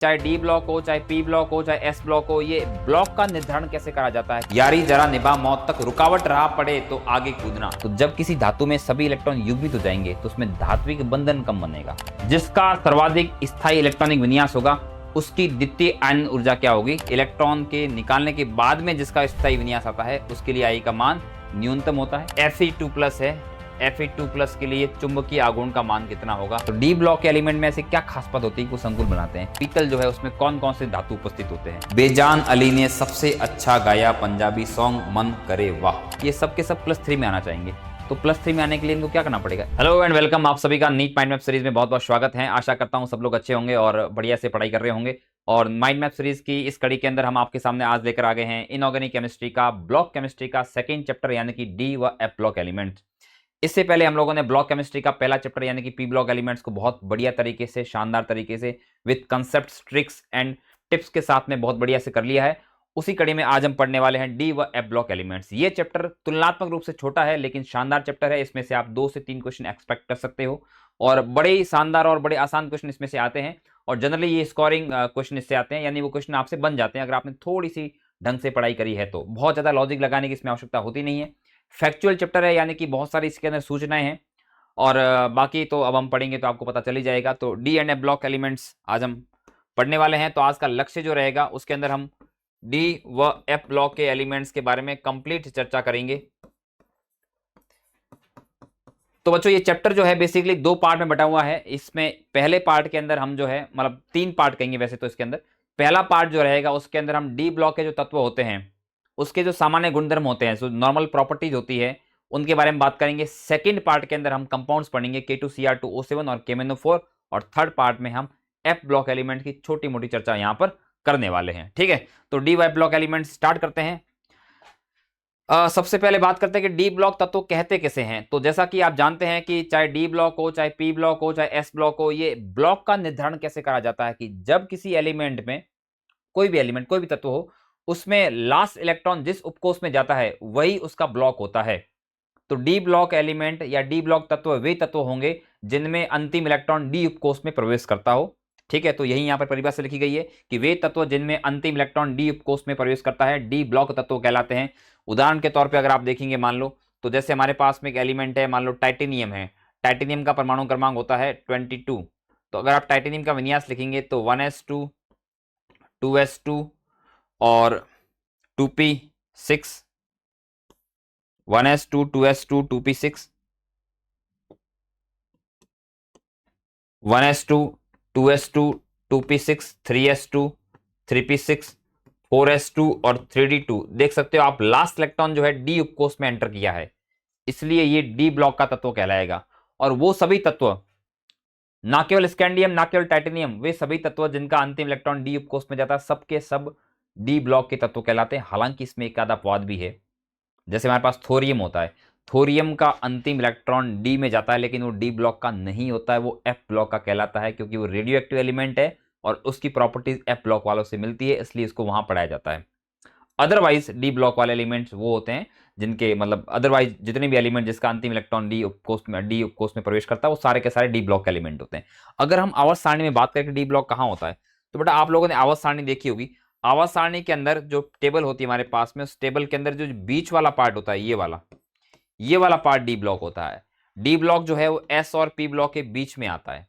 चाहे D block हो, चाहे पी ब्लॉक हो, चाहे एस ब्लॉक हो, ये ब्लॉक का निर्धारण कैसे करा जाता है। यारी जरा निभा मौत तक, रुकावट रहा पड़े तो आगे कूदना। तो जब किसी धातु में सभी इलेक्ट्रॉन युग्मित हो जाएंगे तो उसमें धात्विक बंधन कम बनेगा। जिसका सर्वाधिक स्थायी इलेक्ट्रॉनिक विन्यास होगा उसकी द्वितीय आयन ऊर्जा क्या होगी। इलेक्ट्रॉन के निकालने के बाद में जिसका स्थायी विन्यास आता है उसके लिए आई का मान न्यूनतम होता है। Fe2+ है, Fe2+ के लिए चुंबकीय आघूर्ण का मान कितना होगा। तो डी ब्लॉक के एलिमेंट में ऐसे क्या खास बात होती है कि वो संकुल बनाते हैं। पीतल जो है उसमें कौन कौन से धातु उपस्थित होते हैं। बेजान अली ने सबसे अच्छा गाया पंजाबी सॉन्ग मन करे वाह। ये सब के सब +3 में आना चाहेंगे। तो +3 में आने के लिए इनको क्या करना पड़ेगा। हेलो एंड वेलकम, आप सभी का नीट माइंड मैप सीरीज में बहुत बहुत स्वागत है। आशा करता हूँ सब लोग अच्छे होंगे और बढ़िया से पढ़ाई कर रहे होंगे। और माइंड मैप सीरीज की इस कड़ी के अंदर हम आपके सामने आज लेकर आ गए हैं इनऑर्गेनिक केमिस्ट्री का ब्लॉक केमिस्ट्री का सेकंड चैप्टर यानी कि डी व एफ ब्लॉक एलिमेंट। इससे पहले हम लोगों ने ब्लॉक केमिस्ट्री का पहला चैप्टर यानी कि पी ब्लॉक एलिमेंट्स को बहुत बढ़िया तरीके से, शानदार तरीके से with concept, tricks and tips के साथ में बहुत बढ़िया से कर लिया है। उसी कड़ी में आज हम पढ़ने वाले हैं डी व एफ ब्लॉक एलिमेंट्स। ये चैप्टर तुलनात्मक रूप से छोटा है लेकिन शानदार चैप्टर है। इसमें से आप 2 से 3 क्वेश्चन एक्सपेक्ट कर सकते हो और बड़े ही शानदार और बड़े आसान क्वेश्चन इसमें से आते हैं। और जनरली ये स्कोरिंग क्वेश्चन इससे आते हैं, यानी वो क्वेश्चन आपसे बन जाते हैं अगर आपने थोड़ी सी ढंग से पढ़ाई करी है। तो बहुत ज्यादा लॉजिक लगाने की इसमें आवश्यकता होती नहीं है। फैक्चुअल चैप्टर है यानी कि बहुत सारी इसके अंदर सूचनाएं हैं और बाकी तो अब हम पढ़ेंगे तो आपको पता चल ही जाएगा। तो D and F block elements आज हम पढ़ने वाले हैं। तो आज का लक्ष्य जो रहेगा उसके अंदर हम डी व एफ ब्लॉक के एलिमेंट्स के बारे में कंप्लीट चर्चा करेंगे। तो बच्चों ये चैप्टर जो है बेसिकली 2 पार्ट में बटा हुआ है। इसमें पहले पार्ट के अंदर हम जो है मतलब 3 पार्ट कहेंगे वैसे तो इसके अंदर। पहला पार्ट जो रहेगा उसके अंदर हम डी ब्लॉक के जो तत्व होते हैं उसके जो सामान्य गुणधर्म होते हैं, जो नॉर्मल प्रॉपर्टीज होती है, उनके बारे में बात करेंगे। सेकंड पार्ट के अंदर हम कंपाउंड्स पढ़ेंगे K2Cr2O7 और KMnO4। और थर्ड पार्ट में हम एफ ब्लॉक एलिमेंट की छोटी मोटी चर्चा यहां पर करने वाले हैं। ठीक है, तो D Y block element start करते हैं। सबसे पहले बात करते हैं कि डी ब्लॉक तत्व कहते कैसे हैं। तो जैसा कि आप जानते हैं कि चाहे डी ब्लॉक हो, चाहे पी ब्लॉक हो, चाहे एस ब्लॉक हो, ये ब्लॉक का निर्धारण कैसे करा जाता है कि जब किसी एलिमेंट में कोई भी एलिमेंट, कोई भी तत्व हो, उसमें लास्ट इलेक्ट्रॉन जिस उपकोष में जाता है वही उसका ब्लॉक होता है। तो डी ब्लॉक एलिमेंट या डी ब्लॉक तत्व वे तत्व होंगे जिनमें अंतिम इलेक्ट्रॉन डी उपकोष में प्रवेश करता हो। ठीक है, तो यही यहां पर परिभाषा लिखी गई है कि वे तत्व जिनमें अंतिम इलेक्ट्रॉन डी उपकोष में प्रवेश करता है डी ब्लॉक तत्व कहलाते हैं। उदाहरण के तौर पे अगर आप देखेंगे, मान लो तो जैसे हमारे पास में एक एलिमेंट है, मान लो टाइटेनियम है। टाइटेनियम का परमाणु क्रमांक होता है 22। तो अगर आप टाइटेनियम का विन्यास लिखेंगे तो 1s2 2s2 और 2p6, 1s2 2s2 2p6, 1s2 2s2 2p6, 3s2 3p6, 4s2 और 3d2। देख सकते हो आप लास्ट इलेक्ट्रॉन जो है डी उपकोष में एंटर किया है, इसलिए ये डी ब्लॉक का तत्व कहलाएगा। और वो सभी तत्व, ना केवल स्कैंडियम, ना केवल टाइटेनियम, वे सभी तत्व जिनका अंतिम इलेक्ट्रॉन डी उपकोष में जाता है सबके सब डी ब्लॉक के तत्व कहलाते हैं। हालांकि इसमें एक आधा अपवाद भी है। जैसे हमारे पास थोरियम होता है, थोरियम का अंतिम इलेक्ट्रॉन डी में जाता है लेकिन वो डी ब्लॉक का नहीं होता है, वो एफ ब्लॉक का कहलाता है क्योंकि वो रेडियो एक्टिव एलिमेंट है और उसकी प्रॉपर्टीज एफ ब्लॉक वालों से मिलती है, इसलिए इसको वहां पढ़ाया जाता है। अदरवाइज डी ब्लॉक वाले एलिमेंट्स वो होते हैं जिनके मतलब अदरवाइज जितने भी एलिमेंट जिसका अंतिम इलेक्ट्रॉन डी उपकोष में प्रवेश करता है वो सारे के सारे डी ब्लॉक के एलिमेंट होते हैं। अगर हम आवर्त सारणी में बात करें कि डी ब्लॉक कहाँ होता है, तो बेटा आप लोगों ने आवर्त सारणी देखी होगी। आवर्त सारणी के अंदर जो टेबल होती है हमारे पास में, उस टेबल के अंदर जो बीच वाला पार्ट होता है, ये वाला पार्ट डी ब्लॉक होता है। डी ब्लॉक जो है वो एस और पी ब्लॉक के बीच में आता है।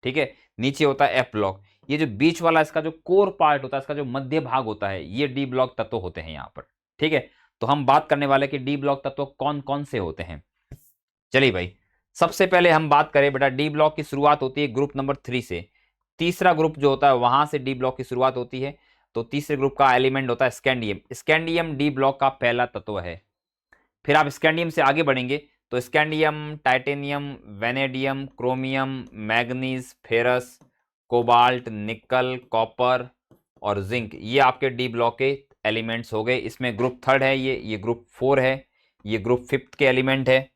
ठीक है, नीचे होता है एफ ब्लॉक। ये जो बीच वाला इसका जो कोर पार्ट होता है, इसका जो मध्य भाग होता है, ये डी ब्लॉक तत्व होते हैं यहाँ पर। ठीक है, तो हम बात करने वाले कि डी ब्लॉक तत्व कौन कौन से होते हैं। चलिए भाई, सबसे पहले हम बात करें बेटा, डी ब्लॉक की शुरुआत होती है ग्रुप नंबर 3 से। तीसरा ग्रुप जो होता है वहां से डी ब्लॉक की शुरुआत होती है। तो तीसरे ग्रुप का एलिमेंट होता है स्कैंडियम। स्कैंडियम डी ब्लॉक का पहला तत्व है। फिर आप स्कैंडियम से आगे बढ़ेंगे तो scandium, titanium, vanadium, chromium, manganese, ferrous, cobalt, निकल, कॉपर और जिंक, ये आपके डी ब्लॉक के एलिमेंट्स हो गए। इसमें ग्रुप 3 है, ये ग्रुप 4 है, ये ग्रुप 5 के एलिमेंट है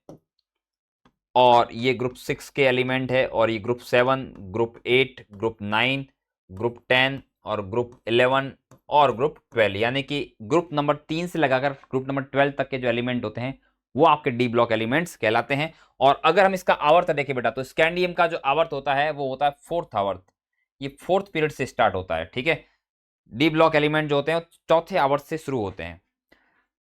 और ये ग्रुप 6 के एलिमेंट है और ये ग्रुप 7, ग्रुप 8, ग्रुप 9, ग्रुप 10 और ग्रुप 11 और ग्रुप 12, यानी कि ग्रुप नंबर 3 से लगाकर ग्रुप नंबर 12 तक के जो एलिमेंट होते हैं वो आपके डी ब्लॉक एलिमेंट्स कहलाते हैं। और अगर हम इसका आवर्त देखें बेटा, तो स्कैंडियम का जो आवर्त होता है वो होता है 4th आवर्त। ये फोर्थ पीरियड से स्टार्ट होता है। ठीक है, डी ब्लॉक एलिमेंट जो होते हैं चौथे आवर्त से शुरू होते हैं।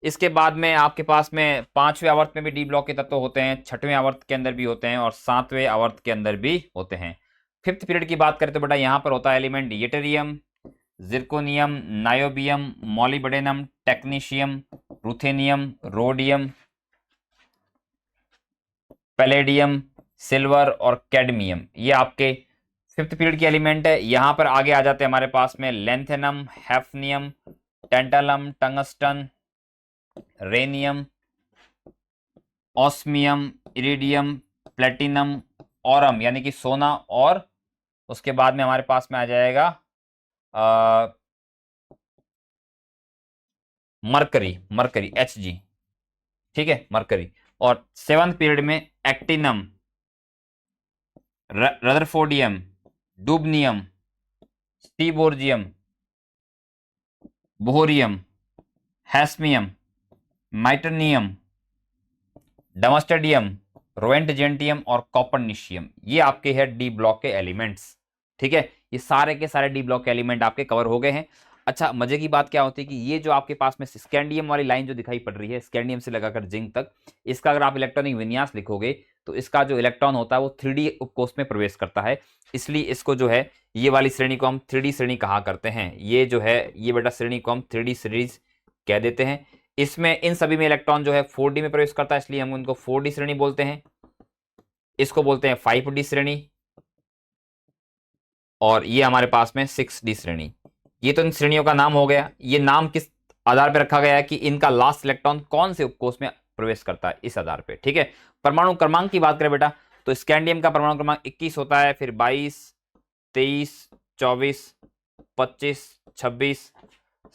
इसके बाद में आपके पास में पांचवें आवर्त में भी डी ब्लॉक के तत्व होते हैं, छठवें आवर्त के अंदर भी होते हैं और सातवें आवर्त के अंदर भी होते हैं। फिफ्थ पीरियड की बात करें तो बेटा यहाँ पर होता है element yttrium, zirconium, niobium, molybdenum, technetium, ruthenium, rhodium, palladium, silver और कैडमियम। ये आपके फिफ्थ पीरियड के एलिमेंट है। यहां पर आगे आ जाते हैं हमारे पास में lanthanum, hafnium, tantalum, tungsten, rhenium, osmium, iridium, platinum, aurum यानी कि सोना, और उसके बाद में हमारे पास में आ जाएगा मरकरी, मरकरी Hg। ठीक है, मरकरी। और सेवंथ पीरियड में एक्टिनम, रदरफोर्डियम, डुबनियम, स्टीबोर्जियम, बोहरियम, हैस्मियम, माइटरनियम, डमस्टेडियम, रोएंटजेंटियम और कॉपरनिशियम। ये आपके है डी ब्लॉक के एलिमेंट्स। ठीक है, ये सारे के सारे डी ब्लॉक के एलिमेंट आपके कवर हो गए हैं। अच्छा, मजे की बात क्या होती है कि ये जो आपके पास में स्कैंडियम वाली लाइन जो दिखाई पड़ रही है, स्कैंडियम से लगाकर जिंक तक, इसका अगर आप इलेक्ट्रॉनिक विन्यास लिखोगे तो इसका जो इलेक्ट्रॉन होता है वो 3D उपकोष में प्रवेश करता है। इसलिए इसको जो है ये वाली श्रेणी को हम 3D श्रेणी कहा करते हैं। ये जो है ये बेटा श्रेणी को हम 3D सीरीज कह देते हैं। इसमें इन सभी में इलेक्ट्रॉन जो है 4D में प्रवेश करता है, इसलिए हम उनको 4D श्रेणी बोलते हैं। इसको बोलते हैं 5D श्रेणी, और ये हमारे पास में 6D श्रेणी। ये तो इन श्रेणियों का नाम हो गया। ये नाम किस आधार पर रखा गया है कि इनका लास्ट इलेक्ट्रॉन कौन से उपकोष में प्रवेश करता है, इस आधार पे। ठीक है, परमाणु क्रमांक की बात करें बेटा तो स्कैंडियम का परमाणु क्रमांक 21 होता है, फिर 22, 23, 24, 25, 26,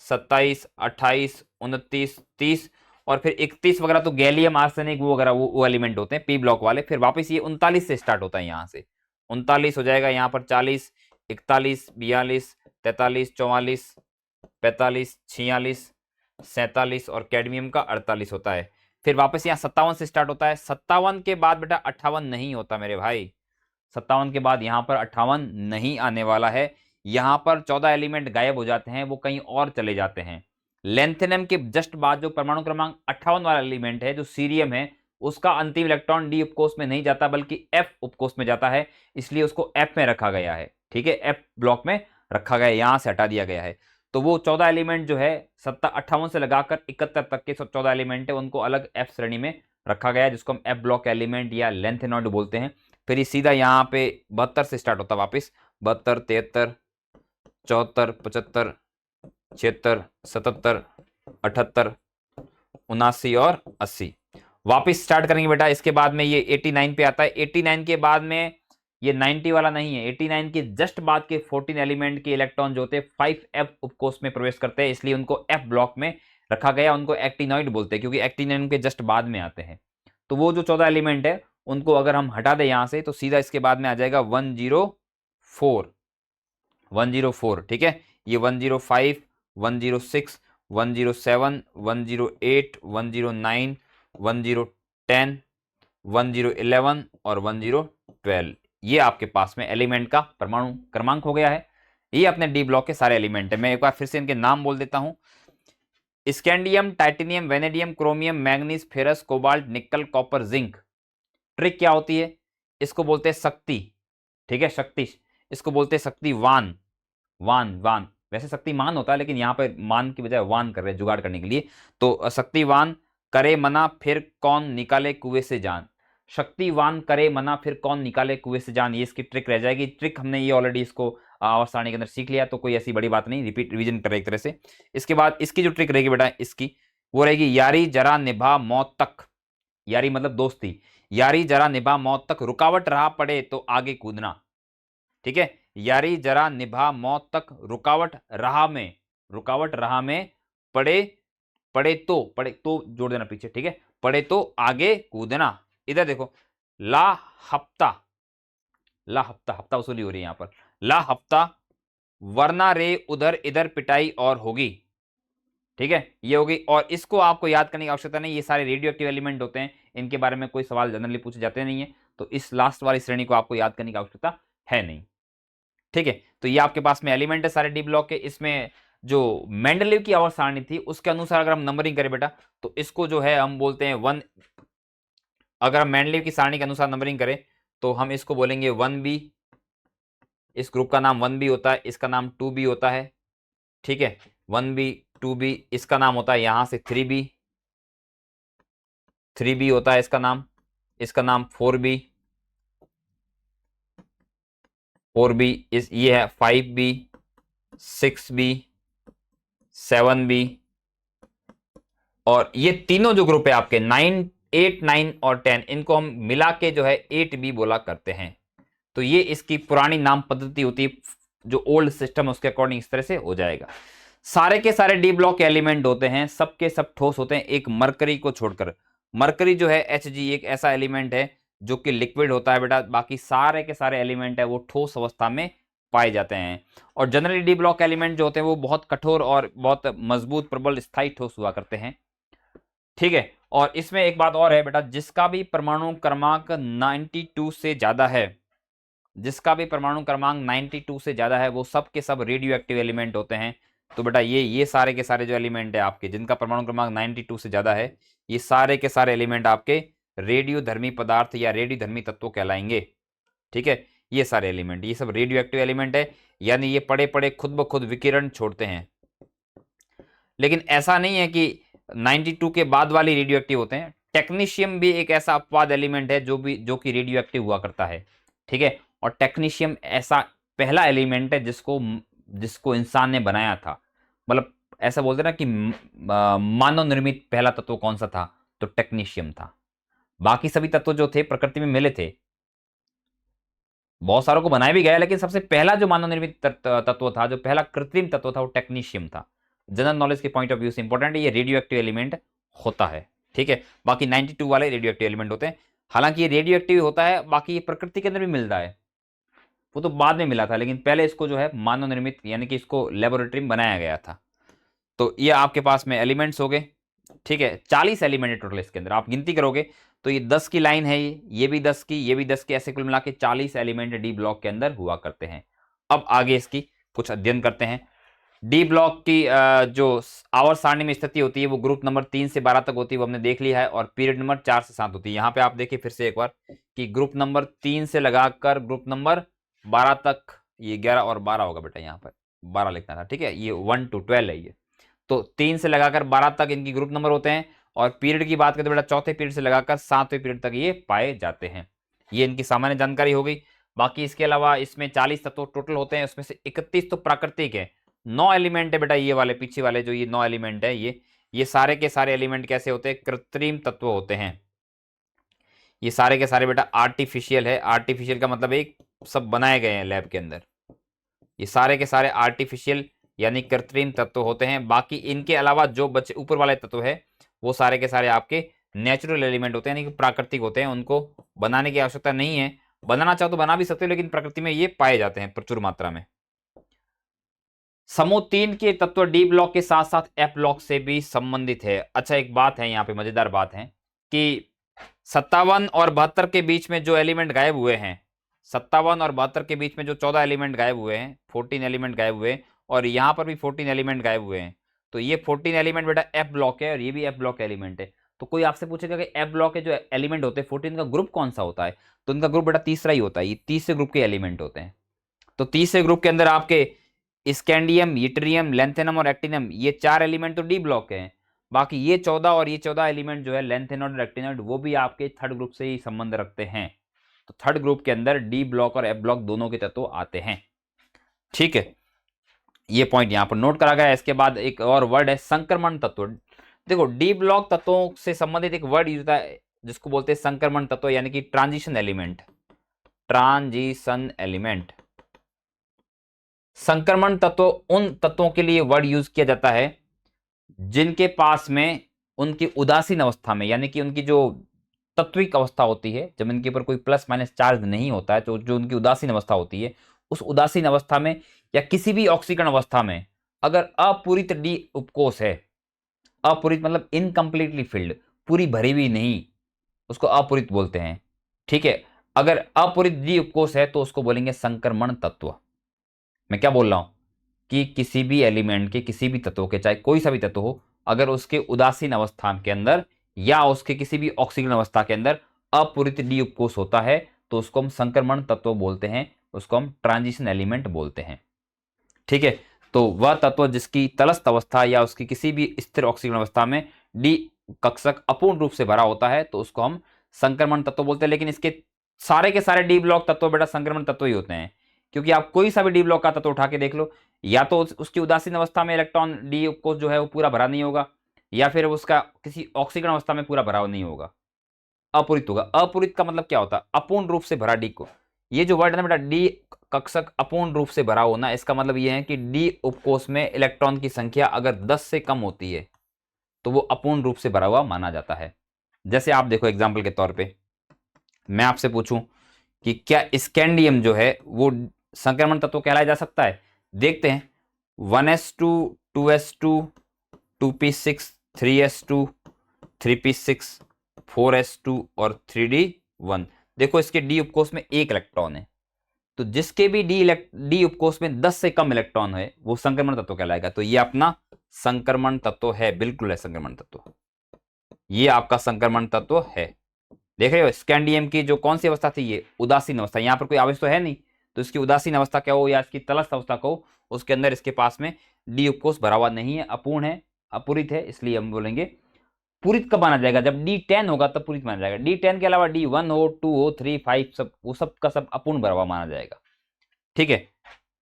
27, 28, 29, 30 और फिर 31 वगैरह तो गैलियम आर्सेनिक वो वगैरह वो एलिमेंट होते हैं पी ब्लॉक वाले। फिर वापस ये 39 से स्टार्ट होता है, यहां से 39 हो जाएगा, यहाँ पर 40, 41, 42, 43, 44, 45, 46, 47 और कैडमियम का 48 होता है। फिर वापस यहाँ 57 से स्टार्ट होता है। 57 के बाद बेटा 58 नहीं होता मेरे भाई। 57 के बाद यहाँ पर 58 नहीं आने वाला है। यहाँ पर 14 एलिमेंट गायब हो जाते हैं, वो कहीं और चले जाते हैं। लेंथेनम के जस्ट बाद जो परमाणु क्रमांक 58 वाला एलिमेंट है जो सीरियम है, उसका अंतिम इलेक्ट्रॉन डी उपकोष में नहीं जाता बल्कि एफ उपकोष में जाता है, इसलिए उसको एफ में रखा गया है। ठीक है, एफ ब्लॉक में रखा गया है, यहां से हटा दिया गया है। तो वो 14 एलिमेंट जो है 58 से लगाकर 71 तक के 14 एलिमेंट है, उनको अलग एफ श्रेणी में रखा गया है, जिसको हम एफ ब्लॉक एलिमेंट या लेंथेनॉइड बोलते हैं। फिर ये सीधा यहाँ पे 72 से स्टार्ट होता है वापिस, 72, 73, 74, 75, 76, 77, 78, 79 और 80 वापिस स्टार्ट करेंगे बेटा। इसके बाद में ये 89 पे आता है। 89 के बाद में ये 90 वाला नहीं है, 89 के जस्ट बाद के 14 एलिमेंट के इलेक्ट्रॉन जो होते हैं 5f उपकोष में प्रवेश करते हैं, इसलिए उनको f ब्लॉक में रखा गया। उनको एक्टिनॉइड बोलते हैं क्योंकि एक्टिनॉइड के जस्ट बाद में आते हैं। तो वो जो 14 एलिमेंट है उनको अगर हम हटा दें यहां से तो सीधा इसके बाद में आ जाएगा 104, 104। ठीक है, ये 105, 106, 107, 108, 109, 1010, 1011 और 1012 ये आपके पास में एलिमेंट का परमाणु क्रमांक हो गया है। ये अपने डी ब्लॉक के सारे एलिमेंट है। मैं एक बार फिर से इनके नाम बोल देता हूं। Scandium, titanium, vanadium, chromium, manganese, ferrous, cobalt, निकल, कॉपर, जिंक। ट्रिक क्या होती है, इसको बोलते हैं शक्ति। ठीक है, शक्ति, इसको बोलते हैं शक्तिवान। वान वैसे शक्तिमान होता है, लेकिन यहां पर मान की बजाय वान कर रहे हैं जुगाड़ करने के लिए। तो शक्तिवान, करे मना फिर कौन निकाले कुएं से जान। शक्तिवान, करे मना फिर कौन निकाले कुएं से जान, ये इसकी ट्रिक रह जाएगी। ट्रिक हमने ये ऑलरेडी इसको आवर्त सारणी के अंदर सीख लिया, तो कोई ऐसी बड़ी बात नहीं, रिपीट रिवीजन कर एक तरह से। इसके बाद इसकी जो ट्रिक रहेगी बेटा इसकी वो रहेगी यारी जरा निभा मौत तक। यारी मतलब दोस्ती। यारी जरा निभा मौत तक, रुकावट रहा पड़े तो आगे कूदना। ठीक है, यारी जरा निभा मौत तक, रुकावट राह में पड़े तो जोड़ देना पीछे। ठीक है, पड़े तो आगे कूदना। इधर देखो, ला हफ्ता हफ्ता वसूली हो रही है यहां पर। ला हफ्ता वरना रे उधर इधर पिटाई और होगी। ठीक है, ये होगी। और इसको आपको याद करने की आवश्यकता नहीं, ये सारे रेडियो एक्टिव एलिमेंट होते हैं, इनके बारे में कोई सवाल जनरली पूछे जाते नहीं है, तो इस लास्ट वाली श्रेणी को आपको याद करने की आवश्यकता है नहीं। ठीक है, तो ये आपके पास में एलिमेंट है सारे डी ब्लॉक के। इसमें जो मेंडलीव की आवर्त सारणी थी उसके अनुसार अगर हम नंबरिंग करें बेटा, तो इसको जो है हम बोलते हैं 1। अगर हम मेंडलीव की सारणी के अनुसार नंबरिंग करें तो हम इसको बोलेंगे 1B। इस ग्रुप का नाम 1B होता है, इसका नाम 2B होता है। ठीक है, 1B 2B, इसका नाम होता है यहां से 3B, 3B होता है इसका नाम 4B, 4B ये है 5B, 6B, 7B, और ये तीनों जो ग्रुप है आपके 9, 8, 9 और 10, इनको हम मिला के जो है 8B बोला करते हैं। तो ये इसकी पुरानी नाम पद्धति होती है, जो ओल्ड सिस्टम है उसके अकॉर्डिंग इस तरह से हो जाएगा। सारे के सारे डी ब्लॉक एलिमेंट होते हैं, सबके सब ठोस होते हैं एक मरकरी को छोड़कर। मरकरी जो है Hg एक ऐसा एलिमेंट है जो कि लिक्विड होता है बेटा, बाकी सारे के सारे एलिमेंट है वो ठोस अवस्था में पाए जाते हैं। और जनरली डी ब्लॉक एलिमेंट जो होते हैं वो बहुत कठोर और बहुत मजबूत प्रबल स्थायी ठोस हुआ करते हैं। ठीक है, और इसमें एक बात और है बेटा, जिसका भी परमाणु क्रमांक 92 से ज्यादा है, जिसका भी परमाणु क्रमांक 92 से ज्यादा है, वो सब के सब रेडियो एक्टिव एलिमेंट होते हैं। तो बेटा ये सारे के सारे जो एलिमेंट है आपके जिनका परमाणु क्रमांक 92 से ज्यादा है, ये सारे के सारे एलिमेंट आपके रेडियो धर्मी पदार्थ या रेडियो धर्मी तत्व कहलाएंगे। ठीक है, ये सारे एलिमेंट ये सब रेडियो एक्टिव एलिमेंट है, यानी ये पड़े पड़े खुद ब खुद विकिरण छोड़ते हैं। लेकिन ऐसा नहीं है कि 92 के बाद वाली रेडियो एक्टिव होते हैं। टेक्नीशियम भी एक ऐसा अपवाद एलिमेंट है जो कि रेडियो एक्टिव हुआ करता है। ठीक है, और टेक्नीशियम ऐसा पहला एलिमेंट है जिसको इंसान ने बनाया था। मतलब ऐसा बोलते ना कि मानव निर्मित पहला तत्व कौन सा था, तो टेक्नीशियम था। बाकी सभी तत्व जो थे प्रकृति में मिले थे, बहुत सारों को बनाया भी गया, लेकिन सबसे पहला जो मानव निर्मित तत्व था, जो पहला कृत्रिम तत्व था, वो टेक्नीशियम था। जनरल नॉलेज के पॉइंट ऑफ व्यू से इंपॉर्टेंट है, ये रेडियो एक्टिव एलिमेंट होता है। ठीक है, बाकी 92 वाले रेडियो एक्टिव एलिमेंट होते हैं। हालांकि ये रेडियो एक्टिव होता है, बाकी ये प्रकृति के अंदर भी मिलता है, वो तो बाद में मिला था, लेकिन पहले इसको जो है मानव निर्मित यानी कि इसको लेबोरेटरी में बनाया गया था। तो ये आपके पास में एलिमेंट्स हो गए। ठीक है, 40 एलिमेंट है टोटल इसके अंदर। आप गिनती करोगे तो ये 10 की लाइन है, ये भी 10 की, ये भी 10 की, ऐसे कुल मिला के 40 एलिमेंट डी ब्लॉक के अंदर हुआ करते हैं। अब आगे इसकी कुछ अध्ययन करते हैं। डी ब्लॉक की जो आवर्त सारणी में स्थिति होती है वो ग्रुप नंबर 3 से 12 तक होती है, वो हमने देख लिया है, और पीरियड नंबर 4 से 7 होती है। यहाँ पे आप देखिए फिर से एक बार कि ग्रुप नंबर 3 से लगाकर ग्रुप नंबर 12 तक, ये 11 और 12 होगा बेटा, यहाँ पर 12 लिखना था। ठीक है, ये 1 to 12 है ये, तो 3 से लगाकर 12 तक इनकी ग्रुप नंबर होते हैं। और पीरियड की बात करें तो बेटा चौथे पीरियड से लगाकर 7वें पीरियड तक ये पाए जाते हैं। ये इनकी सामान्य जानकारी हो गई। बाकी इसके अलावा इसमें 40 तत्व टोटल होते हैं, उसमें से 31 तो प्राकृतिक है, 9 एलिमेंट है बेटा, ये वाले पीछे वाले जो ये 9 एलिमेंट है, ये सारे के सारे एलिमेंट कैसे होते हैं, कृत्रिम तत्व होते हैं। ये सारे के सारे बेटा आर्टिफिशियल है। आर्टिफिशियल का मतलब एक सब बनाए गए हैं लैब के अंदर। ये सारे के सारे आर्टिफिशियल यानी कृत्रिम तत्व होते हैं। बाकी इनके अलावा जो बचे ऊपर वाले तत्व है वो सारे के सारे आपके नेचुरल एलिमेंट होते हैं, यानी कि प्राकृतिक होते हैं, उनको बनाने की आवश्यकता नहीं है। बनाना चाहो तो बना भी सकते हो, लेकिन प्रकृति में ये पाए जाते हैं प्रचुर मात्रा में। समूह 3 के तत्व डी ब्लॉक के साथ साथ एफ ब्लॉक से भी संबंधित है। अच्छा, एक बात है यहाँ पे, मजेदार बात है कि 57 और 72 के बीच में जो एलिमेंट गायब हुए हैं, 57 और 72 के बीच में जो 14 एलिमेंट गायब हुए हैं, 14 एलिमेंट गायब हुए हैं, और यहाँ पर भी 14 एलिमेंट गायब हुए हैं। तो ये 14 एलिमेंट बेटा एफ ब्लॉक है, और ये भी एफ ब्लॉक एलिमेंट है। तो कोई आपसे पूछेगा कि एफ ब्लॉक के जो एलिमेंट होते हैं 14 का ग्रुप कौन सा होता है, तो उनका ग्रुप बेटा तीसरा ही होता है। ये तीसरे ग्रुप के एलिमेंट होते हैं। तो तीसरे ग्रुप के अंदर आपके स्कैंडियम, यूट्रियम, लेंथेनम और एक्टिनम, ये 4 एलिमेंट तो डी ब्लॉक के हैं। बाकी ये 14 और ये 14 एलिमेंट जो है लेंथेनॉइड और एक्टिनॉइड, वो भी आपके थर्ड ग्रुप से ही संबंध रखते हैं। तो थर्ड ग्रुप के अंदर डी ब्लॉक और एफ ब्लॉक दोनों के तत्व आते हैं। ठीक है, ये पॉइंट यहां पर नोट करा गया है। इसके बाद एक और वर्ड है संक्रमण तत्व। देखो, डी ब्लॉक तत्वों से संबंधित एक वर्ड यूज होता है जिसको बोलते हैं संक्रमण तत्व, यानी कि ट्रांजिशन एलिमेंट। ट्रांजिशन एलिमेंट, संक्रमण तत्व उन तत्वों के लिए वर्ड यूज किया जाता है जिनके पास में उनकी उदासीन अवस्था में, यानी कि उनकी जो तत्विक अवस्था होती है, जब इनके ऊपर कोई प्लस माइनस चार्ज नहीं होता है, तो जो उनकी उदासीन अवस्था होती है, उस उदासीन अवस्था में या किसी भी ऑक्सीकरण अवस्था में अगर अपूरित डी उपकोष है, अपूरित मतलब इनकम्प्लीटली फिल्ड, पूरी भरी हुई नहीं, उसको अपूरित बोलते हैं। ठीक है, अगर अपूरित डी उपकोष है तो उसको बोलेंगे संक्रमण तत्व। मैं क्या बोल रहा हूं कि किसी भी एलिमेंट के, किसी भी तत्व के, चाहे कोई सा भी तत्व हो, अगर उसके उदासीन अवस्था के अंदर या उसके किसी भी ऑक्सीजन अवस्था के अंदर अपूरित डी उपकोष होता है तो उसको हम संक्रमण तत्व बोलते हैं, उसको हम ट्रांजिशन एलिमेंट बोलते हैं। ठीक है, तो वह तत्व जिसकी तलस्थ अवस्था या उसकी किसी भी स्थिर ऑक्सीजन अवस्था में डी कक्षक अपूर्ण रूप से भरा होता है तो उसको हम संक्रमण तत्व बोलते हैं। लेकिन इसके सारे के सारे डी ब्लॉक तत्व बेटा संक्रमण तत्व ही होते हैं, क्योंकि आप कोई सा भी डी ब्लॉक का तत्व उठा के देख लो, या तो उसकी उदासीन अवस्था में इलेक्ट्रॉन डी उपकोष जो है वो पूरा भरा नहीं होगा, या फिर उसका किसी ऑक्सीजन अवस्था में पूरा भरा नहीं होगा, अपूरित होगा। अपूरित का मतलब क्या होता है? अपूर्ण रूप से भरा डी को। ये जो वर्ड है ना बेटा, डी कक्षक अपूर्ण रूप से भरा होना, इसका मतलब ये है कि डी उपकोष में इलेक्ट्रॉन की संख्या अगर 10 से कम होती है तो वो अपूर्ण रूप से भरा हुआ माना जाता है। जैसे आप देखो एग्जाम्पल के तौर पे मैं आपसे पूछूं कि क्या स्कैंडियम जो है वो संक्रमण तत्व कहलाया जा सकता है? देखते हैं, 1s2 2s2 2p6 3s2 3p6 4s2 और 3d1। देखो इसके डी उपकोष में एक इलेक्ट्रॉन है, तो जिसके भी डी उपकोष में 10 से कम इलेक्ट्रॉन है वो संक्रमण तत्व कहलाएगा। तो ये अपना संक्रमण तत्व है, बिल्कुल है संक्रमण तत्व, ये आपका संक्रमण तत्व है। देख रहे हो स्कैंडियम की जो कौन सी अवस्था थी, ये उदासीन अवस्था, यहां पर कोई आवेश तो है नहीं, तो इसकी उदासीन अवस्था क्या हो या इसकी तलस्थ अवस्था को, उसके अंदर इसके पास में डी उपकोष भरा हुआ नहीं है, अपूर्ण है, अपूरित है, इसलिए हम बोलेंगे पूरित कब माना जाएगा? जब D10 होगा तब पूरित माना जाएगा। D10 के अलावा D1 हो, 2 हो, 3, 5 सब, वो सब का सब अपूर्ण भरा हुआ माना जाएगा। ठीक है,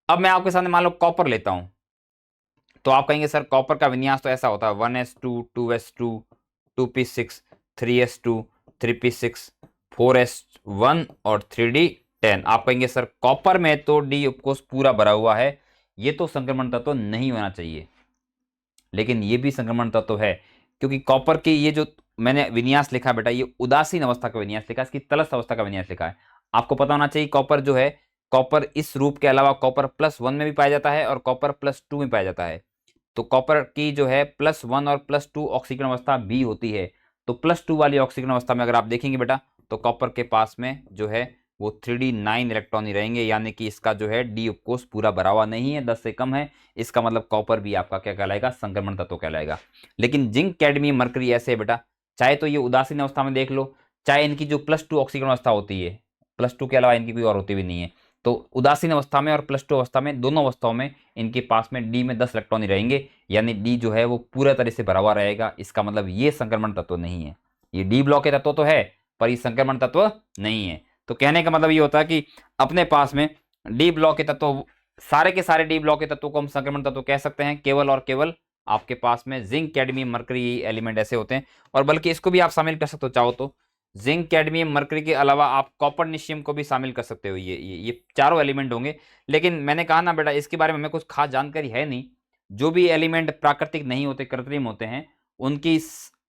अब मैं आपके सामने मान लो कॉपर लेता हूं, तो आप कहेंगे सर कॉपर का विन्यास तो ऐसा होता है 1s2 2s2 2p6 3s2 3p6 4s1 और 3d10। आप कहेंगे सर कॉपर में तो डी उपकोष पूरा भरा हुआ है, ये तो संक्रमण तत्व नहीं होना चाहिए। लेकिन ये भी संक्रमण तत्व है, क्योंकि कॉपर की ये जो मैंने विन्यास लिखा बेटा, ये उदासीन अवस्था का विन्यास लिखा है, इसकी तलस्थ अवस्था का विन्यास लिखा है। आपको पता होना चाहिए कॉपर जो है, कॉपर इस रूप के अलावा कॉपर +1 में भी पाया जाता है और कॉपर +2 में पाया जाता है। तो कॉपर की जो है +1 और +2 ऑक्सीजन अवस्था भी होती है। तो +2 वाली ऑक्सीजन अवस्था में अगर आप देखेंगे बेटा, तो कॉपर के पास में जो है वो 3d9 इलेक्ट्रॉन ही रहेंगे, यानी कि इसका जो है डी उपकोष पूरा भरा हुआ नहीं है, 10 से कम है। इसका मतलब कॉपर भी आपका क्या कहलाएगा? संक्रमण तत्व कहलाएगा। लेकिन जिंक, कैडमियम, मरकरी ऐसे है बेटा, चाहे तो ये उदासीन अवस्था में देख लो, चाहे इनकी जो +2 ऑक्सीजन अवस्था होती है, +2 के अलावा इनकी कोई और होती भी नहीं है, तो उदासीन अवस्था में और +2 अवस्था में, दोनों अवस्थाओं में इनके पास में डी में 10 इलेक्ट्रॉन ही रहेंगे, यानी डी जो है वो पूरा तरह से भरा हुआ रहेगा। इसका मतलब ये संक्रमण तत्व नहीं है, ये डी ब्लॉक के तत्व तो है पर ये संक्रमण तत्व नहीं है। तो कहने का मतलब ये होता है कि अपने पास में डी ब्लॉक के तत्व, सारे के सारे डी ब्लॉक के तत्वों को हम संक्रमण तत्व कह सकते हैं, केवल और केवल आपके पास में जिंक, कैडमियम, मरकरी एलिमेंट ऐसे होते हैं। और बल्कि इसको भी आप शामिल कर सकते हो चाहो तो, जिंक, कैडमियम, मरकरी के अलावा आप कॉपर, निशियम को भी शामिल कर सकते हो। ये चारों एलिमेंट होंगे। लेकिन मैंने कहा ना बेटा, इसके बारे में हमें कुछ खास जानकारी है नहीं। जो भी एलिमेंट प्राकृतिक नहीं होते, कृत्रिम होते हैं, उनकी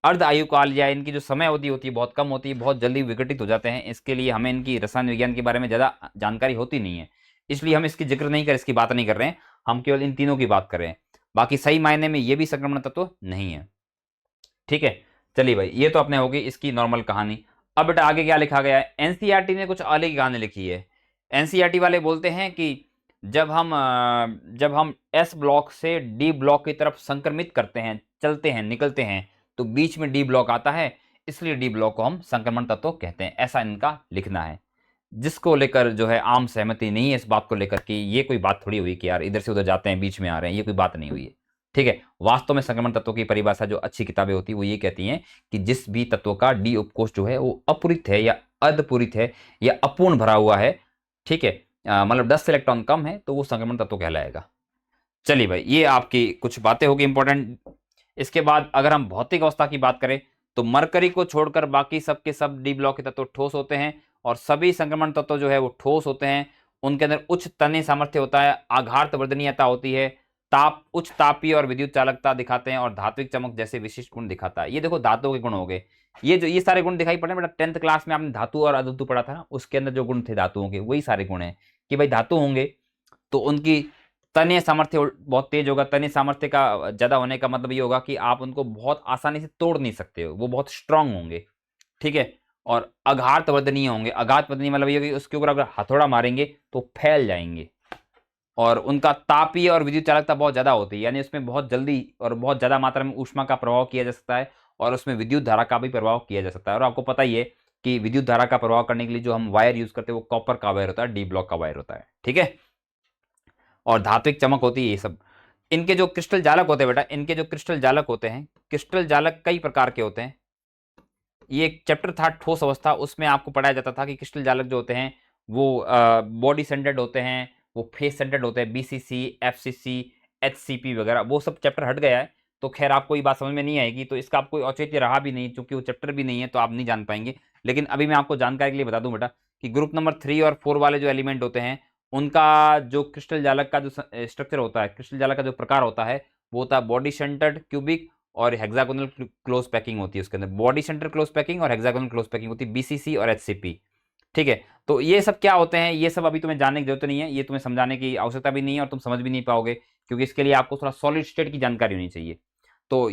अर्ध आयु काल या इनकी जो समय अवधि होती है बहुत कम होती है, बहुत जल्दी विघटित हो जाते हैं। इसके लिए हमें इनकी रसायन विज्ञान के बारे में ज़्यादा जानकारी होती नहीं है, इसलिए हम इसकी जिक्र नहीं कर, इसकी बात नहीं कर रहे हैं। हम केवल इन तीनों की बात कर रहे हैं। बाकी सही मायने में ये भी संक्रमण तत्व नहीं है। ठीक है, चलिए भाई, ये तो अपने होगी इसकी नॉर्मल कहानी। अब बेटा आगे क्या लिखा गया है? एनसीईआरटी ने कुछ अलग ही कहानी लिखी है। एनसीईआरटी वाले बोलते हैं कि जब हम एस ब्लॉक से डी ब्लॉक की तरफ संक्रमित करते हैं, चलते हैं, निकलते हैं, तो बीच में डी ब्लॉक आता है, इसलिए डी ब्लॉक को हम संक्रमण तत्व कहते हैं, ऐसा इनका लिखना है। जिसको लेकर जो है आम सहमति नहीं है इस बात को लेकर कि ये कोई बात थोड़ी हुई कि यार इधर से उधर जाते हैं, बीच में आ रहे हैं, ये कोई बात नहीं हुई है। ठीक है, वास्तव में संक्रमण तत्वों की परिभाषा जो अच्छी किताबें होती है वो ये कहती हैं कि जिस भी तत्व का डी उपकोष जो है वो अपूरित है या अर्धपूरित है या अपूर्ण भरा हुआ है, ठीक है, मतलब 10 इलेक्ट्रॉन कम है, तो वो संक्रमण तत्व कहलाएगा। चलिए भाई, ये आपकी कुछ बातें होगी इंपॉर्टेंट। इसके बाद अगर हम भौतिक अवस्था की बात करें तो मरकरी को छोड़कर बाकी सबके सब डी ब्लॉक के तत्व ठोस होते हैं, और सभी संक्रमण तत्व जो है वो ठोस होते हैं। उनके अंदर उच्च तन्य सामर्थ्य होता है, आघात वर्धनीयता होती है, उच्च तापीय और विद्युत चालकता दिखाते हैं, और धात्विक चमक जैसे विशिष्ट गुण दिखाता है। ये देखो धातुओं के गुण हो गए, ये सारे गुण दिखाई पड़े बेटा। 10th क्लास में आपने धातु और अधातु पढ़ा था, उसके अंदर जो गुण थे धातुओं के, वही सारे गुण हैं कि भाई धातु होंगे तो उनकी तन्य सामर्थ्य बहुत तेज होगा। तन्य सामर्थ्य का ज्यादा होने का मतलब ये होगा कि आप उनको बहुत आसानी से तोड़ नहीं सकते हो, वो बहुत स्ट्रांग होंगे। ठीक है, और आघात वर्धनीय होंगे। आघात वर्धनीय मतलब ये कि उसके ऊपर अगर हथौड़ा मारेंगे तो फैल जाएंगे, और उनका तापीय और विद्युत चालकता बहुत ज्यादा होती है, यानी उसमें बहुत जल्दी और बहुत ज्यादा मात्रा में ऊष्मा का प्रभाव किया जा सकता है और उसमें विद्युत धारा का भी प्रभाव किया जा सकता है। और आपको पता ही है कि विद्युत धारा का प्रभाव करने के लिए जो हम वायर यूज करते हैं वो कॉपर का वायर होता है, डी ब्लॉक का वायर होता है, ठीक है। और धात्विक चमक होती है ये सब। इनके जो क्रिस्टल जालक होते हैं बेटा, इनके जो क्रिस्टल जालक होते हैं, क्रिस्टल जालक कई प्रकार के होते हैं। ये एक चैप्टर था ठोस अवस्था, उसमें आपको पढ़ाया जाता था कि क्रिस्टल जालक जो होते हैं वो बॉडी सेंटर्ड होते हैं, वो फेस सेंटर्ड होते हैं, बीसीसी, एफसीसी, एचसीपी वगैरह, वो सब चैप्टर हट गया है। तो खैर आपको ये बात समझ में नहीं आएगी, तो इसका आपको औचित्य रहा भी नहीं, क्योंकि वो चैप्टर भी नहीं है तो आप नहीं जान पाएंगे। लेकिन अभी मैं आपको जानकारी के लिए बता दूं बेटा कि ग्रुप नंबर 3 और 4 वाले जो एलिमेंट होते हैं उनका जो क्रिस्टल जालक का जो स्ट्रक्चर होता है, क्रिस्टल जालक का जो प्रकार होता है वो होता है बॉडी सेंटर्ड क्यूबिक और हेक्सागोनल क्लोज पैकिंग होती है। उसके अंदर बॉडी सेंटर क्लोज पैकिंग और हेक्सागोनल क्लोज पैकिंग होती है, बीसीसी और एचसीपी, ठीक है। तो ये सब क्या होते हैं, ये सब अभी तुम्हें जानने की जरूरत नहीं है, ये तुम्हें समझाने की आवश्यकता भी नहीं है और तुम समझ भी नहीं पाओगे, क्योंकि इसके लिए आपको थोड़ा सॉलिड स्टेट की जानकारी होनी चाहिए। तो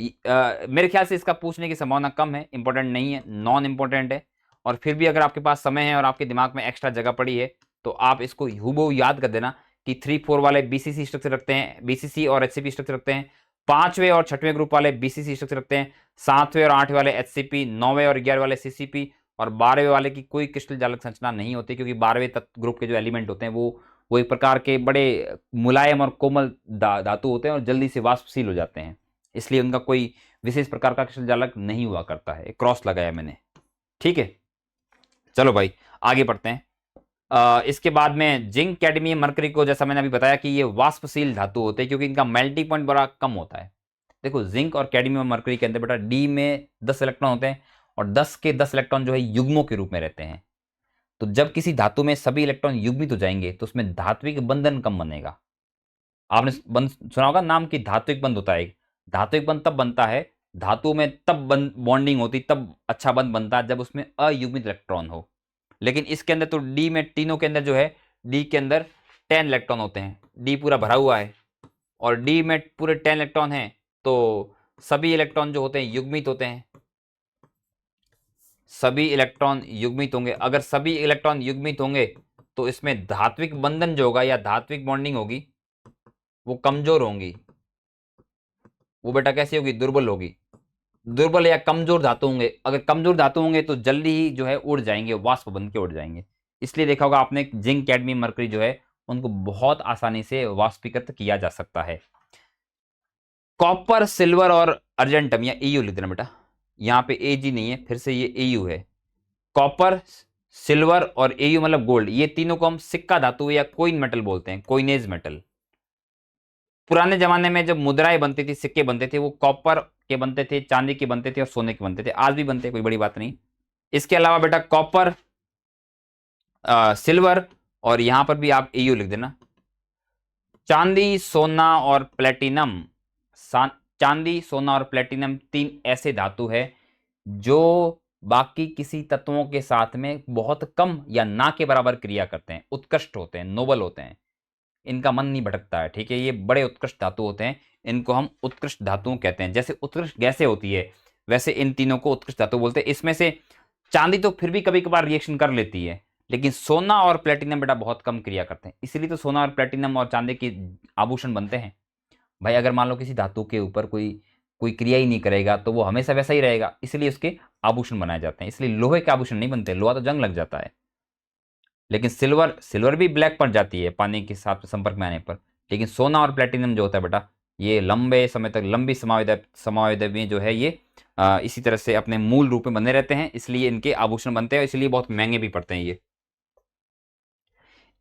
मेरे ख्याल से इसका पूछने की संभावना कम है, इंपॉर्टेंट नहीं है, नॉन इंपॉर्टेंट है। और फिर भी अगर आपके पास समय है और आपके दिमाग में एक्स्ट्रा जगह पड़ी है तो आप इसको हूबहू याद कर देना कि 3-4 वाले बीसीसी स्ट्रक्चर रखते हैं, बीसीसी और एचसीपी स्ट्रक्चर रखते हैं। 5वें और 6वें ग्रुप वाले बीसीसी स्ट्रक्चर रखते हैं। 7वें और 8वें वाले एचसीपी, 9वें और 11वें वाले सीसीपी और 12वें वाले की कोई क्रिस्टल जालक संरचना नहीं होती, क्योंकि 12वें ग्रुप के जो एलिमेंट होते हैं वो एक प्रकार के बड़े मुलायम और कोमल धातु होते हैं और जल्दी से वाष्पशील हो जाते हैं, इसलिए उनका कोई विशेष प्रकार का क्रिस्टल जालक नहीं हुआ करता है। क्रॉस लगाया मैंने, ठीक है। चलो भाई आगे बढ़ते हैं। इसके बाद में जिंक, कैडमियम, मरकरी को जैसा मैंने अभी बताया कि ये वाष्पशील धातु होते हैं क्योंकि इनका मेल्टिंग पॉइंट बड़ा कम होता है। देखो जिंक और कैडमियम और मरकरी के अंदर बेटा डी में 10 इलेक्ट्रॉन होते हैं और 10 के 10 इलेक्ट्रॉन जो है युग्मों के रूप में रहते हैं। तो जब किसी धातु में सभी इलेक्ट्रॉन युग्मित हो जाएंगे तो उसमें धात्विक बंधन कम बनेगा। आपने बंध सुना होगा नाम की धात्विक बंध होता है। धात्विक बंध तब बनता है, धातु में तब बॉन्डिंग होती, तब अच्छा बंध बनता है जब उसमें अयुग्मित इलेक्ट्रॉन हो। लेकिन इसके अंदर तो डी में, तीनों के अंदर जो है डी के अंदर 10 इलेक्ट्रॉन होते हैं, डी पूरा भरा हुआ है और डी में पूरे 10 इलेक्ट्रॉन हैं, तो सभी इलेक्ट्रॉन जो होते हैं युग्मित होते हैं, सभी इलेक्ट्रॉन युग्मित होंगे। अगर सभी इलेक्ट्रॉन युग्मित होंगे तो इसमें धात्विक बंधन जो होगा या धात्विक बॉन्डिंग होगी वो कमजोर होंगी। वो बेटा कैसी होगी, दुर्बल होगी। दुर्बल या कमजोर धातु होंगे, अगर कमजोर धातु होंगे तो जल्दी ही जो है उड़ जाएंगे, वाष्प बन के उड़ जाएंगे। इसलिए देखा होगा आपने जिंक, कैडमियम, मरकरी जो है उनको बहुत आसानी से वाष्पीकृत किया जा सकता है। कॉपर, सिल्वर और अर्जेंटम या एयू लिख देना बेटा, यहाँ पे एजी नहीं है, फिर से ये एयू है। कॉपर, सिल्वर और एयू मतलब गोल्ड, ये तीनों को हम सिक्का धातु या कोइन मेटल बोलते हैं, कोइनेज मेटल। पुराने जमाने में जब मुद्राएं बनती थी, सिक्के बनते थे, वो कॉपर के बनते थे, चांदी के बनते थे और सोने के बनते थे, आज भी बनते हैं, कोई बड़ी बात नहीं। इसके अलावा बेटा कॉपर, सिल्वर और यहां पर भी आप एयू लिख देना। चांदी, सोना और प्लेटिनम, चांदी, सोना और प्लेटिनम 3 ऐसे धातु है जो बाकी किसी तत्वों के साथ में बहुत कम या ना के बराबर क्रिया करते हैं, उत्कृष्ट होते हैं, नोबल होते हैं, इनका मन नहीं भटकता है, ठीक है। ये बड़े उत्कृष्ट धातु होते हैं, इनको हम उत्कृष्ट धातुओं कहते हैं। जैसे उत्कृष्ट गैसें होती है वैसे इन तीनों को उत्कृष्ट धातु बोलते हैं। इसमें से चांदी तो फिर भी कभी कभार रिएक्शन कर लेती है, लेकिन सोना और प्लेटिनम बेटा बहुत कम क्रिया करते हैं, इसीलिए तो सोना और प्लेटिनम और चांदी के आभूषण बनते हैं। भाई अगर मान लो किसी धातु के ऊपर कोई कोई क्रिया ही नहीं करेगा तो वो हमेशा वैसा ही रहेगा, इसलिए उसके आभूषण बनाए जाते हैं। इसलिए लोहे के आभूषण नहीं बनते, लोहा तो जंग लग जाता है। लेकिन सिल्वर भी ब्लैक पड़ जाती है पानी के साथ संपर्क में आने पर। लेकिन सोना और प्लेटिनम जो होता है बेटा ये लंबे समय तक, लंबी समावेद में जो है ये इसी तरह से अपने मूल रूप में बने रहते हैं, इसलिए इनके आभूषण बनते हैं, इसलिए बहुत महंगे भी पड़ते हैं ये।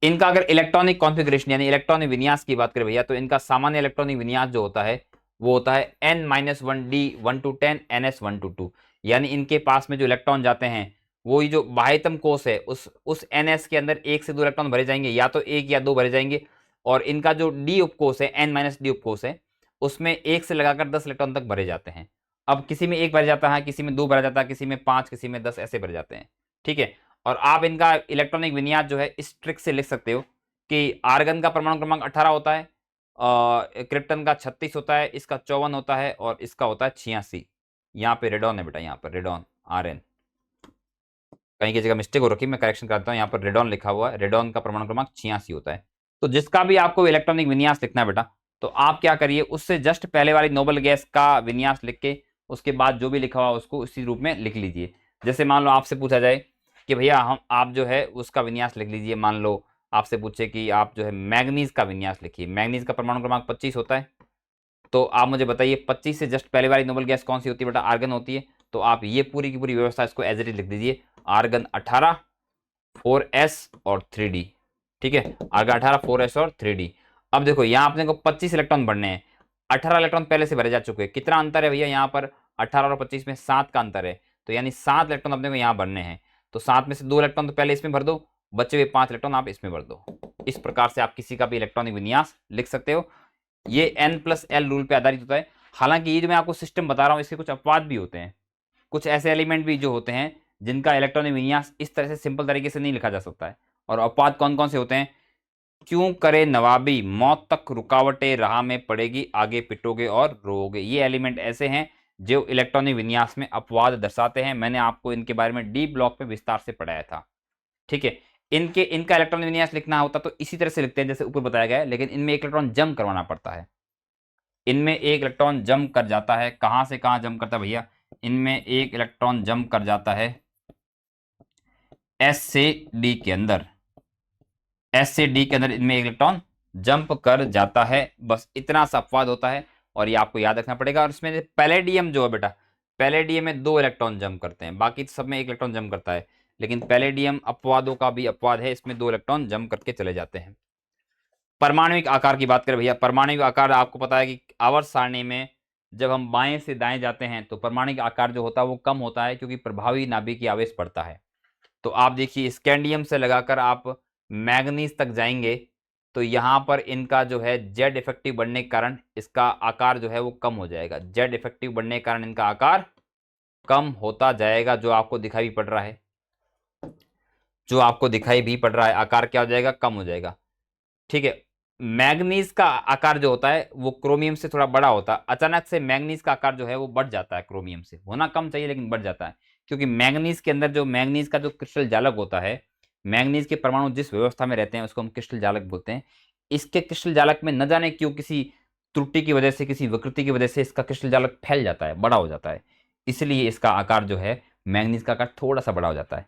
इनका अगर इलेक्ट्रॉनिक कॉन्फ़िगरेशन यानी इलेक्ट्रॉनिक विन्यास की बात करें भैया, तो इनका सामान्य इलेक्ट्रॉनिक विन्यास जो होता है वो होता है n-1d 1 to 10 ns 1 to 2, यानी इनके पास में जो इलेक्ट्रॉन जाते हैं वो जो बाह्यतम कोष है उस ns के अंदर 1 से 2 इलेक्ट्रॉन भरे जाएंगे, या तो 1 या 2 भरे जाएंगे। और इनका जो डी उपकोष है, n-d उपकोष है, उसमें 1 से लगाकर 10 इलेक्ट्रॉन तक भरे जाते हैं। अब किसी में 1 भर जाता है, किसी में 2 भरा जाता है, किसी में 5, किसी में 10 ऐसे भरे जाते हैं, ठीक है। और आप इनका इलेक्ट्रॉनिक विन्यास जो है इस ट्रिक से लिख सकते हो कि आर्गन का परमाणु क्रमांक 18 होता है, क्रिप्टन का 36 होता है, इसका 54 होता है और इसका होता है 86। यहाँ पे रेडॉन है बेटा, यहाँ पर रेडॉन Rn, कहीं की जगह मिस्टेक हो रखी, मैं करेक्शन करता हूँ, यहाँ पर रेडॉन लिखा हुआ है, रेडॉन का परमाणु क्रमांक 86 होता है। तो जिसका भी आपको इलेक्ट्रॉनिक विन्यास लिखना है बेटा, तो आप क्या करिए, उससे जस्ट पहले वाली नोबल गैस का विन्यास लिख के उसके बाद जो भी लिखा हुआ उसको उसी रूप में लिख लीजिए। जैसे मान लो आपसे पूछा जाए कि भैया आप जो है उसका विन्यास लिख लीजिए। मान लो आपसे पूछे कि आप जो है मैग्नीज का विन्यास लिखिए। मैग्नीज का परमाणु क्रमांक 25 होता है, तो आप मुझे बताइए 25 से जस्ट पहले वाली नोबल गैस कौन सी होती है बेटा? आर्गन होती है। तो आप ये पूरी की पूरी व्यवस्था इसको एज इट इज लिख दीजिए, आर्गन 18 4s और 3d। ठीक है, आर्गन 18 4s और 3d। अब देखो यहाँ अपने को 25 इलेक्ट्रॉन भरने हैं, 18 इलेक्ट्रॉन पहले से भरे जा चुके हैं। कितना अंतर है भैया यहाँ पर? 18 और 25 में 7 का अंतर है, तो यानी 7 इलेक्ट्रॉन अपने को यहाँ भरने हैं। तो 7 में से 2 इलेक्ट्रॉन तो पहले इसमें भर दो, बचे हुए 5 इलेक्ट्रॉन आप इसमें भर दो। इस प्रकार से आप किसी का भी इलेक्ट्रॉनिक विन्यास लिख सकते हो। ये n+l रूल पे आधारित होता है। हालांकि ये जो मैं आपको सिस्टम बता रहा हूँ इसके कुछ अपवाद भी होते हैं। कुछ ऐसे एलिमेंट भी जो होते हैं जिनका इलेक्ट्रॉनिक विन्यास इस तरह से सिंपल तरीके से नहीं लिखा जा सकता है। और अपवाद कौन कौन से होते हैं? क्यों करे नवाबी, मौत तक रुकावटें राह में पड़ेगी, आगे पिटोगे और रोओगे। ये एलिमेंट ऐसे हैं जो इलेक्ट्रॉनिक विन्यास में अपवाद दर्शाते हैं। मैंने आपको इनके बारे में डी ब्लॉक पे विस्तार से पढ़ाया था। ठीक है, इनका इलेक्ट्रॉनिक विन्यास लिखना होता तो इसी तरह से लिखते हैं जैसे ऊपर बताया गया है, लेकिन इनमें एक इलेक्ट्रॉन जंप करवाना पड़ता है। इनमें एक इलेक्ट्रॉन जंप कर जाता है। कहां से कहां जंप करता है भैया? इनमें एक इलेक्ट्रॉन जंप कर जाता है एस से डी के अंदर। एस से डी के अंदर इनमें एक इलेक्ट्रॉन जंप कर जाता है। बस इतना सा अपवाद होता है और ये आपको याद रखना पड़ेगा। और इसमें पैलेडियम जो है बेटा, पैलेडियम में 2 इलेक्ट्रॉन जंप करते हैं, बाकी सब में 1 इलेक्ट्रॉन जंप करता है। लेकिन पैलेडियम अपवादों का भी अपवाद है, इसमें 2 इलेक्ट्रॉन जंप करके चले जाते हैं। परमाणुविक आकार की बात करें भैया, परमाणुविक आकार आपको पता है कि आवर्त सारणी में जब हम बाएं से दाएं जाते हैं तो परमाणुविक आकार जो होता है वो कम होता है, क्योंकि प्रभावी नाभिकीय आवेश बढ़ता है। तो आप देखिए स्कैंडियम से लगाकर आप मैग्नीज तक जाएंगे तो यहाँ पर इनका जो है जेड इफेक्टिव बढ़ने के कारण इसका आकार जो है वो कम हो जाएगा। जेड इफेक्टिव बढ़ने के कारण इनका आकार कम होता जाएगा, जो आपको दिखाई पड़ रहा है, जो आपको दिखाई भी पड़ रहा है, आकार क्या हो जाएगा? कम हो जाएगा। ठीक है, मैग्नीज का आकार जो होता है वो क्रोमियम से थोड़ा बड़ा होता है। अचानक से मैग्नीज का आकार जो है वो बढ़ जाता है, क्रोमियम से होना कम चाहिए लेकिन बढ़ जाता है, क्योंकि मैग्नीज के अंदर जो मैग्नीज का जो क्रिस्टल जालक होता है, मैग्नीज के परमाणु जिस व्यवस्था में रहते हैं उसको हम क्रिस्टल जालक बोलते हैं। इसके क्रिस्टल जालक में न जाने क्यों किसी त्रुटि की वजह से, किसी विकृति की वजह से इसका क्रिस्टल जालक फैल जाता है, बड़ा हो जाता है, इसलिए इसका आकार जो है मैग्नीज का आकार थोड़ा सा बड़ा हो जाता है।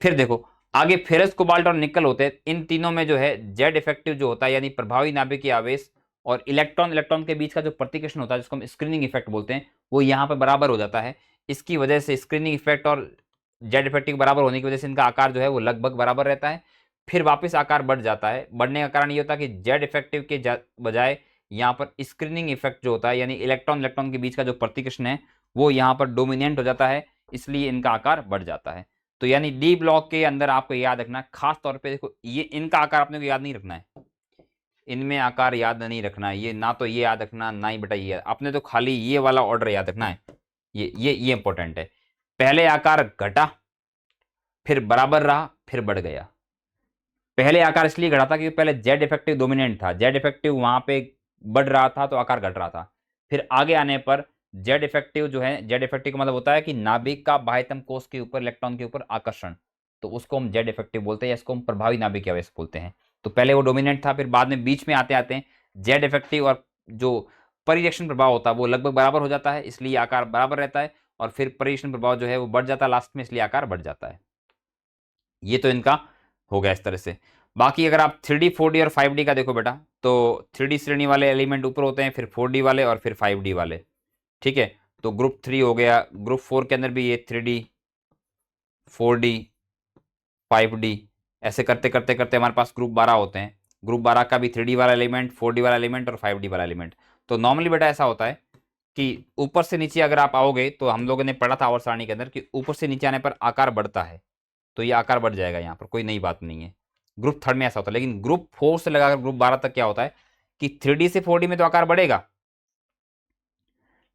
फिर देखो आगे फेरस, कोबाल्ट और निकल होते हैं। इन तीनों में जो है जेड इफेक्टिव जो होता है यानी प्रभावी नाभिकीय आवेश और इलेक्ट्रॉन के बीच का जो प्रतिकर्षण होता है जिसको हम स्क्रीनिंग इफेक्ट बोलते हैं, वो यहाँ पर बराबर हो जाता है। इसकी वजह से स्क्रीनिंग इफेक्ट और जेड इफेक्टिव बराबर होने की वजह से इनका आकार जो है वो लगभग बराबर रहता है। फिर वापस आकार बढ़ जाता है। बढ़ने का कारण ये होता है कि जेड इफेक्टिव के बजाय यहाँ पर स्क्रीनिंग इफेक्ट जो होता है यानी इलेक्ट्रॉन के बीच का जो प्रतिकर्षण है वो यहाँ पर डोमिनेंट हो जाता है, इसलिए इनका आकार बढ़ जाता है। तो यानी डी ब्लॉक के अंदर आपको याद रखना है, खास तौर पे देखो ये इनका आकार अपने को याद नहीं रखना है, इनमें आकार याद नहीं रखना है। ये ना तो ये याद रखना, ना ही बेटा ये, आपने तो खाली ये वाला ऑर्डर याद रखना है। ये इंपॉर्टेंट है। पहले आकार घटा, फिर बराबर रहा, फिर बढ़ गया। पहले आकार इसलिए घटा था क्योंकि पहले जेड इफेक्टिव डोमिनेंट था, जेड इफेक्टिव वहां पे बढ़ रहा था तो आकार घट रहा था। फिर आगे आने पर जेड इफेक्टिव जो है, जेड इफेक्टिव का मतलब होता है कि नाभिक का बाह्यतम कोष के ऊपर इलेक्ट्रॉन के ऊपर आकर्षण, तो उसको हम जेड इफेक्टिव बोलते हैं या इसको हम प्रभावी नाभिकीय आवेश बोलते हैं। तो पहले वो डोमिनेंट था, फिर बाद में बीच में आते आते जेड इफेक्टिव और जो परिरक्षण प्रभाव होता है वो लगभग बराबर हो जाता है, इसलिए आकार बराबर रहता है। और फिर परिरक्षण प्रभाव जो है वो बढ़ जाता है लास्ट में, इसलिए आकार बढ़ जाता है। ये तो इनका हो गया इस तरह से। बाकी अगर आप 3D 4D और 5D का देखो बेटा, तो 3D श्रेणी वाले एलिमेंट ऊपर होते हैं, फिर 4D वाले और फिर 5D वाले। ठीक है, तो ग्रुप 3 हो गया, ग्रुप 4 के अंदर भी ये 3D 4D 5D ऐसे करते करते करते हमारे पास ग्रुप 12 होते हैं। ग्रुप 12 का भी 3D वाला एलिमेंट, 4D वाला एलिमेंट और 5D वाला एलिमेंट। तो नॉर्मली बेटा ऐसा होता है कि ऊपर से नीचे अगर आप आओगे तो हम लोगों ने पढ़ा था आवर्त सारणी के अंदर कि ऊपर से नीचे आने पर आकार बढ़ता है, तो ये आकार बढ़ जाएगा, यहाँ पर कोई नई बात नहीं है। ग्रुप 3 में ऐसा होता है, लेकिन ग्रुप 4 से लगाकर ग्रुप 12 तक क्या होता है कि 3D से 4D में तो आकार बढ़ेगा,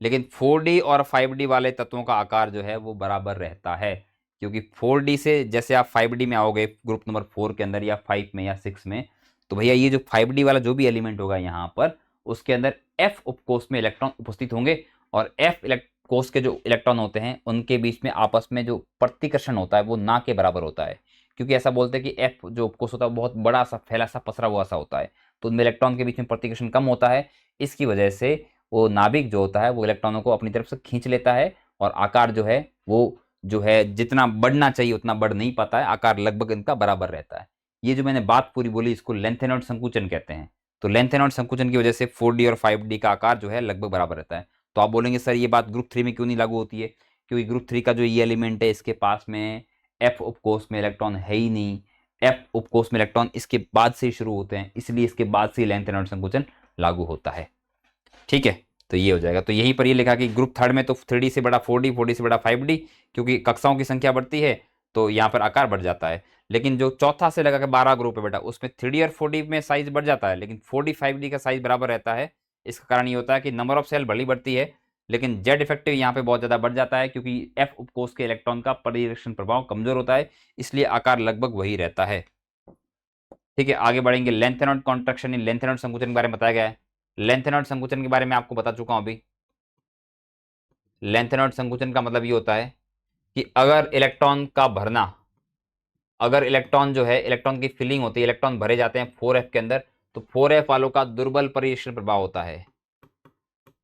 लेकिन 4D और 5D वाले तत्वों का आकार जो है वो बराबर रहता है। क्योंकि 4D से जैसे आप 5D में आओगे ग्रुप नंबर 4 के अंदर या 5 में या 6 में, तो भैया ये जो 5D वाला जो भी एलिमेंट होगा यहाँ पर उसके अंदर F उपकोष में इलेक्ट्रॉन उपस्थित होंगे, और F कोष के जो इलेक्ट्रॉन होते हैं उनके बीच में आपस में जो प्रतिकर्षण होता है वो ना के बराबर होता है। क्योंकि ऐसा बोलते हैं कि एफ जो उपकोष होता है बहुत बड़ा सा फैला सा पसरा हुआ सा होता है, तो उनमें इलेक्ट्रॉन के बीच में प्रतिकर्षण कम होता है। इसकी वजह से वो नाभिक जो होता है वो इलेक्ट्रॉनों को अपनी तरफ से खींच लेता है, और आकार जो है वो जो है जितना बढ़ना चाहिए उतना बढ़ नहीं पाता है, आकार लगभग इनका बराबर रहता है। ये जो मैंने बात पूरी बोली इसको लेंथेनॉइड संकुचन कहते हैं। तो लेंथेनॉइड संकुचन की वजह से 4D और 5D का आकार जो है लगभग बराबर रहता है। तो आप बोलेंगे सर ये बात ग्रुप 3 में क्यों नहीं लागू होती है? क्योंकि ग्रुप 3 का जो ये एलिमेंट है इसके पास में एफ उपकोष में इलेक्ट्रॉन है ही नहीं। एफ उपकोष में इलेक्ट्रॉन इसके बाद से शुरू होते हैं, इसलिए इसके बाद से लेंथेनॉइड संकुचन लागू होता है। ठीक है, तो ये हो जाएगा। तो यहीं पर ये लिखा कि ग्रुप थर्ड में तो 3D से बड़ा 4D, 4D से बड़ा 5D, क्योंकि कक्षाओं की संख्या बढ़ती है तो यहाँ पर आकार बढ़ जाता है। लेकिन जो चौथा से लगा के 12 ग्रुप है बेटा, उसमें 3D और 4D में साइज बढ़ जाता है, लेकिन 4D 5D का साइज बराबर रहता है। इसका कारण ये होता है कि नंबर ऑफ सेल भली बढ़ती है, लेकिन जेड इफेक्टिव यहाँ पे बहुत ज़्यादा बढ़ जाता है, क्योंकि एफ उपकोष के इलेक्ट्रॉन का परिरक्षण प्रभाव कमजोर होता है, इसलिए आकार लगभग वही रहता है। ठीक है, आगे बढ़ेंगे। लेंथेनॉइड कॉन्ट्रैक्शन, लेंथेनॉइड संकुचन के बारे में बताया गया है। लेंथेनॉइड संकुचन के बारे में आपको बता चुका हूं अभी। लेंथेनॉइड संकुचन का मतलब ये होता है कि अगर इलेक्ट्रॉन का भरना, अगर इलेक्ट्रॉन जो है इलेक्ट्रॉन की फिलिंग होती है, इलेक्ट्रॉन भरे जाते हैं 4f के अंदर, तो 4f वालों का दुर्बल परिरक्षण प्रभाव होता है,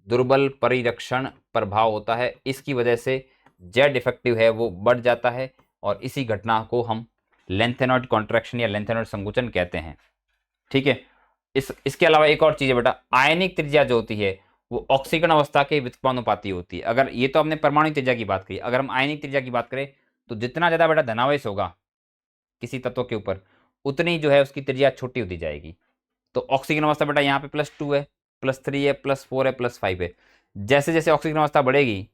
दुर्बल परिरक्षण प्रभाव होता है। इसकी वजह से जेड इफेक्टिव है वो बढ़ जाता है, और इसी घटना को हम लेंथेनॉइड कॉन्ट्रैक्शन या लेंथेनॉइड संकुचन कहते हैं। ठीक है, इसके अलावा एक और चीज है बेटा, आयनिक त्रिज्या जो होती है वो ऑक्सीकरण अवस्था के व्युत्पन्नुपाती होती है। अगर ये तो हमने परमाणु त्रिज्या की बात करी, अगर हम आयनिक त्रिज्या की बात करें तो जितना ज्यादा बेटा धनावेश होगा किसी तत्व के ऊपर, उतनी जो है उसकी त्रिज्या छोटी होती जाएगी। तो ऑक्सीजन अवस्था बेटा यहाँ पे +2 है, +3 है, +4 है, +5 है। जैसे जैसे ऑक्सीजन अवस्था बढ़ेगी,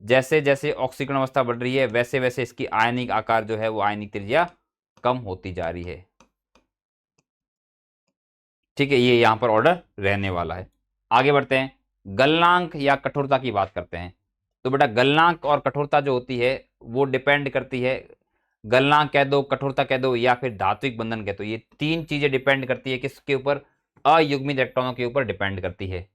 जैसे जैसे ऑक्सीकरण अवस्था बढ़ रही है, वैसे वैसे इसकी आयनिक आकार जो है वो आयनिक त्रिज्या कम होती जा रही है। ठीक है, ये यहां पर ऑर्डर रहने वाला है। आगे बढ़ते हैं, गलनांक या कठोरता की बात करते हैं। तो बेटा गलनांक और कठोरता जो होती है वो डिपेंड करती है, गलनांक कह दो, कठोरता कह दो, या फिर धात्विक बंधन कह दो, ये तीन चीजें डिपेंड करती है किसके ऊपर? अयुग्मित इलेक्ट्रॉनों के ऊपर डिपेंड करती है।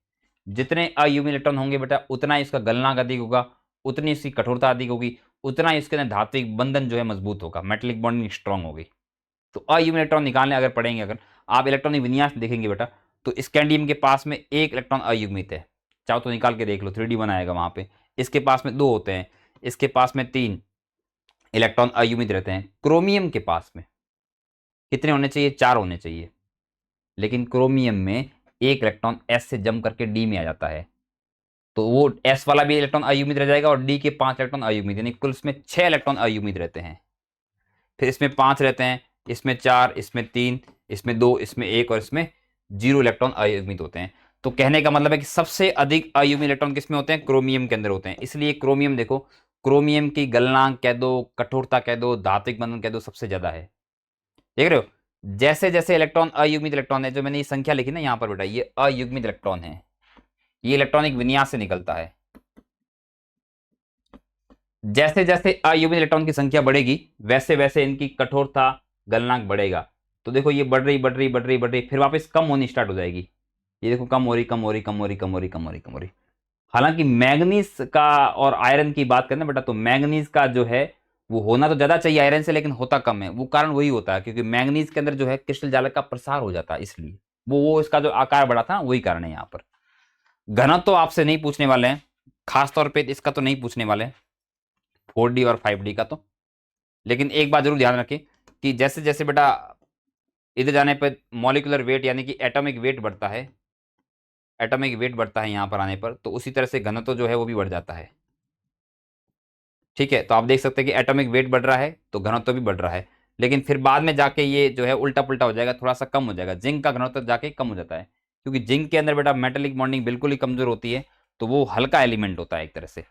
जितने अयुग्मित इलेक्ट्रॉन होंगे बेटा उतना ही इसका गलनांक अधिक होगा, उतनी इसकी कठोरता अधिक होगी, उतना ही इसके अंदर धात्विक बंधन जो है मजबूत होगा, मेटेलिक बॉन्डिंग स्ट्रांग होगी। तो अयुग्मित इलेक्ट्रॉन निकालने अगर पढ़ेंगे, अगर आप इलेक्ट्रॉनिक विन्यास देखेंगे बेटा, तो स्कैंडियम के पास में एक इलेक्ट्रॉन अयुग्मित है, चाहो तो निकाल के देख लो, 3D बनाएगा वहां पे। इसके पास में 2 होते हैं, इसके पास में 3 इलेक्ट्रॉन अयुग्मित रहते हैं। क्रोमियम के पास में कितने होने चाहिए? 4 होने चाहिए, लेकिन क्रोमियम में एक इलेक्ट्रॉन S से जम करके D में आ जाता है, तो वो S वाला भी इलेक्ट्रॉन अयुग्मित रह जाएगा, और D के 5 इलेक्ट्रॉन अयुग्मित, यानी कुल इसमें 6 इलेक्ट्रॉन अयुग्मित रहते हैं। फिर इसमें 5 रहते हैं, इसमें 4, इसमें 3, इसमें 2, इसमें 1, और इसमें 0 इलेक्ट्रॉन अयुग्मित होते हैं। तो कहने का मतलब है कि सबसे अधिक अयुग्मित इलेक्ट्रॉन किसमें होते हैं? क्रोमियम के अंदर होते हैं। इसलिए क्रोमियम देखो, क्रोमियम की गलनांक कह दो, कठोरता कह दो, धात्विक बंधन कह दो, सबसे ज्यादा है। देख रहे हो, जैसे जैसे इलेक्ट्रॉन अयुग्मित इलेक्ट्रॉन है, जो मैंने ये संख्या लिखी ना यहाँ पर बेटा, ये अयुग्मित इलेक्ट्रॉन है, ये इलेक्ट्रॉनिक विन्यास से निकलता है। जैसे जैसे अयुग्मित इलेक्ट्रॉन की संख्या बढ़ेगी वैसे वैसे इनकी कठोरता, गलनांक बढ़ेगा। तो देखो ये बढ़ रही बढ़ रही बढ़ रही बढ़ रही, फिर वापस कम होनी स्टार्ट हो जाएगी। ये देखो कम हो रही कम हो रही कम हो रही कम हो रही कम हो रही कम हो रही। हालांकि मैग्नीज का और आयरन की बात करें बेटा, तो मैग्नीज का जो है वो होना तो ज्यादा चाहिए आयरन से, लेकिन होता कम है। वो कारण वही होता है क्योंकि मैग्नीज के अंदर जो है क्रिस्टल जालक का प्रसार हो जाता है, इसलिए वो इसका जो आकार बढ़ा था वही कारण है यहाँ पर। घनत्व तो आपसे नहीं पूछने वाले हैं, खासतौर पर इसका तो नहीं पूछने वाले, 4D और 5D का तो। लेकिन एक बात जरूर ध्यान रखें कि जैसे जैसे बेटा इधर जाने पर मॉलिक्यूलर वेट यानी कि एटॉमिक वेट बढ़ता है, एटॉमिक वेट बढ़ता है यहाँ पर आने पर, तो उसी तरह से घनत्व जो है वो भी बढ़ जाता है। ठीक है, तो आप देख सकते हैं कि एटॉमिक वेट बढ़ रहा है तो घनत्व भी बढ़ रहा है, लेकिन फिर बाद में जाके ये जो है उल्टा पुल्टा हो जाएगा, थोड़ा सा कम हो जाएगा। जिंक का घनत्व जाके कम हो जाता है, क्योंकि जिंक के अंदर बेटा मेटेलिक बॉन्डिंग बिल्कुल ही कमजोर होती है, तो वो हल्का एलिमेंट होता है एक तरह से।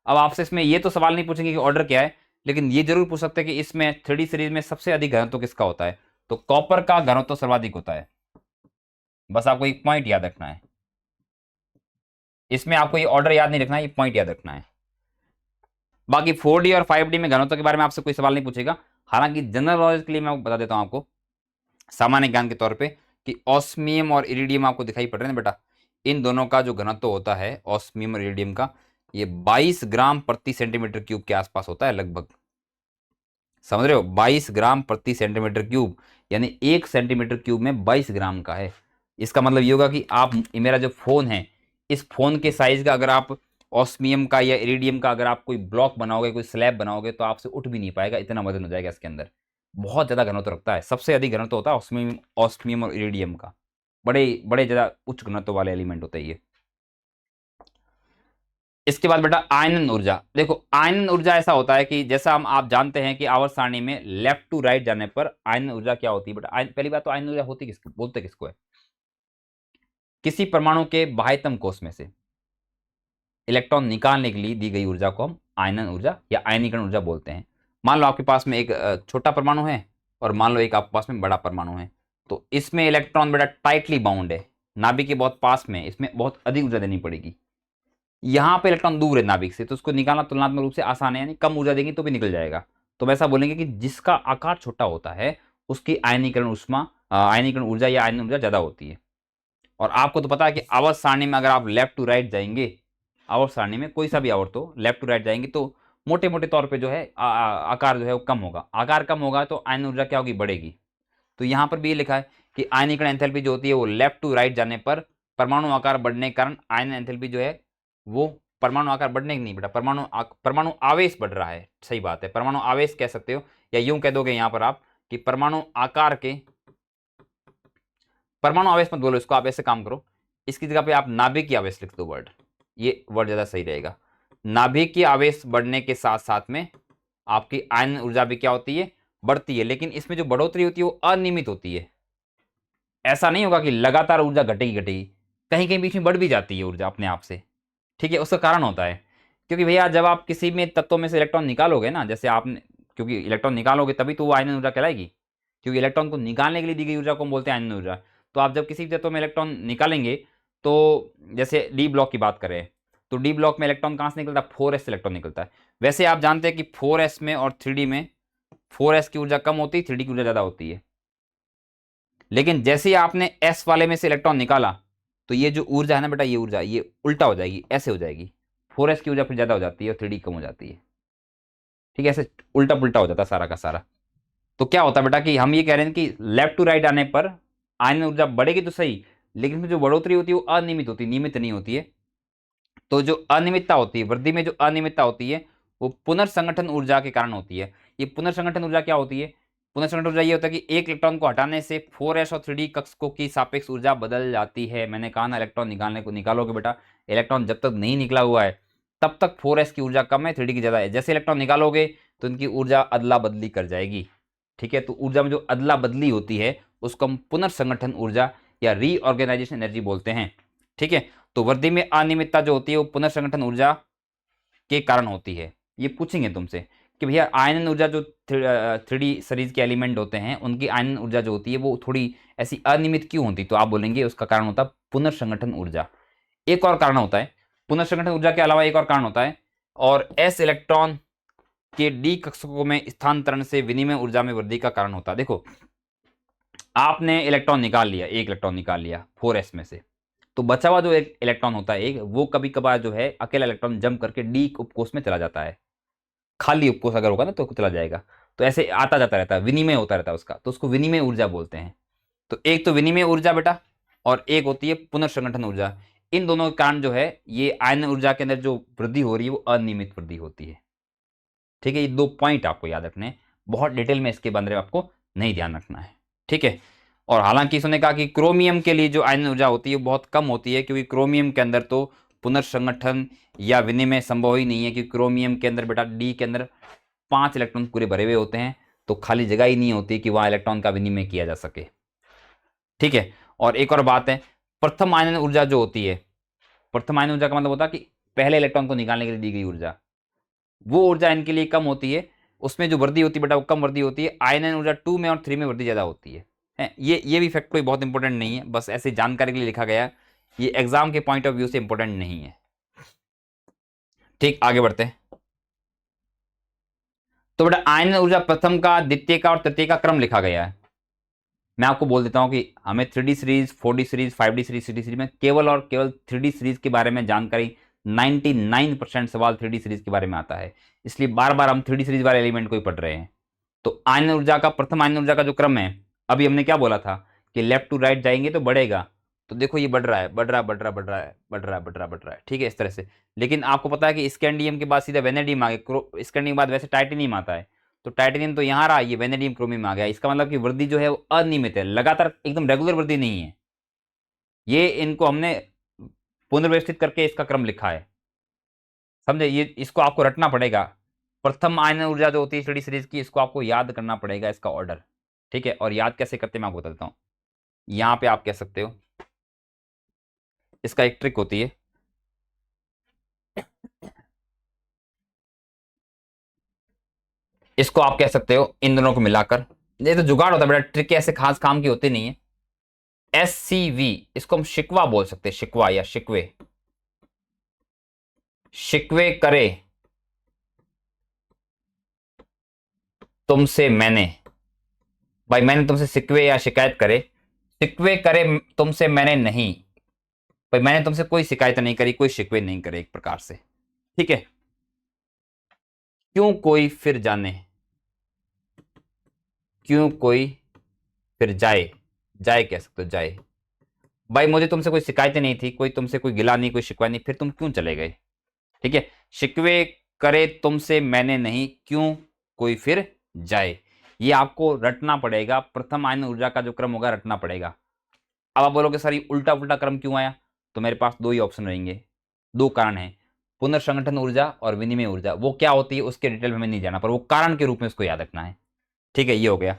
अब आपसे इसमें ये तो सवाल नहीं पूछेंगे कि ऑर्डर क्या है, लेकिन ये जरूर पूछ सकते हैं कि इसमें 3D सीरीज में सबसे अधिक घनत्व किसका होता है? तो कॉपर का घनत्व सर्वाधिक होता है। बस आपको एक पॉइंट याद रखना है, इसमें आपको ये ऑर्डर याद नहीं रखना है, ये पॉइंट याद रखना है। बाकी 4D और 5D में घनत्व के बारे में आपसे कोई सवाल नहीं पूछेगा। हालांकि जनरल नॉलेज के लिए मैं बता देता हूं आपको, सामान्य ज्ञान के तौर पे, कि ऑस्मियम और इरिडियम आपको दिखाई पड़ रहे हैं बेटा, इन दोनों का जो घनत्व होता है ऑस्मियम और इरिडियम का, ये 22 ग्राम प्रति सेंटीमीटर क्यूब के आसपास होता है लगभग। समझ रहे हो, 22 ग्राम प्रति सेंटीमीटर क्यूब, यानी 1 सेंटीमीटर क्यूब में 22 ग्राम का है। इसका मतलब ये होगा कि आप, मेरा जो फोन है, इस फोन के साइज का अगर आप ऑस्मियम का या इरिडियम का अगर आप कोई ब्लॉक बनाओगे, कोई स्लैब बनाओगे, तो आपसे उठ भी नहीं पाएगा, इतना वजन हो जाएगा इसके अंदर। बहुत ज़्यादा घनत्व रखता है, सबसे अधिक घनत्व होता है ऑस्मियम, ऑस्मियम और इरिडियम का। बड़े बड़े ज़्यादा उच्च घनत्व वाले एलिमेंट होते हैं ये। इसके बाद बेटा आयनन ऊर्जा। देखो आयनन ऊर्जा ऐसा होता है कि जैसा हम आप जानते हैं कि आवर्त सारणी में लेफ्ट टू राइट जाने पर आयनन ऊर्जा क्या होती है बेटा। पहली बात तो आयनन ऊर्जा होती किसको बोलते, किसको है, किसी परमाणु के बाह्यतम कोष में से इलेक्ट्रॉन निकालने के लिए दी गई ऊर्जा को हम आयनन ऊर्जा या आयनीकरण ऊर्जा बोलते हैं। मान लो आपके पास में एक छोटा परमाणु है और मान लो एक आपके पास में बड़ा परमाणु है, तो इसमें इलेक्ट्रॉन बेटा टाइटली बाउंड है, नाभिक के बहुत पास में, इसमें बहुत अधिक ऊर्जा देनी पड़ेगी। यहाँ पे इलेक्ट्रॉन दूर है नाभिक से, तो उसको निकालना तुलनात्मक रूप से आसान है, यानी कम ऊर्जा देंगे तो भी निकल जाएगा। तो वैसा बोलेंगे कि जिसका आकार छोटा होता है उसकी आयनीकरण ऊर्जा या आयन ऊर्जा ज्यादा होती है। और आपको तो पता है कि आवर्त सारणी में अगर आप लेफ्ट टू राइट जाएंगे, आवर्त सारणी में कोई सा भी आवर्त हो, लेफ्ट टू राइट जाएंगे तो मोटे मोटे तौर पे जो है आकार जो है वो कम होगा। आकार कम होगा तो आयन ऊर्जा क्या होगी, बढ़ेगी। तो यहाँ पर भी ये लिखा है कि आयनीकरण एंथैल्पी जो होती है वो लेफ्ट टू राइट जाने पर परमाणु आकार बढ़ने के कारण आयन एंथैल्पी जो है वो, परमाणु आकार बढ़ने की नहीं बेटा, परमाणु आवेश बढ़ रहा है, सही बात है, परमाणु आवेश कह सकते हो, या यूं कह दोगे यहां पर आप कि परमाणु आकार के, परमाणु आवेश मत बोलो इसको, आप ऐसे काम करो, इसकी जगह पे आप नाभिकीय आवेश लिख दो वर्ड, ये वर्ड ज्यादा सही रहेगा। नाभिकीय आवेश बढ़ने के साथ साथ में आपकी आयन ऊर्जा भी क्या होती है, बढ़ती है, लेकिन इसमें जो बढ़ोतरी होती है वो अनियमित होती है। ऐसा नहीं होगा कि लगातार ऊर्जा घटेगी घटेगी, कहीं कहीं बीच में बढ़ भी जाती है ऊर्जा अपने आप से। ठीक है, उसका कारण होता है क्योंकि भैया जब आप किसी में तत्वों में से इलेक्ट्रॉन निकालोगे ना, जैसे आपने, क्योंकि इलेक्ट्रॉन निकालोगे तभी तो वो आयनन ऊर्जा कहलाएगी, क्योंकि इलेक्ट्रॉन को निकालने के लिए दी गई ऊर्जा को हम बोलते हैं आयनन ऊर्जा। तो आप जब किसी भी तत्व में इलेक्ट्रॉन निकालेंगे, तो जैसे डी ब्लॉक की बात करें, तो डी ब्लॉक में इलेक्ट्रॉन कहाँ से निकलता है, 4s इलेक्ट्रॉन निकलता है। वैसे आप जानते हैं कि 4s में और 3d में 4s की ऊर्जा कम होती है, 3d की ऊर्जा ज़्यादा होती है। लेकिन जैसे ही आपने s वाले में से इलेक्ट्रॉन निकाला, तो ये जो ऊर्जा है ना बेटा, ये ऊर्जा ये उल्टा हो जाएगी, ऐसे हो जाएगी, 4s की ऊर्जा फिर ज्यादा हो जाती है और 3d कम हो जाती है। ठीक है, ऐसे उल्टा पुल्टा हो जाता है सारा का सारा। तो क्या होता है बेटा कि हम ये कह रहे हैं कि लेफ्ट टू राइट आने पर आयन ऊर्जा बढ़ेगी तो सही, लेकिन जो बढ़ोतरी होती है वो अनियमित होती है, नियमित नहीं होती है। तो जो अनियमितता होती है, वृद्धि में जो अनियमितता होती है, वो पुनर्संगठन ऊर्जा के कारण होती है। ये पुनर्संगठन ऊर्जा क्या होती है, पुनर्संगठन ऊर्जा ये होता है कि एक इलेक्ट्रॉन को हटाने से 4s और 3d कक्षकों की सापेक्ष ऊर्जा बदल जाती है। मैंने कहा ना, इलेक्ट्रॉन निकालने को निकालोगे बेटा, इलेक्ट्रॉन जब तक नहीं निकला हुआ है तब तक 4s की ऊर्जा कम है, 3d की ज्यादा है। जैसे इलेक्ट्रॉन निकालोगे तो इनकी ऊर्जा अदला बदली कर जाएगी। ठीक है, तो ऊर्जा में जो अदला बदली होती है उसको हम पुनर्संगठन ऊर्जा या रीऑर्गेनाइजेशन एनर्जी बोलते हैं। ठीक है, तो वृद्धि में अनियमितता जो होती है वो पुनर्संगठन ऊर्जा के कारण होती है। ये पूछेंगे तुमसे कि भैया आयनन ऊर्जा जो 3D सीरीज के एलिमेंट होते हैं उनकी आयनन ऊर्जा जो होती है वो थोड़ी ऐसी अनियमित क्यों होती, तो आप बोलेंगे उसका कारण होता है पुनर्संगठन ऊर्जा। एक और कारण होता है, पुनर्संगठन ऊर्जा के अलावा एक और कारण होता है, और s इलेक्ट्रॉन के d कक्षकों में स्थानांतरण से विनिमय ऊर्जा में वृद्धि का कारण होता है। देखो आपने इलेक्ट्रॉन निकाल लिया, एक इलेक्ट्रॉन निकाल लिया 4s में से, तो बचा हुआ जो एक इलेक्ट्रॉन होता है एक, वो कभी कभार जो है अकेला इलेक्ट्रॉन जम करके डी उपकोष में चला जाता है, खाली उपकोष अगर होगा ना तो चला जाएगा। तो ऐसे आता जाता रहता है, विनिमय होता रहता है उसका, तो उसको विनिमय ऊर्जा बोलते हैं। तो एक तो विनिमय ऊर्जा बेटा, और एक होती है पुनर्संगठन ऊर्जा। इन दोनों के कारण जो है ये आयन ऊर्जा के अंदर जो वृद्धि हो रही है वो अनियमित वृद्धि होती है। ठीक है, ये 2 पॉइंट आपको याद रखने हैं, बहुत डिटेल में इसके बारे में आपको नहीं ध्यान रखना है। ठीक है, और हालांकि इसने कहा कि क्रोमियम के लिए जो आयन ऊर्जा होती है बहुत कम होती है, क्योंकि क्रोमियम के अंदर तो पुनर्संगठन या विनिमय संभव ही नहीं है, क्योंकि क्रोमियम के अंदर बेटा डी के अंदर 5 इलेक्ट्रॉन पूरे भरे हुए होते हैं, तो खाली जगह ही नहीं होती कि वहां इलेक्ट्रॉन का विनिमय किया जा सके। ठीक है, और एक और बात है, प्रथम आयन ऊर्जा जो होती है, प्रथम आयन ऊर्जा का मतलब होता है कि पहले इलेक्ट्रॉन को निकालने के लिए दी गई ऊर्जा, वो ऊर्जा इनके लिए कम होती है, उसमें जो वृद्धि होती है बेटा वो कम वृद्धि होती है। आयन ऊर्जा 2 में और 3 में वृद्धि ज्यादा होती है। ये भी फैक्ट कोई बहुत इंपॉर्टेंट नहीं है, बस ऐसे जानकारी के लिए लिखा गया, ये एग्जाम के पॉइंट ऑफ व्यू से इंपॉर्टेंट नहीं है। ठीक, आगे बढ़ते हैं। तो बेटा आयन ऊर्जा प्रथम का, द्वितीय का और तृतीय का क्रम लिखा गया है। मैं आपको बोल देता हूं कि हमें 3D series, 4D series, 5D series, 6D series में केवल और केवल 3D सीरीज के बारे में जानकारी, 99% सवाल 3D सीरीज के बारे में आता है, इसलिए बार बार हम 3D सीरीज वाले एलिमेंट को ही पढ़ रहे हैं। तो आयन ऊर्जा का, प्रथम आयन ऊर्जा का जो क्रम है, अभी हमने क्या बोला था कि लेफ्ट टू राइट जाएंगे तो बढ़ेगा। तो देखो ये बढ़ रहा है, बढ़ रहा है, बढ़ रहा है, बढ़ रहा है, बढ़ रहा है, बढ़ रहा है, बढ़ रहा है, ठीक है, इस तरह से। लेकिन आपको पता है कि स्कैंडियम के बाद सीधा वेनेडियम आ गया, स्कैंडियम के बाद वैसे टाइटेनियम आता है, तो टाइटेनियम तो यहाँ रहा, ये वेनेडियम क्रोमियम आ गया। इसका मतलब कि वृद्धि जो है वो अनियमित है, लगातार एकदम रेगुलर वृद्धि नहीं है। ये इनको हमने पुनर्व्यवस्थित करके इसका क्रम लिखा है, समझे? ये इसको आपको रटना पड़ेगा। प्रथम आयन ऊर्जा जो होती है स्टडी सीरीज की, इसको आपको याद करना पड़ेगा, इसका ऑर्डर, ठीक है। और याद कैसे करते हैं मैं आपको बताता हूं। यहां पे आप कह सकते हो, इसका एक ट्रिक होती है। इसको आप कह सकते हो इन दोनों को मिलाकर, ये तो जुगाड़ होता है बेटा, ट्रिक ऐसे खास काम की होती नहीं है। SCV, इसको हम शिकवा बोल सकते हैं, शिकवा या शिकवे। शिकवे करे तुमसे मैंने, भाई मैंने तुमसे शिकवे या शिकायत करे, शिकवे करे तुमसे मैंने नहीं, भाई मैंने तुमसे कोई शिकायत नहीं करी, कोई शिकवे नहीं करे, एक प्रकार से, ठीक है। क्यों कोई फिर जाने, क्यों कोई फिर जाए, जाए कह सकते हो, जाए। भाई मुझे तुमसे कोई शिकायतें नहीं थी, कोई तुमसे कोई गिला नहीं, कोई शिकवा नहीं, फिर तुम क्यों चले गए, ठीक है। शिकवे करे तुमसे मैंने नहीं, क्यों कोई फिर जाए, ये आपको रटना पड़ेगा। प्रथम आयन ऊर्जा का जो क्रम होगा रटना पड़ेगा। अब आप बोलोगे सर ये उल्टा उल्टा क्रम क्यों आया, तो मेरे पास दो ही ऑप्शन रहेंगे, दो कारण है, पुनर्संगठन ऊर्जा और विनिमय ऊर्जा। वो क्या होती है उसके डिटेल में हमें नहीं जाना, पर वो कारण के रूप में उसको याद रखना है, ठीक है। ये हो गया।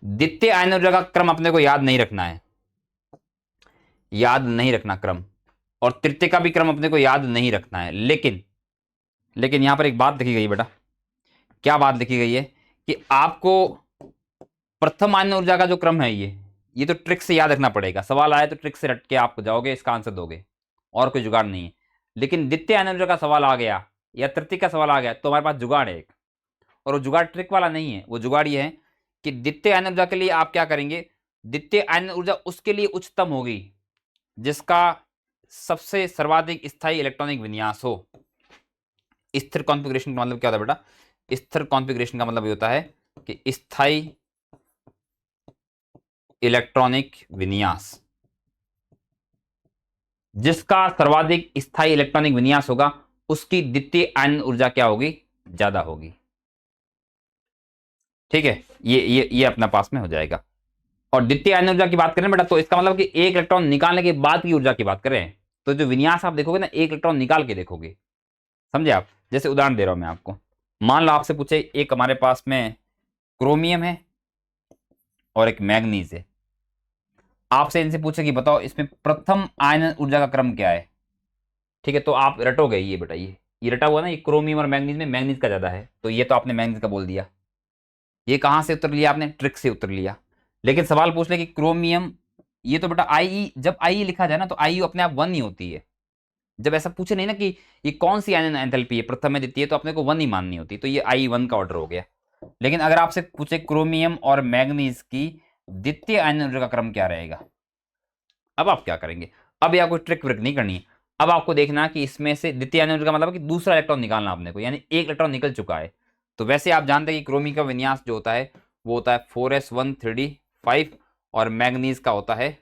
द्वितीय आयन ऊर्जा का क्रम अपने को याद नहीं रखना है, याद नहीं रखना क्रम, और तृतीय का भी क्रम अपने को याद नहीं रखना है। लेकिन लेकिन यहां पर एक बात लिखी गई है बेटा, क्या बात लिखी गई है कि आपको प्रथम आयन ऊर्जा का जो क्रम है ये तो ट्रिक से याद रखना पड़ेगा। सवाल आए तो ट्रिक से रट के आप जाओगे, इसका आंसर दोगे, और कोई जुगाड़ नहीं है। लेकिन द्वितीय आयन ऊर्जा का सवाल आ गया या तृतीय का सवाल आ गया तो हमारे पास जुगाड़ है एक, और वो जुगाड़ ट्रिक वाला नहीं है। वो जुगाड़ ये है कि द्वितीय आयन ऊर्जा के लिए आप क्या करेंगे, द्वितीय आयन ऊर्जा उसके लिए उच्चतम होगी जिसका सबसे सर्वाधिक स्थायी इलेक्ट्रॉनिक विन्यास हो। स्थिर कॉन्फ़िगरेशन का मतलब क्या होता है बेटा, स्थिर कॉन्फ़िगरेशन का मतलब ये होता है कि स्थायी इलेक्ट्रॉनिक विन्यास, जिसका सर्वाधिक स्थायी इलेक्ट्रॉनिक विन्यास होगा उसकी द्वितीय आयन ऊर्जा क्या होगी, ज्यादा होगी, ठीक है। ये अपना पास में हो जाएगा। और द्वितीय आयन ऊर्जा की बात करें बेटा, तो इसका मतलब कि एक इलेक्ट्रॉन निकालने के बाद की ऊर्जा की बात करें, तो जो विन्यास आप देखोगे ना, एक इलेक्ट्रॉन निकाल के देखोगे, समझे आप। जैसे उदाहरण दे रहा हूं मैं आपको, मान लो आपसे पूछे एक हमारे पास में क्रोमियम है और एक मैग्नीज है, आपसे इनसे पूछे कि बताओ इसमें प्रथम आयन ऊर्जा का क्रम क्या है, ठीक है। तो आप रटोगे ये बेटा, ये रटा हुआ ना, ये क्रोमियम और मैग्नीज में मैग्नीज का ज्यादा है, तो ये तो आपने मैग्नीज का बोल दिया। ये कहां से उत्तर लिया आपने, ट्रिक से उत्तर लिया। लेकिन सवाल पूछ ले कि क्रोमियम, ये तो बेटा आई, जब आई लिखा जाए ना तो आई अपने आप वन ही होती है। जब ऐसा पूछे नहीं ना कि ये कौन सी आयन एंथैल्पी है, प्रथम है द्वितीय, तो अपने को वन ही माननी होती, तो ये आई वन का ऑर्डर हो गया। लेकिन अगर आपसे पूछे क्रोमियम और मैग्नीज की द्वितीय आयन ऊर्जा का क्रम क्या रहेगा, अब आप क्या करेंगे। अब यह कोई ट्रिक व्रिक नहीं करनी है, अब आपको देखना कि इसमें से द्वितीय आयन ऊर्जा का मतलब कि दूसरा इलेक्ट्रॉन निकालना आपने को, यानी एक इलेक्ट्रॉन निकल चुका है। तो वैसे आप जानते हैं कि क्रोमी का विन्यास जो होता है वो होता है 4s1 3d5, और मैग्नीज का होता है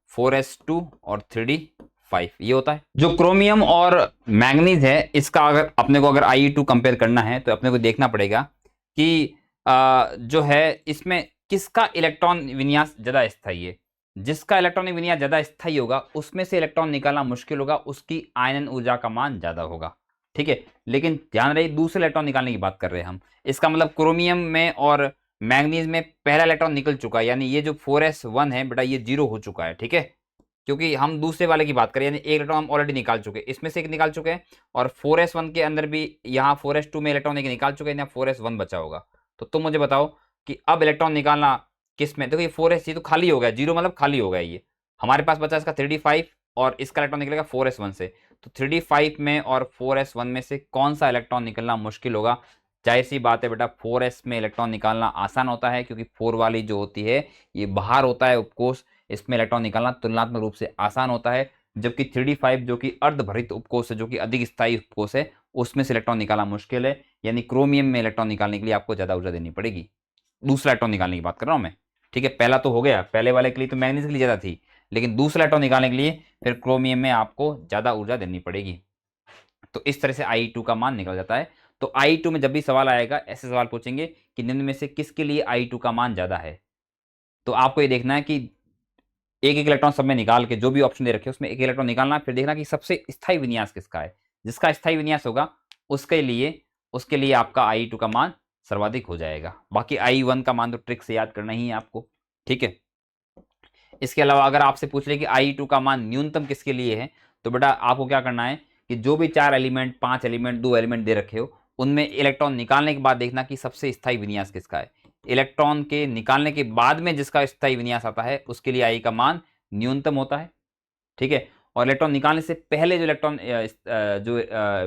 4s2 और 3d5, ये होता है। जो क्रोमियम और मैग्नीज है इसका अगर अपने को अगर IE2 कंपेयर करना है तो अपने को देखना पड़ेगा कि जो है इसमें किसका इलेक्ट्रॉन विन्यास ज्यादा स्थायी है। जिसका इलेक्ट्रॉनिक विन्यास ज्यादा स्थायी होगा उसमें से इलेक्ट्रॉन निकालना मुश्किल होगा, उसकी आयनन ऊर्जा का मान ज्यादा होगा, ठीक है। लेकिन ध्यान रहे दूसरे इलेक्ट्रॉन निकालने की बात कर रहे हैं हम, इसका मतलब क्रोमियम में और मैग्नीज में पहला इलेक्ट्रॉन निकल चुका है, यानी ये जो 4s1 है बेटा ये 0 हो चुका है, ठीक है। क्योंकि हम दूसरे वाले की बात करें, यानी एक इलेक्ट्रॉन हम ऑलरेडी निकाल चुके हैं, इसमें से एक निकाल चुके हैं, और 4s1 के अंदर भी यहाँ 4s2 में इलेक्ट्रॉन एक निकाल चुके हैं, यहाँ 4s1 बचा होगा। तो तुम मुझे बताओ कि अब इलेक्ट्रॉन निकालना किस में, देखो ये 4s ये तो खाली हो गया, 0 मतलब खाली हो गया, ये हमारे पास बचा इसका 3d5 और इसका इलेक्ट्रॉन निकलेगा 4s1 से। तो 3d5 में और 4s1 में से कौन सा इलेक्ट्रॉन निकलना मुश्किल होगा। जाहिर सी बात है बेटा 4s में इलेक्ट्रॉन निकालना आसान होता है, क्योंकि 4 वाली जो होती है ये बाहर होता है उपकोष, इसमें इलेक्ट्रॉन निकालना तुलनात्मक रूप से आसान होता है। जबकि 3d5 जो कि अर्धभरित उपकोष है, जो कि अधिक स्थायी उपकोष है, उसमें से इलेक्ट्रॉन निकालना मुश्किल है, यानी क्रोमियम में इलेक्ट्रॉन निकालने के लिए आपको ज्यादा ऊर्जा देनी पड़ेगी। दूसरा इलेक्ट्रॉन निकालने की बात कर रहा हूं मैं, ठीक है। पहला तो हो गया, पहले वाले के लिए तो मैग्नीज के लिए ज्यादा थी, लेकिन दूसरा इलेक्ट्रॉन निकालने के लिए फिर क्रोमियम में आपको ज्यादा ऊर्जा देनी पड़ेगी। तो इस तरह से I2 का मान निकल जाता है। तो I2 में जब भी सवाल आएगा, ऐसे सवाल पूछेंगे कि निम्न में से किसके लिए I2 का मान ज्यादा है, तो आपको ये देखना है कि एक एक इलेक्ट्रॉन सब में निकाल के जो भी ऑप्शन दे रखे उसमें एक इलेक्ट्रॉन निकालना, फिर देखना कि सबसे स्थायी विन्यास किसका है। जिसका स्थायी विन्यास होगा उसके लिए आपका I2 का मान सर्वाधिक हो जाएगा। बाकी I1 का मान तो ट्रिक से याद करना ही है आपको, ठीक है। इसके अलावा अगर आपसे पूछ ले कि I2 का मान न्यूनतम किसके लिए है, तो बेटा आपको क्या करना है कि जो भी 4 एलिमेंट, 5 एलिमेंट, 2 एलिमेंट दे रखे हो उनमें इलेक्ट्रॉन निकालने के बाद देखना कि सबसे स्थायी विन्यास किसका है। इलेक्ट्रॉन के निकालने के बाद में जिसका स्थायी विन्यास आता है उसके लिए I का मान न्यूनतम होता है, ठीक है। और इलेक्ट्रॉन निकालने से पहले जो इलेक्ट्रॉन जो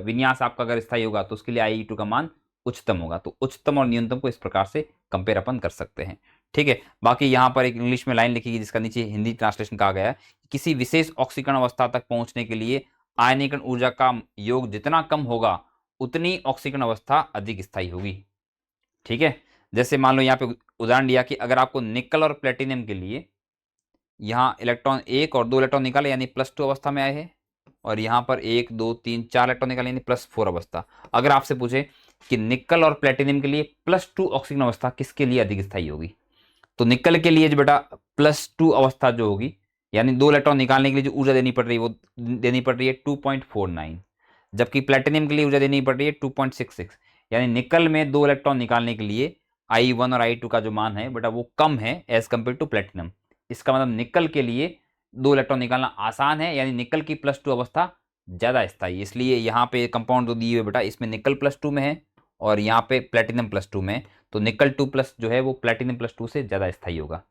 विन्यास आपका अगर स्थायी होगा तो उसके लिए I2 का मान उच्चतम होगा। तो उच्चतम और न्यूनतम को इस प्रकार से कंपेयर अपन कर सकते हैं, ठीक है। बाकी यहाँ पर एक इंग्लिश में लाइन लिखी गई जिसका नीचे हिंदी ट्रांसलेशन कहा गया है, किसी विशेष ऑक्सीकरण अवस्था तक पहुंचने के लिए आयनीकरण ऊर्जा का योग जितना कम होगा उतनी ऑक्सीकरण अवस्था अधिक स्थायी होगी, ठीक है। जैसे मान लो यहाँ पे उदाहरण दिया कि अगर आपको निकल और प्लेटिनियम के लिए यहाँ इलेक्ट्रॉन 1 और 2 इलेक्ट्रॉन निकाले यानी +2 अवस्था में आए हैं, और यहाँ पर 1 2 3 4 इलेक्ट्रॉन निकाले यानी +4 अवस्था। अगर आपसे पूछे कि निकल और प्लेटिनियम के लिए +2 ऑक्सीजन अवस्था किसके लिए अधिक स्थायी होगी, तो निकल के लिए जो बेटा +2 अवस्था जो होगी यानी 2 इलेक्ट्रॉन निकालने के लिए जो ऊर्जा देनी पड़ रही है वो देनी पड़ रही है 2.49, जबकि प्लेटिनियम के लिए ऊर्जा देनी पड़ रही है 2.66। यानी निकल में 2 इलेक्ट्रॉन निकालने के लिए I1 और I2 का जो मान है बेटा वो कम है एज कंपेयर टू प्लेटिनम। इसका मतलब निकल के लिए 2 इलेक्ट्रॉन निकालना आसान है, यानी निकल की +2 अवस्था ज्यादा स्थायी। इसलिए यहाँ पे कंपाउंड जो दिए हुए बेटा इसमें निकल +2 में है और यहाँ पे प्लेटिनम +2 में, तो निकल 2+ जो है वो प्लेटिनम +2 से ज्यादा स्थायी होगा।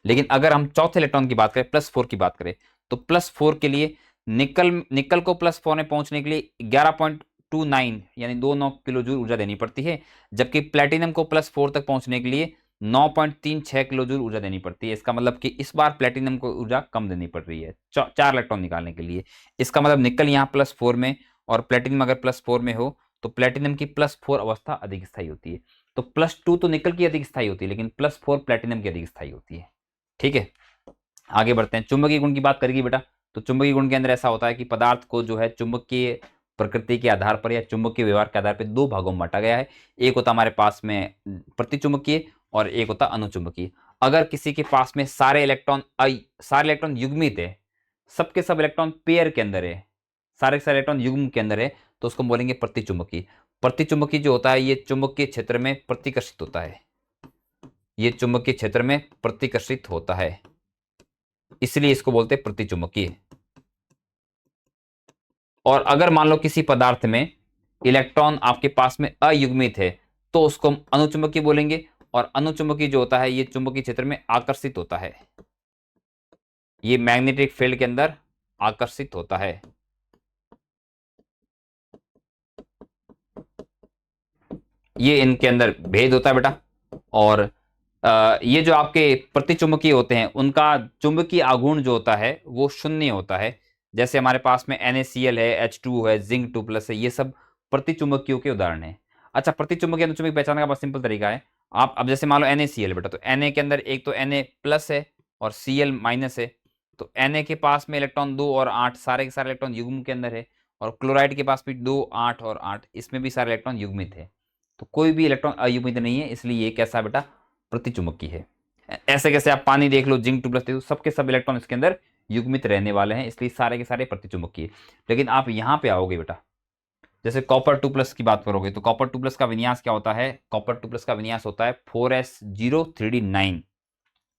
लेकिन अगर हम चौथे इलेक्ट्रॉन की बात करें, +4 की बात करें, तो +4 के लिए निकल को +4 में पहुंचने के लिए 11.29 यानी 29 किलो जूल ऊर्जा देनी पड़ती है, जबकि प्लेटिनम को +4 तक पहुंचने के लिए 9.36 किलो जूल ऊर्जा देनी पड़ती है। इसका मतलब कि इस बार प्लेटिनम को ऊर्जा कम देनी पड़ रही है 4 इलेक्ट्रॉन निकालने के लिए। इसका मतलब निकल यहाँ +4 में और प्लेटिनम अगर +4 में हो तो प्लेटिनम की +4 अवस्था अधिक स्थायी होती है। तो +2 तो निकल की अधिक स्थायी होती है, लेकिन +4 प्लेटिनम की अधिक स्थायी होती है, ठीक है। आगे बढ़ते हैं, चुंबकीय गुण की बात करेगी बेटा। तो चुंबकीय गुण के अंदर ऐसा होता है कि पदार्थ को जो है चुंबकीय प्रकृति के आधार पर या चुंबकीय व्यवहार के आधार पर 2 भागों में बांटा गया है। एक होता हमारे पास में प्रतिचुंबकीय और एक होता अनुचुंबकीय। अगर किसी के पास में सारे इलेक्ट्रॉन युग्मित है, सबके सब इलेक्ट्रॉन पेयर के अंदर है, सारे इलेक्ट्रॉन युग्म के अंदर है, तो उसको बोलेंगे प्रतिचुंबकीय। प्रतिचुंबकीय जो होता है ये चुंबकीय क्षेत्र में प्रतिकर्षित होता है, ये चुंबकीय क्षेत्र में प्रतिकर्षित होता है, इसलिए इसको बोलते हैं प्रतिचुंबकीय। और अगर मान लो किसी पदार्थ में इलेक्ट्रॉन आपके पास में अयुग्मित है तो उसको हम अनुचुंबकीय बोलेंगे, और अनुचुंबकीय जो होता है ये चुंबकीय क्षेत्र में आकर्षित होता है, ये मैग्नेटिक फील्ड के अंदर आकर्षित होता है। ये इनके अंदर भेद होता है बेटा। और ये जो आपके प्रतिचुंबकीय होते हैं उनका चुंबकीय आघूर्ण जो होता है वो शून्य होता है। जैसे हमारे पास में NaCl है, H2 है, जिंक 2+ है, ये सब प्रतिचुंबकीयों के उदाहरण हैं। अच्छा, प्रतिचुंबकीय अनुचुंबकीय पहचानने का बहुत सिंपल तरीका है। आप अब जैसे मान लो NaCl बेटा, तो Na के अंदर एक तो Na+ है और Cl- है, तो Na के पास में इलेक्ट्रॉन 2 और 8 सारे के सारे इलेक्ट्रॉन युग्म के अंदर है, और क्लोराइड के पास भी 2 8 और 8 इसमें भी सारे इलेक्ट्रॉन युग्मित है। तो कोई भी इलेक्ट्रॉन अयुग्मित नहीं है, इसलिए ये कैसा बेटा प्रतिचुंबकीय है। ऐसे कैसे आप पानी देख लो, जिंक 2+ देख लो, सबके सब इलेक्ट्रॉन इसके अंदर युग्मित रहने वाले हैं, इसलिए सारे के सारे प्रतिचुंबकीय। लेकिन आप यहां पे आओगे बेटा, जैसे कॉपर 2+ की बात करोगे तो कॉपर 2+ का विन्यास क्या होता है? कॉपर 2+ का विन्यास होता है 4s0 3d9,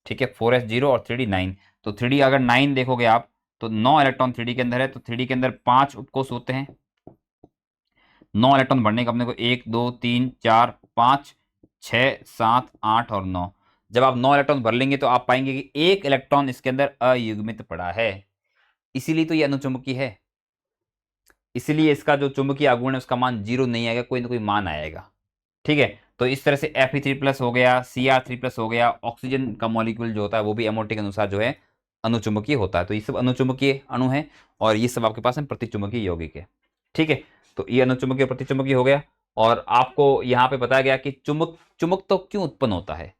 ठीक है, 4s0 और 3d9। तो 3d अगर 9 देखोगे आप तो 9 इलेक्ट्रॉन 3d के अंदर है, तो 3d के अंदर 5 उपकोष होते हैं। 9 इलेक्ट्रॉन बढ़ने का अपने को 1 2 3 4 5 6 7 8 और 9। जब आप 9 इलेक्ट्रॉन भर लेंगे तो आप पाएंगे कि एक इलेक्ट्रॉन इसके अंदर अयुग्मित पड़ा है, इसीलिए तो ये अनुचुंबकीय है। इसीलिए इसका जो चुंबकीय आघूर्ण है उसका मान 0 नहीं आएगा, कोई ना कोई मान आएगा, ठीक है। तो इस तरह से Fe3+ हो गया, Cr3+ हो गया, ऑक्सीजन का मॉलिक्यूल जो होता है वो भी एमओटी के अनुसार जो है अनुचुंबकीय होता है। तो ये सब अनुचुंबकीय अणु है और ये सब आपके पास में प्रतिचुंबकीय यौगिक है, ठीक है। तो ये अनुचुंबकीय प्रतिचुंबकीय हो गया। और आपको यहाँ पे बताया गया कि चुंबक तो क्यों उत्पन्न होता है,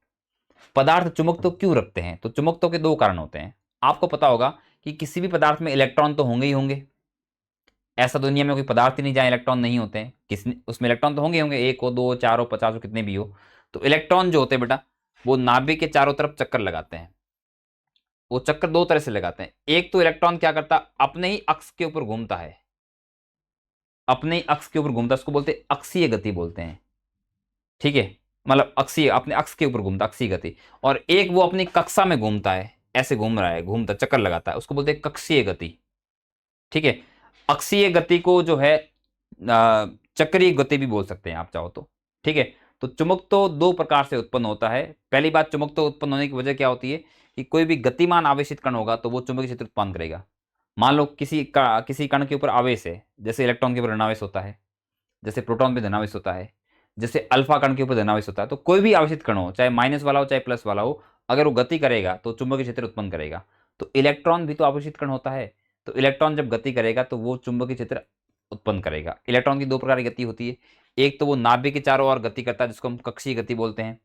पदार्थ चुंबकत्व क्यों रखते हैं? तो चुंबकत्व के दो कारण होते हैं। आपको पता होगा कि किसी भी पदार्थ में इलेक्ट्रॉन तो होंगे ही होंगे, ऐसा दुनिया में कोई पदार्थ ही नहीं जहाँ इलेक्ट्रॉन नहीं होते हैं। किसी उसमें इलेक्ट्रॉन तो होंगे होंगे, 1 हो, 2 हो, 4 हो, 50 हो, कितने भी हो। तो इलेक्ट्रॉन जो होते हैं बेटा, वो नाभिक के चारों तरफ चक्कर लगाते हैं। वो चक्कर दो तरह से लगाते हैं। एक तो इलेक्ट्रॉन क्या करता, अपने ही अक्ष के ऊपर घूमता है, अपने ही अक्ष के ऊपर घूमता है, उसको बोलते हैं अक्षीय गति बोलते हैं। ठीक है, मतलब अक्षीय, अपने अक्ष के ऊपर घूमता, अक्षीय गति। और एक वो अपनी कक्षा में घूमता है, ऐसे घूम रहा है, घूमता, चक्कर लगाता है, उसको बोलते हैं कक्षीय गति। ठीक है, अक्षीय गति को जो है चक्रीय गति भी बोल सकते हैं आप चाहो तो। ठीक है, तो चुंबक तो दो प्रकार से उत्पन्न होता है। पहली बात, चुंबक तो उत्पन्न होने की वजह क्या होती है कि कोई भी गतिमान आवेशित कण होगा तो वो चुंबकीय क्षेत्र उत्पन्न करेगा। मान लो किसी कण के ऊपर आवेश है, जैसे इलेक्ट्रॉन के ऊपर ऋणावेश होता है, जैसे प्रोटॉन पे धनावेश होता है, जैसे अल्फा कण के ऊपर धनावेश होता है। तो कोई भी आवेशित कण हो, चाहे माइनस वाला हो चाहे प्लस वाला हो, अगर वो गति करेगा तो चुंबकीय क्षेत्र उत्पन्न करेगा। तो इलेक्ट्रॉन भी तो आवेशित कण होता है, तो इलेक्ट्रॉन जब गति करेगा तो वो चुंबकीय क्षेत्र उत्पन्न करेगा। इलेक्ट्रॉन की दो प्रकार की गति होती है, एक तो वो नाभिक के चारों ओर गति करता है जिसको हम कक्षीय गति बोलते हैं,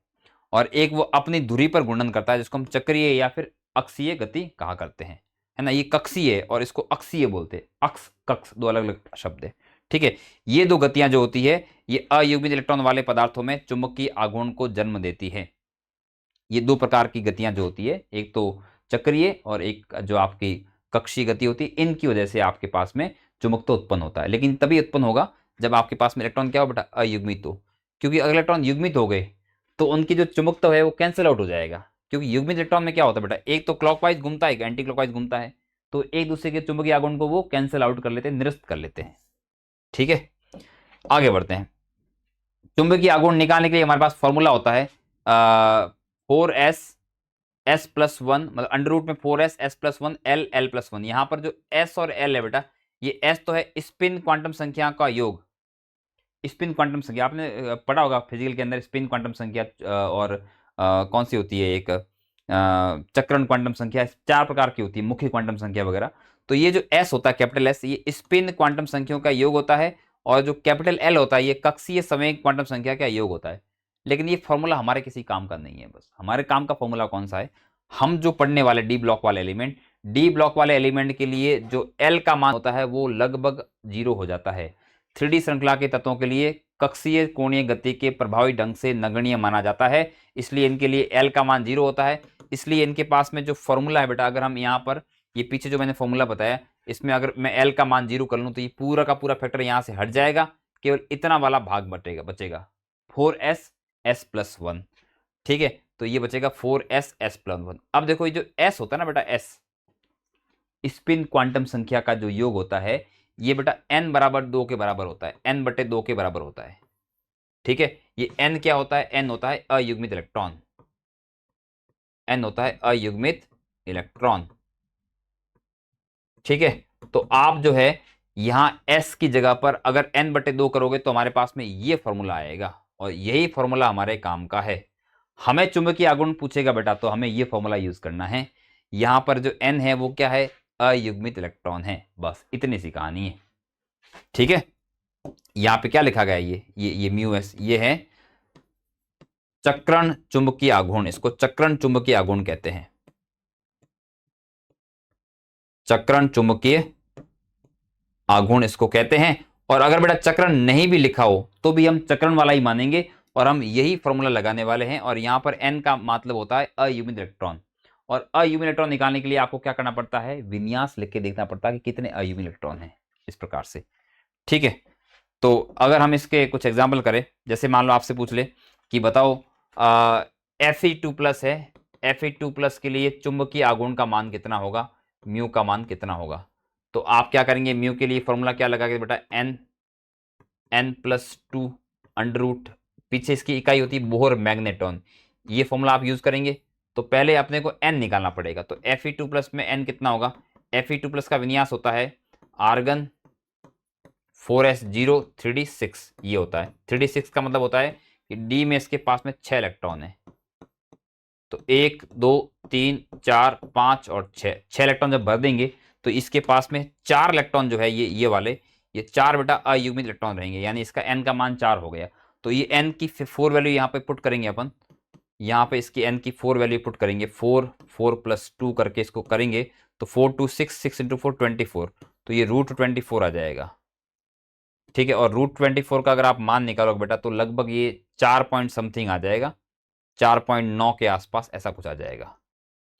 और एक वो अपनी धुरी पर घूर्णन करता है जिसको हम चक्रीय या फिर अक्षीय गति कहा करते हैं, है ना। ये कक्षीय और इसको अक्षीय बोलते हैं। अक्ष कक्ष दो अलग अलग शब्द है। ठीक है, ये दो गतियां जो होती है ये अयुग्मित इलेक्ट्रॉन वाले पदार्थों में चुंबकीय आघूर्ण को जन्म देती है। ये दो प्रकार की गतियां जो होती है, एक तो चक्रीय और एक जो आपकी कक्षीय गति होती है, इनकी वजह से आपके पास में चुंबकत्व उत्पन्न होता है। लेकिन तभी उत्पन्न होगा जब आपके पास में इलेक्ट्रॉन क्या हो बेटा, अयुग्मित हो। क्योंकि अगर इलेक्ट्रॉन युग्मित हो गए तो उनकी जो चुंबकत्व है वो कैंसिल आउट हो जाएगा। क्योंकि युग्मित इलेक्ट्रॉन में क्या होता है बेटा, एक तो क्लॉकवाइज घूमता है, एक एंटी क्लॉकवाइज घूमता है, तो एक दूसरे के चुंबकीय आघूर्ण को वो कैंसिल आउट कर लेते हैं, निरस्त कर लेते हैं। ठीक है, आगे बढ़ते हैं। चुंबकीय आघूर्ण निकालने के लिए हमारे पास फॉर्मूला होता है 4s s+1, मतलब अंडर रूट में 4s s+1 l l+1। यहां पर जो s और l है बेटा, ये s तो है स्पिन क्वांटम संख्या का योग। स्पिन क्वांटम संख्या आपने पढ़ा होगा फिजिकल के अंदर, स्पिन क्वांटम संख्या और कौन सी होती है, एक चक्रण क्वांटम संख्या, 4 प्रकार की होती है, मुख्य क्वांटम संख्या वगैरह। तो ये जो s होता है कैपिटल S, ये स्पिन क्वांटम संख्याओं का योग होता है, और जो कैपिटल L होता है ये कक्षीय संवेग क्वांटम संख्या का योग होता है। लेकिन ये फॉर्मूला हमारे किसी काम का नहीं है। बस हमारे काम का फॉर्मूला कौन सा है, हम जो पढ़ने वाले डी ब्लॉक वाले एलिमेंट, डी ब्लॉक वाले एलिमेंट के लिए जो L का मान होता है वो लगभग 0 हो जाता है। 3D श्रृंखला के तत्वों के लिए कक्षीय कोणीय गति के प्रभावी ढंग से नगण्य माना जाता है, इसलिए इनके लिए L का मान 0 होता है। इसलिए इनके पास में जो फॉर्मूला है बेटा, अगर हम यहाँ पर ये पीछे जो मैंने फॉर्मूला बताया, इसमें अगर मैं L का मान 0 कर लूँ तो ये पूरा का पूरा फैक्टर यहाँ से हट जाएगा, केवल इतना वाला भाग बचेगा 4s s+1। ठीक है, तो ये बचेगा 4s s+1। अब देखो ये जो s होता है ना बेटा, s स्पिन क्वांटम संख्या का जो योग होता है ये बेटा n बराबर 2 के बराबर होता है, n/2 के बराबर होता है। ठीक है, ये n क्या होता है, n होता है अयुग्मित इलेक्ट्रॉन, n होता है अयुग्मित इलेक्ट्रॉन। ठीक है, तो आप जो है यहां s की जगह पर अगर n/2 करोगे तो हमारे पास में ये फॉर्मूला आएगा, और यही फॉर्मूला हमारे काम का है। हमें चुंबकीय आघूर्ण पूछेगा बेटा तो हमें ये फॉर्मूला यूज करना है। यहां पर जो n है वो क्या है, अयुग्मित इलेक्ट्रॉन है। बस इतनी सी कहानी है। ठीक है, यहां पे क्या लिखा गया है, ये μs, ये है चक्रण चुंबकीय आघूर्ण, इसको चक्रण चुंबकीय आघूर्ण कहते हैं, चक्रण चुंबकीय आघूर्ण इसको कहते हैं। और अगर बेटा चक्रण नहीं भी लिखा हो तो भी हम चक्रण वाला ही मानेंगे, और हम यही फॉर्मूला लगाने वाले हैं। और यहां पर n का मतलब होता है अयुग्मित इलेक्ट्रॉन, और अयुग्मित इलेक्ट्रॉन निकालने के लिए आपको क्या करना पड़ता है, विन्यास लिख के देखना पड़ता है कि कितने अयुग्मित इलेक्ट्रॉन हैं, इस प्रकार से। ठीक है, तो अगर हम इसके कुछ एग्जाम्पल करें, जैसे मान लो आपसे पूछ ले कि बताओ Fe2+ है, Fe2+ के लिए चुंबकीय आघूर्ण का मान कितना होगा, म्यू का मान कितना होगा। तो आप क्या करेंगे, म्यू के लिए फॉर्मूला क्या लगाएंगे बेटा, n+2 अंडर रूट, पीछे इसकी इकाई होती है बोहर मैग्नेटॉन, ये फॉर्मूला आप यूज करेंगे। तो पहले अपने को n निकालना पड़ेगा, तो Fe2+ में n कितना होगा, Fe2+ का विन्यास होता है आर्गन 4s0 3d6, ये होता है 3d6 का मतलब होता है कि d में इसके पास में 6 इलेक्ट्रॉन है। तो 1 2 3 4 5 और 6 इलेक्ट्रॉन जब भर देंगे तो इसके पास में 4 इलेक्ट्रॉन जो है ये वाले, ये 4 बेटा अयुग्मित इलेक्ट्रॉन रहेंगे, यानी इसका n का मान 4 हो गया। तो ये n की 4 वैल्यू यहाँ पे पुट करेंगे अपन, यहाँ पे इसकी n की 4 वैल्यू पुट करेंगे, 4 4 + 2 करके इसको करेंगे तो 4 2 6 6 × 4 24, तो ये √24 आ जाएगा। ठीक है, और √24 का अगर आप मान निकालोगे बेटा तो लगभग ये 4 पॉइंट समथिंग आ जाएगा, 4.9 के आसपास ऐसा कुछ आ जाएगा,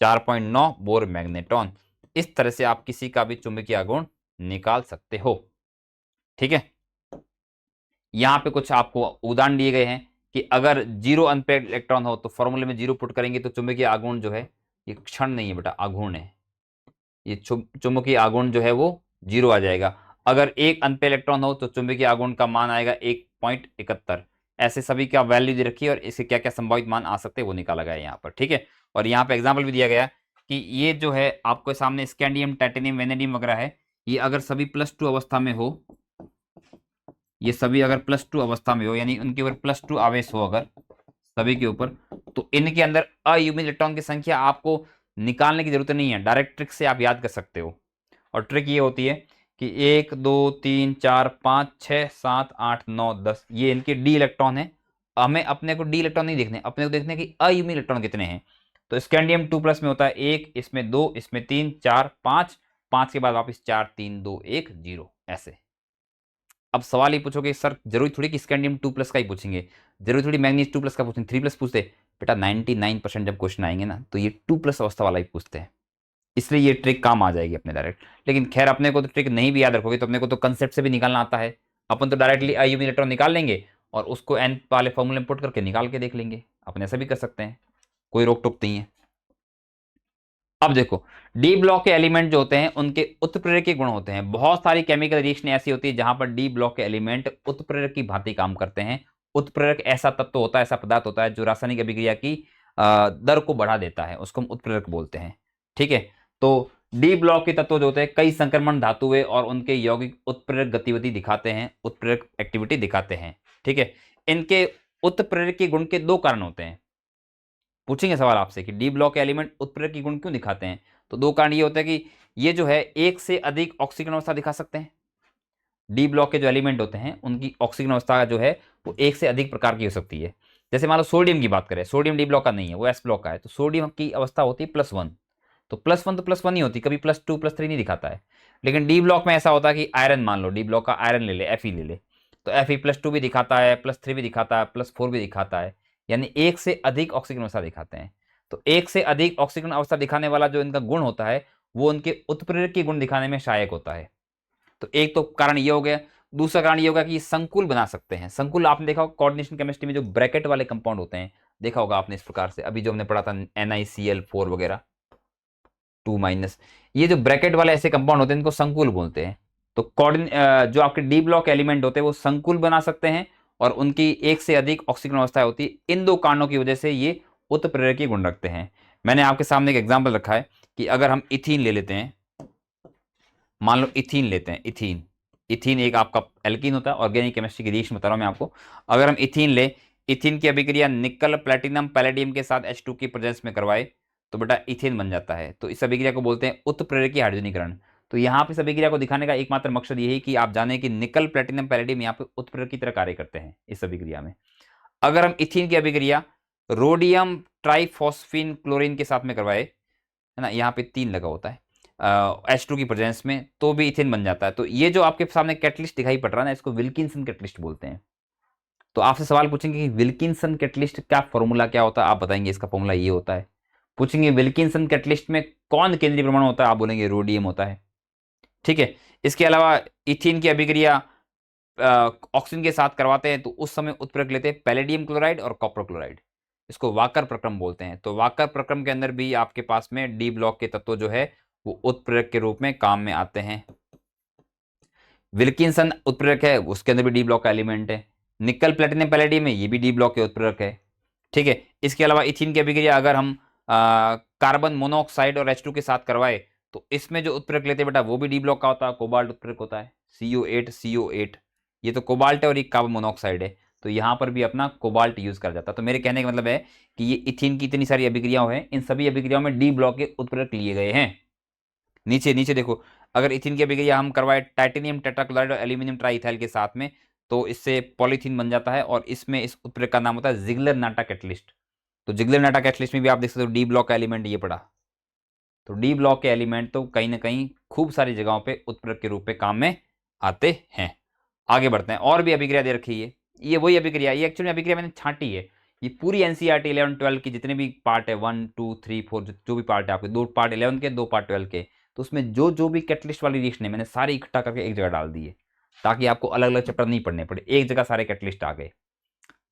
4.9 बोर मैग्नेट्रॉन। इस तरह से आप किसी का भी चुंबकीय आघूर्ण निकाल सकते हो। ठीक है, यहां पे कुछ आपको उदाहरण दिए गए हैं कि अगर 0 अनपेयर्ड इलेक्ट्रॉन हो तो फॉर्मूले में 0 पुट करेंगे तो चुंबकीय आघूर्ण जो है, ये क्षण नहीं है बेटा, आघूर्ण है, ये चुंबकीय आघूर्ण जो है वो 0 आ जाएगा। अगर एक अनपेयर्ड इलेक्ट्रॉन हो तो चुंबकीय आघूर्ण का मान आएगा 1.71। ऐसे सभी का वैल्यू दे रखी है और इसके क्या क्या संभावित मान आ सकते हैं वो निकाला गया है यहाँ पर। ठीक है, और यहाँ पे एग्जाम्पल भी दिया गया कि ये जो है आपके सामने स्कैंडियम, टाइटेनियम, वेनेडियम वगैरह है, ये अगर सभी +2 अवस्था में हो, ये सभी अगर +2 अवस्था में हो, यानी उनके ऊपर +2 आवेश हो अगर सभी के ऊपर, तो इनके अंदर अयुग्मित इलेक्ट्रॉन की संख्या आपको निकालने की जरूरत नहीं है, डायरेक्ट ट्रिक से आप याद कर सकते हो। और ट्रिक ये होती है कि 1 2 3 4 5 6 7 8 9 10 ये इनके डी इलेक्ट्रॉन है। हमें अपने को डी इलेक्ट्रॉन नहीं देखने, अपने को देखने कि अयुग्मित इलेक्ट्रॉन कितने हैं। तो स्कैंडियम 2+ में होता है 1, इसमें 2, इसमें 3 4 5, 5 के बाद वापस 4 3 2 1 0 ऐसे। अब सवाल ये पूछोगे सर जरूरी थोड़ी कि स्कैंडियम 2+ का ही पूछेंगे, जरूरी थोड़ी मैग्नीज 2+ का पूछेंगे, 3+ पूछते। बेटा 99% जब क्वेश्चन आएंगे ना तो ये 2+ अवस्था वाला ही पूछते हैं, इसलिए ये ट्रिक काम आ जाएगी अपने डायरेक्ट। लेकिन खैर अपने को तो ट्रिक नहीं भी याद रखोगे तो अपने को तो कंसेप्ट से भी निकालना आता है, अपन तो डायरेक्टली अयुग्मित इलेक्ट्रॉन निकाल लेंगे और उसको n वाले फॉर्मूले में पुट करके निकाल के देख लेंगे, अपने ऐसा भी कर सकते हैं, कोई रोक टोक नहीं है। अब देखो डी ब्लॉक के एलिमेंट जो होते हैं उनके उत्प्रेरक गुण होते हैं। बहुत सारी केमिकल रिएक्शन ऐसी होती है जहां पर डी ब्लॉक के एलिमेंट उत्प्रेरक की भांति काम करते हैं। उत्प्रेरक ऐसा तत्व होता है, ऐसा पदार्थ होता है जो रासायनिक अभिक्रिया की दर को बढ़ा देता है, उसको हम उत्प्रेरक बोलते हैं। ठीक है, तो डी ब्लॉक के तत्व जो होते हैं कई संक्रमण धातुएं और उनके यौगिक उत्प्रेरक गतिविधि दिखाते हैं, उत्प्रेरक एक्टिविटी दिखाते हैं। ठीक है, इनके उत्प्रेरक के गुण के 2 कारण होते हैं। पूछेंगे सवाल आपसे कि डी ब्लॉक के एलिमेंट उत्प्रेरक की गुण क्यों दिखाते हैं, तो 2 कारण ये होता है कि ये जो है एक से अधिक ऑक्सीजन अवस्था दिखा सकते हैं। डी ब्लॉक के जो एलिमेंट होते हैं उनकी ऑक्सीजन अवस्था जो है वो एक से अधिक प्रकार की हो सकती है। जैसे मान लो सोडियम की बात करें, सोडियम डी ब्लॉक का नहीं है, वो एस ब्लॉक का है, तो सोडियम की अवस्था होती है +1, तो +1 तो +1 ही होती, कभी +2 +3 नहीं दिखाता है। लेकिन डी ब्लॉक में ऐसा होता है कि आयरन, मान लो डी ब्लॉक का आयरन ले ले, Fe ले ले, तो Fe +2 भी दिखाता है, +3 भी दिखाता है, +4 भी दिखाता है, यानी एक से अधिक ऑक्सीजन अवस्था दिखाते हैं। तो एक से अधिक ऑक्सीजन अवस्था दिखाने वाला जो इनका गुण होता है वो उनके उत्प्रेरक के गुण दिखाने में सहायक होता है। तो एक तो कारण ये हो गया। दूसरा कारण ये होगा कि संकुल बना सकते हैं। संकुल आपने देखा होगा कोऑर्डिनेशन केमिस्ट्री में जो ब्रैकेट वाले कंपाउंड होते हैं, देखा होगा आपने इस प्रकार से, अभी जो हमने पढ़ा था NiCl4 वगैरह 2-, ये जो ब्रैकेट वाले ऐसे कंपाउंड होते हैं इनको संकुल बोलते हैं। तो जो आपके डी ब्लॉक एलिमेंट होते हैं वो संकुल बना सकते हैं और उनकी एक से अधिक ऑक्सीजन अवस्थाएं होती है। इन 2 कारणों की वजह से ये उत्प्रेरकीय गुण रखते हैं। मैंने आपके सामने एक एग्जांपल रखा है कि अगर हम इथीन ले लेते हैं, मान लो इथीन लेते हैं, इथीन एक आपका एल्कीन होता है, ऑर्गेनिक केमिस्ट्री की रिएक्शन बता रहा हूं मैं आपको। अगर हम इथीन ले, इथीन की अभिक्रिया निकल, प्लेटिनम, पैलेडियम के साथ H2 की प्रेजेंस में करवाए तो बेटा इथेन बन जाता है। तो इस अभिक्रिया को बोलते हैं उत्प्रेरकीय हाइड्रोजनीकरण। तो यहाँ पे इस अभिक्रिया को दिखाने का एकमात्र मकसद यही कि आप जाने कि निकल, प्लेटिनम, पैलेडियम यहाँ पे उत्प्रेरक की तरह कार्य करते हैं इस अभिक्रिया में। अगर हम इथीन की अभिक्रिया रोडियम ट्राइफॉस्फीन क्लोरीन के साथ में करवाए, है ना, यहाँ पे 3 लगा होता है H2 की प्रेजेंस में, तो भी इथेन बन जाता है। तो ये जो आपके सामने कैटलिस्ट दिखाई पड़ रहा है ना, इसको विल्किंसन कैटलिस्ट बोलते हैं। तो आपसे सवाल पूछेंगे कि विल्किंसन कैटलिस्ट का फॉर्मूला क्या होता है, आप बताएंगे इसका फॉर्मूला ये होता है। पूछेंगे विल्किंसन कैटलिस्ट में कौन केंद्रीय परमाणु होता है, आप बोलेंगे रोडियम होता है। ठीक है, इसके अलावा इथीन की अभिक्रिया ऑक्सीजन के साथ करवाते हैं तो उस समय उत्प्रेरक लेते हैं पैलेडियम क्लोराइड और कॉपर क्लोराइड, इसको वाकर प्रक्रम बोलते हैं। तो वाकर प्रक्रम के अंदर भी आपके पास में डी ब्लॉक के तत्व जो है वो उत्प्रेरक के रूप में काम में आते हैं। विल्किंसन उत्प्रेरक है, उसके अंदर भी डी ब्लॉक का एलिमेंट है। निकल, प्लेटिनम, पैलेडियम में ये भी डी ब्लॉक के उत्प्रेरक है। ठीक है, इसके अलावा इथीन की अभिक्रिया अगर हम कार्बन मोनोऑक्साइड और H2 के साथ करवाए तो इसमें जो उत्प्रेरक लेते हैं बेटा वो भी डी ब्लॉक का होता है, कोबाल्ट उत्प्रेरक होता है, CO8, ये तो कोबाल्ट है और ये कार्बन मोनोऑक्साइड है, तो यहाँ पर भी अपना कोबाल्ट यूज कर जाता है। तो मेरे कहने का मतलब है कि ये इथीन की इतनी सारी अभिक्रियाओं हैं, इन सभी अभिक्रियाओं में डी ब्लॉक के उत्प्रेरक लिए गए हैं। नीचे नीचे देखो, अगर इथीन की अभिक्रिया हम करवाए टाइटेनियम टेट्राक्लोराइड और एल्यूमिनियम ट्राइथाइल के साथ में तो इससे पॉलीथीन बन जाता है और इसमें इस उत्प्रेरक का नाम होता है जिगलर नाटा कैटलिस्ट। तो जिगलर नाटा कैटलिस्ट में भी आप देख सकते हो डी ब्लॉक का एलिमेंट ये पड़ा। तो डी ब्लॉक के एलिमेंट तो कहीं ना कहीं खूब सारी जगहों पे उत्प्रेरक के रूप में काम में आते हैं। आगे बढ़ते हैं, और भी अभिक्रिया दे रखी है। ये वही अभिक्रिया, ये एक्चुअली अभिक्रिया मैंने छांटी है। ये पूरी एनसीईआरटी 11 12 की जितने भी पार्ट है 1 2 3 4 जो भी पार्ट है आपके, 2 पार्ट 11 के 2 पार्ट 12 के, तो उसमें जो जो भी कैटलिस्ट वाली रिएक्शन है मैंने सारी इकट्ठा करके एक जगह डाल दी है, ताकि आपको अलग अलग चैप्टर नहीं पढ़ने पड़े, एक जगह सारे कैटलिस्ट आ गए।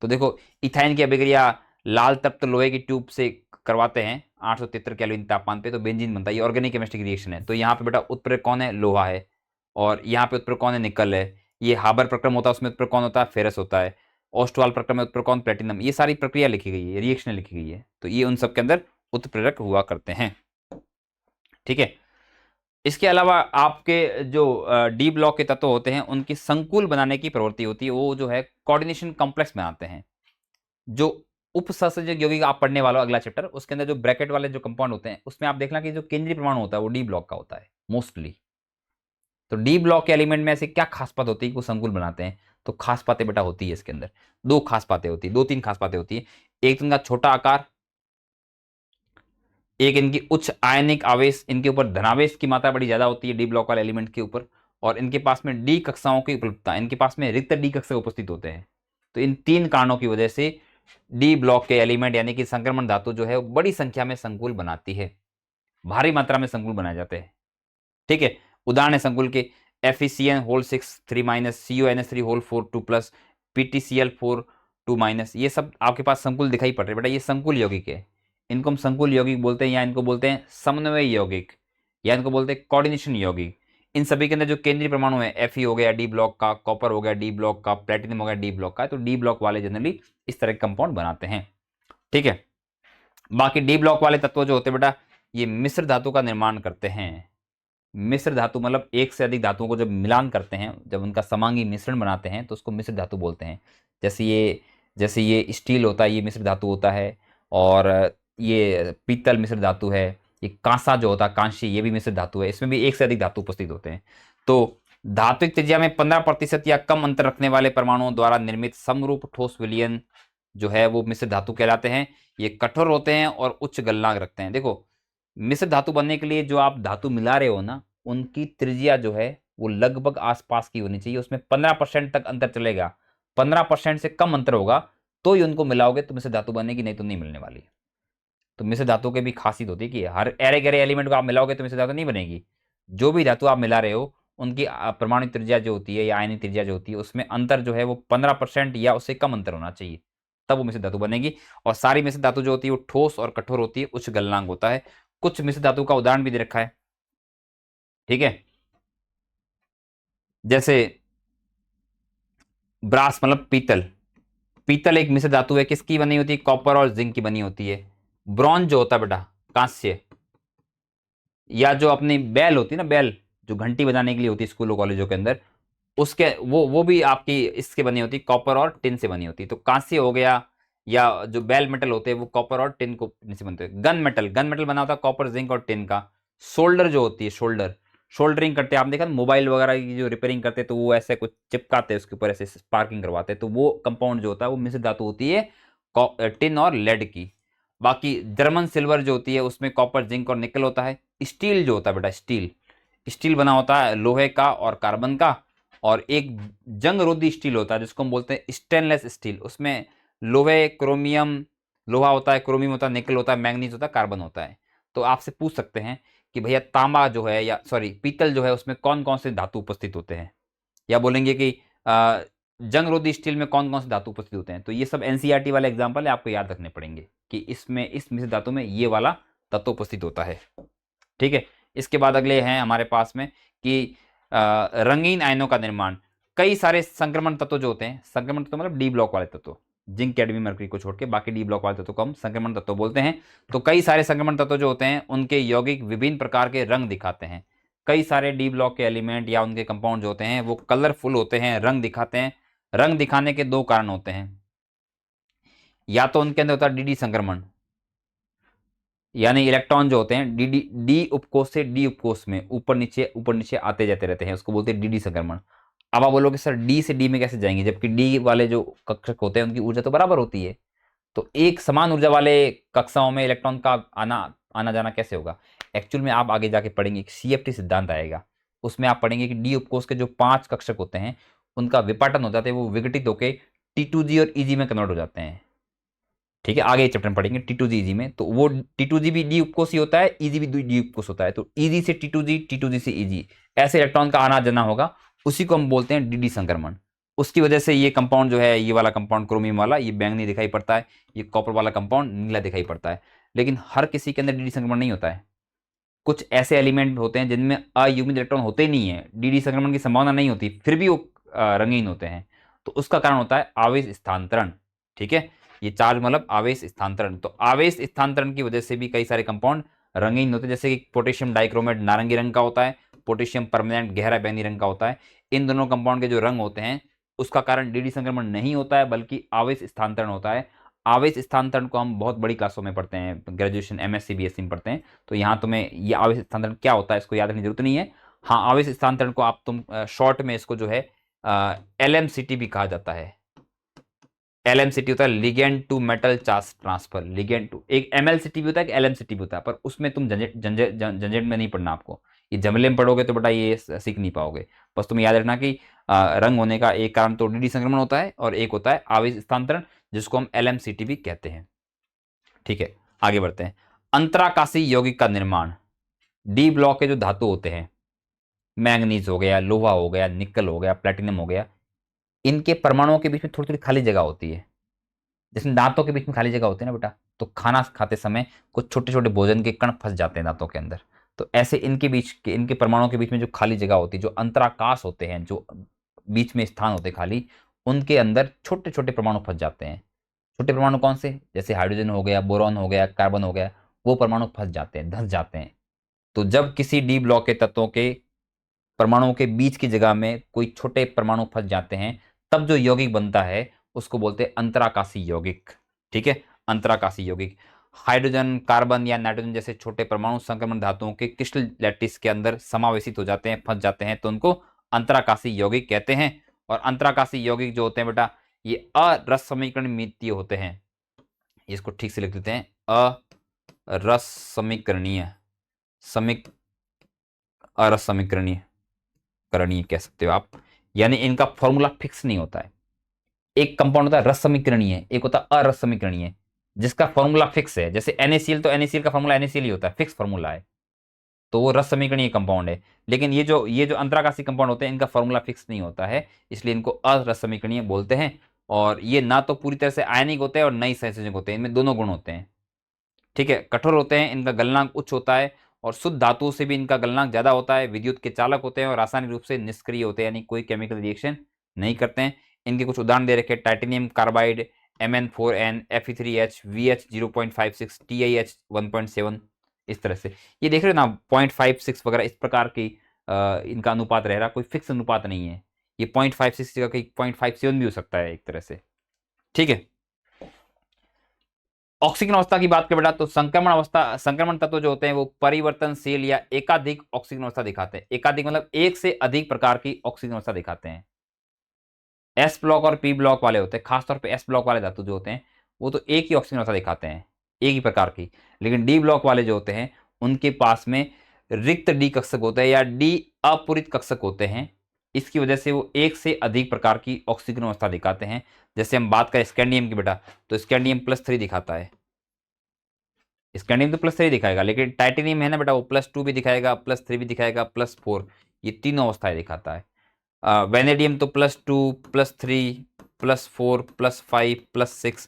तो देखो इथाइन की अभिक्रिया लाल तप्त लोहे की ट्यूब से करवाते हैं 873 केल्विन तापमान पे, तो बेंजीन बनता है। ये ऑर्गेनिक केमिस्ट्री की रिएक्शन है। तो यहाँ पे बेटा उत्प्रेरक कौन है? लोहा है। और यहाँ पे उत्प्रेरक कौन है? निकल है। ये हाबर प्रक्रम होता है, उसमें उत्प्रेरक कौन होता है? फेरस होता है। ओस्टवाल प्रक्रम में उत्प्रेरक कौन? प्लेटिनम। ये सारी प्रक्रिया लिखी गई है, रिएक्शन लिखी गई है, तो ये उन सब के अंदर उत्प्रेरक हुआ करते हैं। ठीक है। इसके अलावा आपके जो डी ब्लॉक के तत्व होते हैं उनकी संकुल बनाने की प्रवृत्ति होती है, वो जो है कोऑर्डिनेशन कॉम्प्लेक्स बनाते हैं। जो उपसंयोजक यौगिक आप पढ़ने वाला अगला चैप्टर, उसके अंदर जो ब्रैकेट वाले जो कंपाउंड होते हैं उसमें आप देखना कि जो केंद्रीय परमाणु होता है वो डी ब्लॉक का होता है मोस्टली। तो डी ब्लॉक के एलिमेंट में ऐसे क्या खास बात होती है कि वो संकुल बनाते हैं? तो खास बातें बेटा होती है इसके अंदर, दो खास बातें होती है, 2 3 खास बातें होती है। एक तो इनका छोटा आकार, एक इनकी उच्च आयनिक आवेश, इनके ऊपर धनावेश की मात्रा बड़ी ज्यादा होती है डी ब्लॉक वाले एलिमेंट के ऊपर, और इनके पास में डी कक्षाओं की उपलब्धता, इनके पास में रिक्त डी कक्षा उपस्थित होते हैं। तो इन 3 कारणों की वजह से डी ब्लॉक के एलिमेंट यानी कि संक्रमण धातु जो है वो बड़ी संख्या में संकुल बनाती है, भारी मात्रा में संकुल बनाए जाते हैं। ठीक है। उदाहरण है संकुल के FeCN6 3- CuNH3 4 2+, PtCl4 2-, ये सब आपके पास संकुल दिखाई पड़ रहे बेटा, ये संकुल यौगिक है। इनको हम संकुल यौगिक बोलते हैं, या इनको बोलते हैं समन्वय यौगिक, या इनको बोलते हैं कोऑर्डिनेशन यौगिक। इन सभी के अंदर जो केंद्रीय परमाणु है Fe हो गया डी ब्लॉक का, कॉपर हो गया डी ब्लॉक का, प्लेटिनम हो गया डी ब्लॉक का, तो डी ब्लॉक वाले जनरली इस तरह के कंपाउंड बनाते हैं। ठीक है। बाकी डी ब्लॉक वाले तत्व जो होते हैं बेटा, ये मिश्र धातु का निर्माण करते हैं। मिश्र धातु मतलब एक से अधिक धातुओं को जब मिलान करते हैं, जब उनका समांगी मिश्रण बनाते हैं तो उसको मिश्र धातु बोलते हैं। जैसे ये स्टील होता है, ये मिश्र धातु होता है, और ये पीतल मिश्र धातु है, ये कांसा जो होता है कांस्य, ये भी मिश्र धातु है। इसमें भी एक से अधिक धातु उपस्थित होते हैं। तो धात्विक त्रिज्या में 15% या कम अंतर रखने वाले परमाणुओं द्वारा निर्मित समरूप ठोस विलयन जो है वो मिश्र धातु कहलाते हैं। ये कठोर होते हैं और उच्च गलनांक रखते हैं। देखो मिश्र धातु बनने के लिए जो आप धातु मिला रहे हो ना, उनकी त्रिज्या जो है वो लगभग आसपास की होनी चाहिए, उसमें 15% तक अंतर चलेगा। 15% से कम अंतर होगा तो ही उनको मिलाओगे तो मिश्र धातु बनेगी, नहीं तो नहीं मिलने वाली। तो मिश्र धातु की भी खासियत होती है कि हर अरे गहरे एलिमेंट को आप मिलाओगे तो मिश्र धातु नहीं बनेगी। जो भी धातु आप मिला रहे हो उनकी परमाणु त्रिज्या जो होती है या आयनिक त्रिज्या जो होती है उसमें अंतर जो है वो 15% या उससे कम अंतर होना चाहिए, तब वो मिश्र धातु बनेगी। और सारी मिश्र धातु जो होती है वो ठोस और कठोर होती है, उच्च गलनांक होता है। कुछ मिश्र धातु का उदाहरण भी दे रखा है। ठीक है। जैसे ब्रास मतलब पीतल, पीतल एक मिश्र धातु है, किसकी बनी होती है? कॉपर और जिंक की बनी होती है। ब्रॉन्ज जो होता है बेटा कांस्य, या जो अपनी बैल होती है ना, बैल जो घंटी बजाने के लिए होती है स्कूलों कॉलेजों के अंदर, उसके वो भी आपकी इसके बनी होती है, कॉपर और टिन से बनी होती है। तो कांस्य हो गया, या जो बेल मेटल होते हैं वो कॉपर और टिन को से बनते हैं। गन मेटल बना होता है कॉपर जिंक और टिन का। शोल्डर जो होती है, शोल्डरिंग करते हैं, आपने देखा मोबाइल वगैरह की जो रिपेयरिंग करते हैं तो वो ऐसे कुछ चिपकाते हैं उसके ऊपर, ऐसे स्पार्किंग करवाते हैं, तो वो कंपाउंड जो होता है वो मिश्र धातु होती है टिन और लेड की। बाकी जर्मन सिल्वर जो होती है उसमें कॉपर जिंक और निकल होता है। स्टील जो होता है बेटा, स्टील बना होता है लोहे का और कार्बन का। और एक जंग रोधी स्टील होता है जिसको हम बोलते हैं स्टेनलेस स्टील, उसमें लोहे क्रोमियम, लोहा होता है, क्रोमियम होता है, निकल होता है, मैग्नीज होता है, कार्बन होता है। तो आपसे पूछ सकते हैं कि भैया तांबा जो है या सॉरी पीतल जो है उसमें कौन कौन से धातु उपस्थित होते हैं, या बोलेंगे कि जंग रोधी स्टील में कौन कौन से धातु उपस्थित होते हैं। तो ये सब एनसीईआरटी वाले एग्जाम्पल है, आपको याद रखने पड़ेंगे कि इसमें इस मिश्र धातु में ये वाला तत्व उपस्थित होता है। ठीक है। इसके बाद अगले हैं हमारे पास में कि रंगीन आयनों का निर्माण। कई सारे संक्रमण तत्व जो होते हैं, संक्रमण तत्व मतलब डी ब्लॉक वाले तत्व, जिंक कैडमियम मरकरी को छोड़ के बाकी डी ब्लॉक वाले तत्व को हम संक्रमण तत्व बोलते हैं। तो कई सारे संक्रमण तत्व जो होते हैं उनके यौगिक विभिन्न प्रकार के रंग दिखाते हैं। कई सारे डी ब्लॉक के एलिमेंट या उनके कंपाउंड जो होते हैं वो कलरफुल होते हैं, रंग दिखाते हैं। रंग दिखाने के 2 कारण होते हैं, या तो उनके अंदर होता है डी संक्रमण, यानी इलेक्ट्रॉन जो होते हैं डी उपकोष से डी उपकोष में ऊपर नीचे आते जाते रहते हैं, उसको बोलते हैं डी संक्रमण। अब आप बोलोगे सर डी से डी में कैसे जाएंगे, जबकि डी वाले जो कक्षक होते हैं उनकी ऊर्जा तो बराबर होती है। तो एक समान ऊर्जा वाले कक्षाओं में इलेक्ट्रॉन का आना जाना कैसे होगा? एक्चुअल में आप आगे जाके पढ़ेंगे, CFT सिद्धांत आएगा, उसमें आप पढ़ेंगे कि डी उपकोष के जो 5 कक्षक होते हैं उनका विपाटन हो जाता है, वो विघटित होकर T2G और EG में कन्वर्ट हो जाते हैं। ठीक है, आगे चैप्टर में पढ़ेंगे T2G EG में, तो वो T2G भी डी उपकोष ही होता है, EG भी डी उपकोष होता है। तो EG से T2G, T2G से EG, ऐसे इलेक्ट्रॉन का आना जाना होगा, उसी को हम बोलते हैं DD संक्रमण। उसकी वजह से ये कंपाउंड जो है, ये वाला कंपाउंड क्रोमियम वाला, ये बैंगनी दिखाई पड़ता है, ये कॉपर वाला कंपाउंड नीला दिखाई पड़ता है। लेकिन हर किसी के अंदर DD संक्रमण नहीं होता है। कुछ ऐसे एलिमेंट होते हैं जिनमें अयुग्मित इलेक्ट्रॉन होते ही नहीं है, DD संक्रमण की संभावना नहीं होती, फिर भी वो रंगीन होते हैं। तो उसका कारण होता है आवेश स्थानांतरण। ठीक है, ये चार्ज मतलब आवेश स्थानांतरण। तो आवेश स्थानांतरण की वजह से भी कई सारे कंपाउंड रंगीन होते हैं, जैसे कि पोटेशियम डाइक्रोमेट नारंगी रंग का होता है, पोटेशियम परमानेंट गहरा बैंगनी रंग का होता है। इन दोनों कंपाउंड के जो रंग होते हैं उसका कारण DD संक्रमण नहीं होता है, बल्कि आवेश स्थानांतरण होता है। आवेश स्थानांतरण को हम बहुत बड़ी क्लासों में पढ़ते हैं, ग्रेजुएशन MSc BSc में पढ़ते हैं। तो यहाँ तुम्हें ये आवेश स्थानांतरण क्या होता है इसको याद रखने की जरूरत नहीं है। हाँ, आवेश स्थानांतरण को आप तुम शॉर्ट में इसको जो है LMCT भी कहा जाता है। LMCT होता है ligand to metal charge transfer. Ligand to, एक MLCT भी होता है, एक LMCT भी होता है, पर उसमें तुम झंझट में नहीं पढ़ना आपको। ये जमले में पढ़ोगे तो बेटा ये सीख नहीं पाओगे। बस तुम्हें याद रखना कि रंग होने का एक कारण तो DD संक्रमण होता है और एक होता है आवेश स्थानांतरण, जिसको हम LMCT भी कहते हैं। ठीक है, आगे बढ़ते हैं। अंतराकाशी यौगिक का निर्माण। डी ब्लॉक के जो धातु होते हैं, मैंगनीज हो गया, लोहा हो गया, निकल हो गया, प्लेटिनम हो गया, इनके परमाणुओं के बीच में थोड़ी थोड़ी खाली जगह होती है। जैसे दांतों के बीच में खाली जगह होती है ना बेटा, तो खाना खाते समय कुछ छोटे छोटे भोजन के कण फंस जाते हैं दांतों के अंदर। तो ऐसे इनके बीच के, इनके परमाणुओं के बीच में जो खाली जगह होती है, जो अंतराकाश होते हैं, जो बीच में स्थान होते हैं खाली, उनके अंदर छोटे छोटे परमाणु फंस जाते हैं। छोटे परमाणु कौन से? जैसे हाइड्रोजन हो गया, बोरॉन हो गया, कार्बन हो गया, वो परमाणु फंस जाते हैं, धंस जाते हैं। तो जब किसी डी ब्लॉक के तत्वों के परमाणुओं के बीच की जगह में कोई छोटे परमाणु फंस जाते हैं, तब जो यौगिक बनता है उसको बोलते हैं अंतराकाशी यौगिक। ठीक है, अंतराकाशी यौगिक। हाइड्रोजन, कार्बन या नाइट्रोजन जैसे छोटे परमाणु संक्रमण धातुओं के क्रिस्टल लैटिस के अंदर समावेशित हो जाते हैं, फंस जाते हैं, तो उनको अंतराकाशी यौगिक कहते हैं। और अंतराकाशी यौगिक जो होते हैं बेटा, ये अरस समीकरणीय होते हैं। इसको ठीक से लिख देते हैं, अरस समीकरणीय, अरस समीकरणीय करणीय कह सकते हो आप। यानी इनका फॉर्मूला फिक्स नहीं होता है। एक कंपाउंड होता है रस समीकरणीय, एक होता है अरस समीकरणीय, जिसका फॉर्मूला फिक्स है। जैसे NaCl, तो NaCl का फॉर्मूला NaCl ही होता है, फिक्स फॉर्मूला है, तो वो रस समीकरणीय कंपाउंड है। लेकिन ये जो अंतराकाशी कंपाउंड होते हैं, इनका फॉर्मूला फिक्स नहीं होता है, इसलिए इनको अरस समीकरणीय बोलते हैं। और ये ना तो पूरी तरह से आयनिक होते हैं और ना ही संयोजक होते हैं, इनमें दोनों गुण होते हैं। ठीक है, कठोर होते हैं, इनका गलनांक उच्च होता है, और शुद्ध धातु से भी इनका गलनांक ज्यादा होता है, विद्युत के चालक होते हैं, और रासायनिक रूप से निष्क्रिय होते हैं, यानी कोई केमिकल रिएक्शन नहीं करते हैं। इनके कुछ उदाहरण दे रखे, titanium carbide, Mn4n, Fe3H, VH 0.56, TiH 1.7, इस तरह से। ये देख रहे हो ना, 0.56 वगैरह इस प्रकार की इनका अनुपात रह रहा, कोई फिक्स अनुपात नहीं है। ये 0.56 की जगह 0.57 भी हो सकता है एक तरह से। ठीक है, ऑक्सीजन अवस्था की बात करें बेटा, तो संक्रमण तत्व जो होते हैं वो परिवर्तनशील या एकाधिक ऑक्सीजन अवस्था दिखाते हैं। एकाधिक मतलब एक से अधिक प्रकार की ऑक्सीजन अवस्था दिखाते हैं। S ब्लॉक और P ब्लॉक वाले होते हैं, खासतौर पे S ब्लॉक वाले धातु जो होते हैं वो तो एक ही ऑक्सीजन अवस्था दिखाते हैं, एक ही प्रकार की। लेकिन D ब्लॉक वाले जो होते हैं उनके पास में रिक्त D कक्षक होते हैं या D अपूरित कक्षक होते हैं। इसकी वजह से वो एक से अधिक प्रकार की ऑक्सीजन अवस्था दिखाते हैं। जैसे हम बात करें स्कैंडियम की बेटा, तो स्कैंडियम +3 दिखाता है। स्कैंडियम तो +3 दिखाएगा, लेकिन टाइटेनियम है ना बेटा, वो +2 भी दिखाएगा, +3 भी दिखाएगा, +4, ये तीनों अवस्थाएं दिखाता है। वेनेडियम तो +2, +3, +4, +5, +6,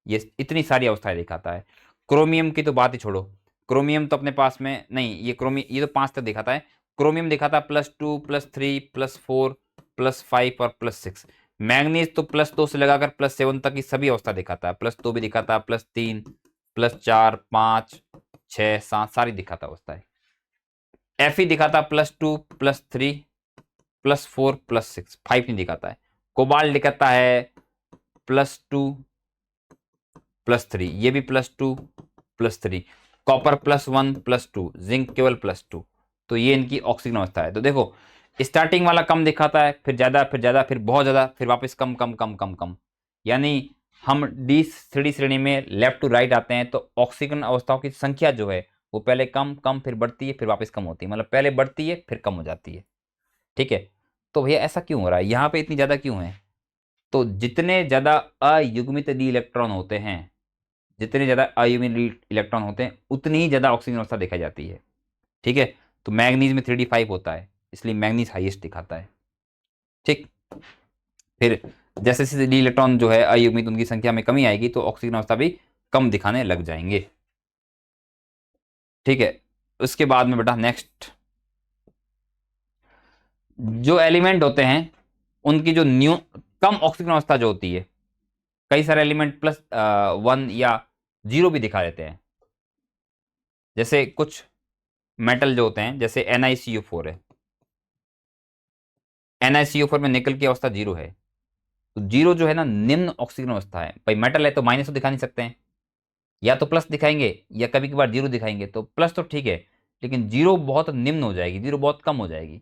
ये इतनी सारी अवस्थाएं दिखाता है। क्रोमियम की तो बात ही छोड़ो, क्रोमियम तो अपने पास में नहीं, ये तो 5 तक दिखाता है। क्रोमियम दिखाता है +2, +3, +4, +5 और +6। मैंगनीज तो +2 से लगाकर +7 तक की सभी अवस्था दिखाता है, +2 भी दिखाता है, +3, +4, 5, 6, 7 सारी दिखाता अवस्था है। Fe दिखाता +2, +3, +4, +6, 5 नहीं दिखाता है। कोबाल्ट दिखाता है +2, +3, ये भी +2, +3। कॉपर +1, +2, जिंक केवल +2। तो ये इनकी ऑक्सीजन अवस्था है। तो देखो, स्टार्टिंग वाला कम दिखाता है, फिर ज्यादा, फिर ज्यादा, फिर बहुत ज्यादा, फिर वापस कम कम कम कम कम, यानी हम डी 3D श्रेणी में लेफ्ट टू राइट आते हैं तो ऑक्सीकरण अवस्थाओं की संख्या जो है वो पहले कम कम फिर बढ़ती है फिर वापस कम होती है, मतलब पहले बढ़ती है फिर कम हो जाती है। ठीक है, तो भैया ऐसा क्यों हो रहा है, यहाँ पे इतनी ज्यादा क्यों है? तो जितने ज्यादा अयुग्मित डी इलेक्ट्रॉन होते हैं, जितने ज्यादा अयुग्मित इलेक्ट्रॉन होते हैं उतनी ही ज्यादा ऑक्सीजन अवस्था दिखाई जाती है। ठीक है, तो मैग्नीज में 3d5 होता है, इसलिए मैग्नीज हाईएस्ट दिखाता है। ठीक, फिर जैसे जैसे डी इलेक्ट्रॉन जो है अयुग्मित उनकी संख्या में कमी आएगी तो ऑक्सीजन अवस्था भी कम दिखाने लग जाएंगे। ठीक है, उसके बाद में बेटा नेक्स्ट, जो एलिमेंट होते हैं उनकी जो कम ऑक्सीजन अवस्था जो होती है, कई सारे एलिमेंट +1 या 0 भी दिखा देते हैं। जैसे कुछ मेटल जो होते हैं, जैसे NiCO4 है, NiCO4 में निकल की अवस्था 0 है, तो 0 जो है ना निम्न ऑक्सीजन अवस्था है। भाई मेटल है तो माइनस तो दिखा नहीं सकते हैं, या तो प्लस दिखाएंगे या कभी कभार 0 दिखाएंगे। तो प्लस तो ठीक है, लेकिन 0 बहुत निम्न हो जाएगी, 0 बहुत कम हो जाएगी।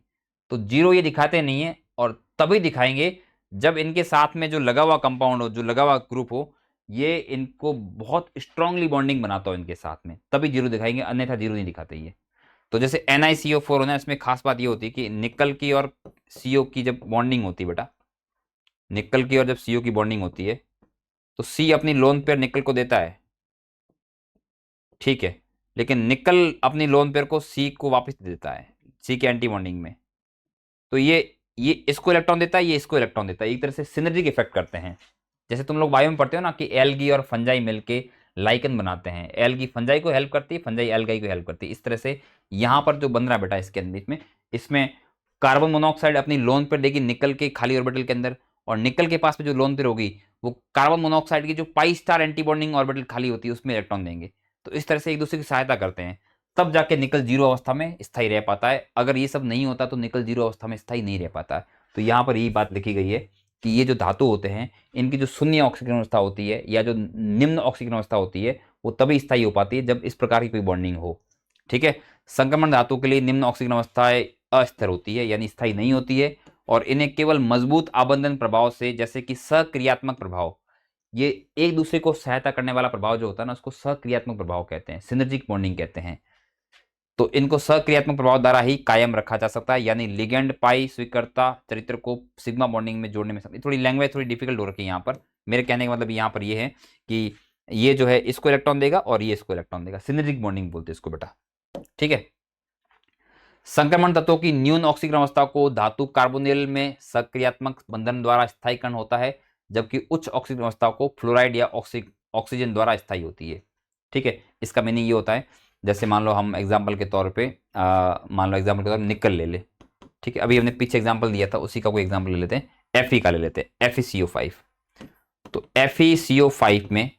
तो 0 ये दिखाते नहीं है, और तभी दिखाएंगे जब इनके साथ में जो लगा हुआ कंपाउंड हो, जो लगा हुआ ग्रुप हो, ये इनको बहुत स्ट्रांगली बॉन्डिंग बनाता हो इनके साथ में, तभी 0 दिखाएंगे, अन्यथा 0 नहीं दिखाते ये। तो जैसे NiCO4 होना, इसमें खास बात ये होती है कि निकल की और CO की जब बॉन्डिंग होती है बेटा, निकल की और जब CO की बॉन्डिंग होती है तो C अपनी लोन पेयर निकल को देता है। ठीक है, लेकिन निकल अपनी लोन पेयर को C को वापस दे देता है, C के एंटी बॉन्डिंग में। तो ये इसको इलेक्ट्रॉन देता है, ये इसको इलेक्ट्रॉन देता है, एक तरह से सिनर्जिक इफेक्ट करते हैं। जैसे तुम लोग बायो में पढ़ते हो ना कि एल्गी और फंजाई मिलके लाइकन बनाते हैं, एल्गी फंजाई को हेल्प करती है, फंजाई एल्गाई को हेल्प करती है। इस तरह से यहाँ पर जो बन रहा है बेटा इसके अंदर, इसमें कार्बन मोनोऑक्साइड अपनी लोन पेयर देगी निकल के खाली ऑर्बिटल के अंदर, और निकल के पास में जो लोन पेयर होगी वो कार्बन मोनोऑक्साइड की जो pi star anti bonding orbital खाली होती है उसमें इलेक्ट्रॉन देंगे। तो इस तरह से एक दूसरे की सहायता करते हैं, तब जाके निकल 0 अवस्था में स्थायी रह पाता है। अगर ये सब नहीं होता तो निकल 0 अवस्था में स्थायी नहीं रह पाता। तो यहाँ पर यही बात लिखी गई है कि ये जो धातु होते हैं इनकी जो शून्य ऑक्सीजन अवस्था होती है या जो निम्न ऑक्सीजन अवस्था होती है वो तभी स्थायी हो पाती है जब इस प्रकार की कोई बॉन्डिंग हो। ठीक है, संक्रमण धातु के लिए निम्न ऑक्सीजन अवस्थाएं अस्थिर होती है, यानी स्थायी नहीं होती है, और इन्हें केवल मजबूत आबंधन प्रभाव से, जैसे कि सक्रियात्मक प्रभाव, ये एक दूसरे को सहायता करने वाला प्रभाव जो होता है ना उसको सक्रियात्मक प्रभाव कहते हैं, सिनर्जिक बॉन्डिंग कहते हैं। तो इनको सक्रियात्मक प्रभाव द्वारा ही कायम रखा जा सकता है, यानी लिगेंड पाई स्वीकर्ता चरित्र को सिग्मा बॉन्डिंग में जोड़ने में थोड़ी लैंग्वेज थोड़ी डिफिकल्ट हो रखी है यहाँ पर। मेरे कहने का मतलब यहाँ पर ये है कि ये जो है इसको इलेक्ट्रॉन देगा और ये इसको इलेक्ट्रॉन देगा, सिनर्जिक बॉन्डिंग बोलते हैं इसको बेटा। ठीक है, संक्रमण तत्वों की न्यून ऑक्सीजन अवस्था को धातु कार्बोनिल में सक्रियात्मक बंधन द्वारा स्थायीकरण होता है, जबकि उच्च ऑक्सीजन अवस्था को फ्लोराइड या ऑक्सीजन द्वारा स्थायी होती है। ठीक है, इसका मीनिंग ये होता है, जैसे मान लो हम एग्जाम्पल के तौर पे मान लो एग्जाम्पल के तौर पर निकल ले ले। ठीक है, अभी हमने पीछे एग्जाम्पल दिया था उसी का कोई एग्जाम्पल ले लेते हैं, Fe का ले लेते हैं, FeCO5। तो FeCO5 में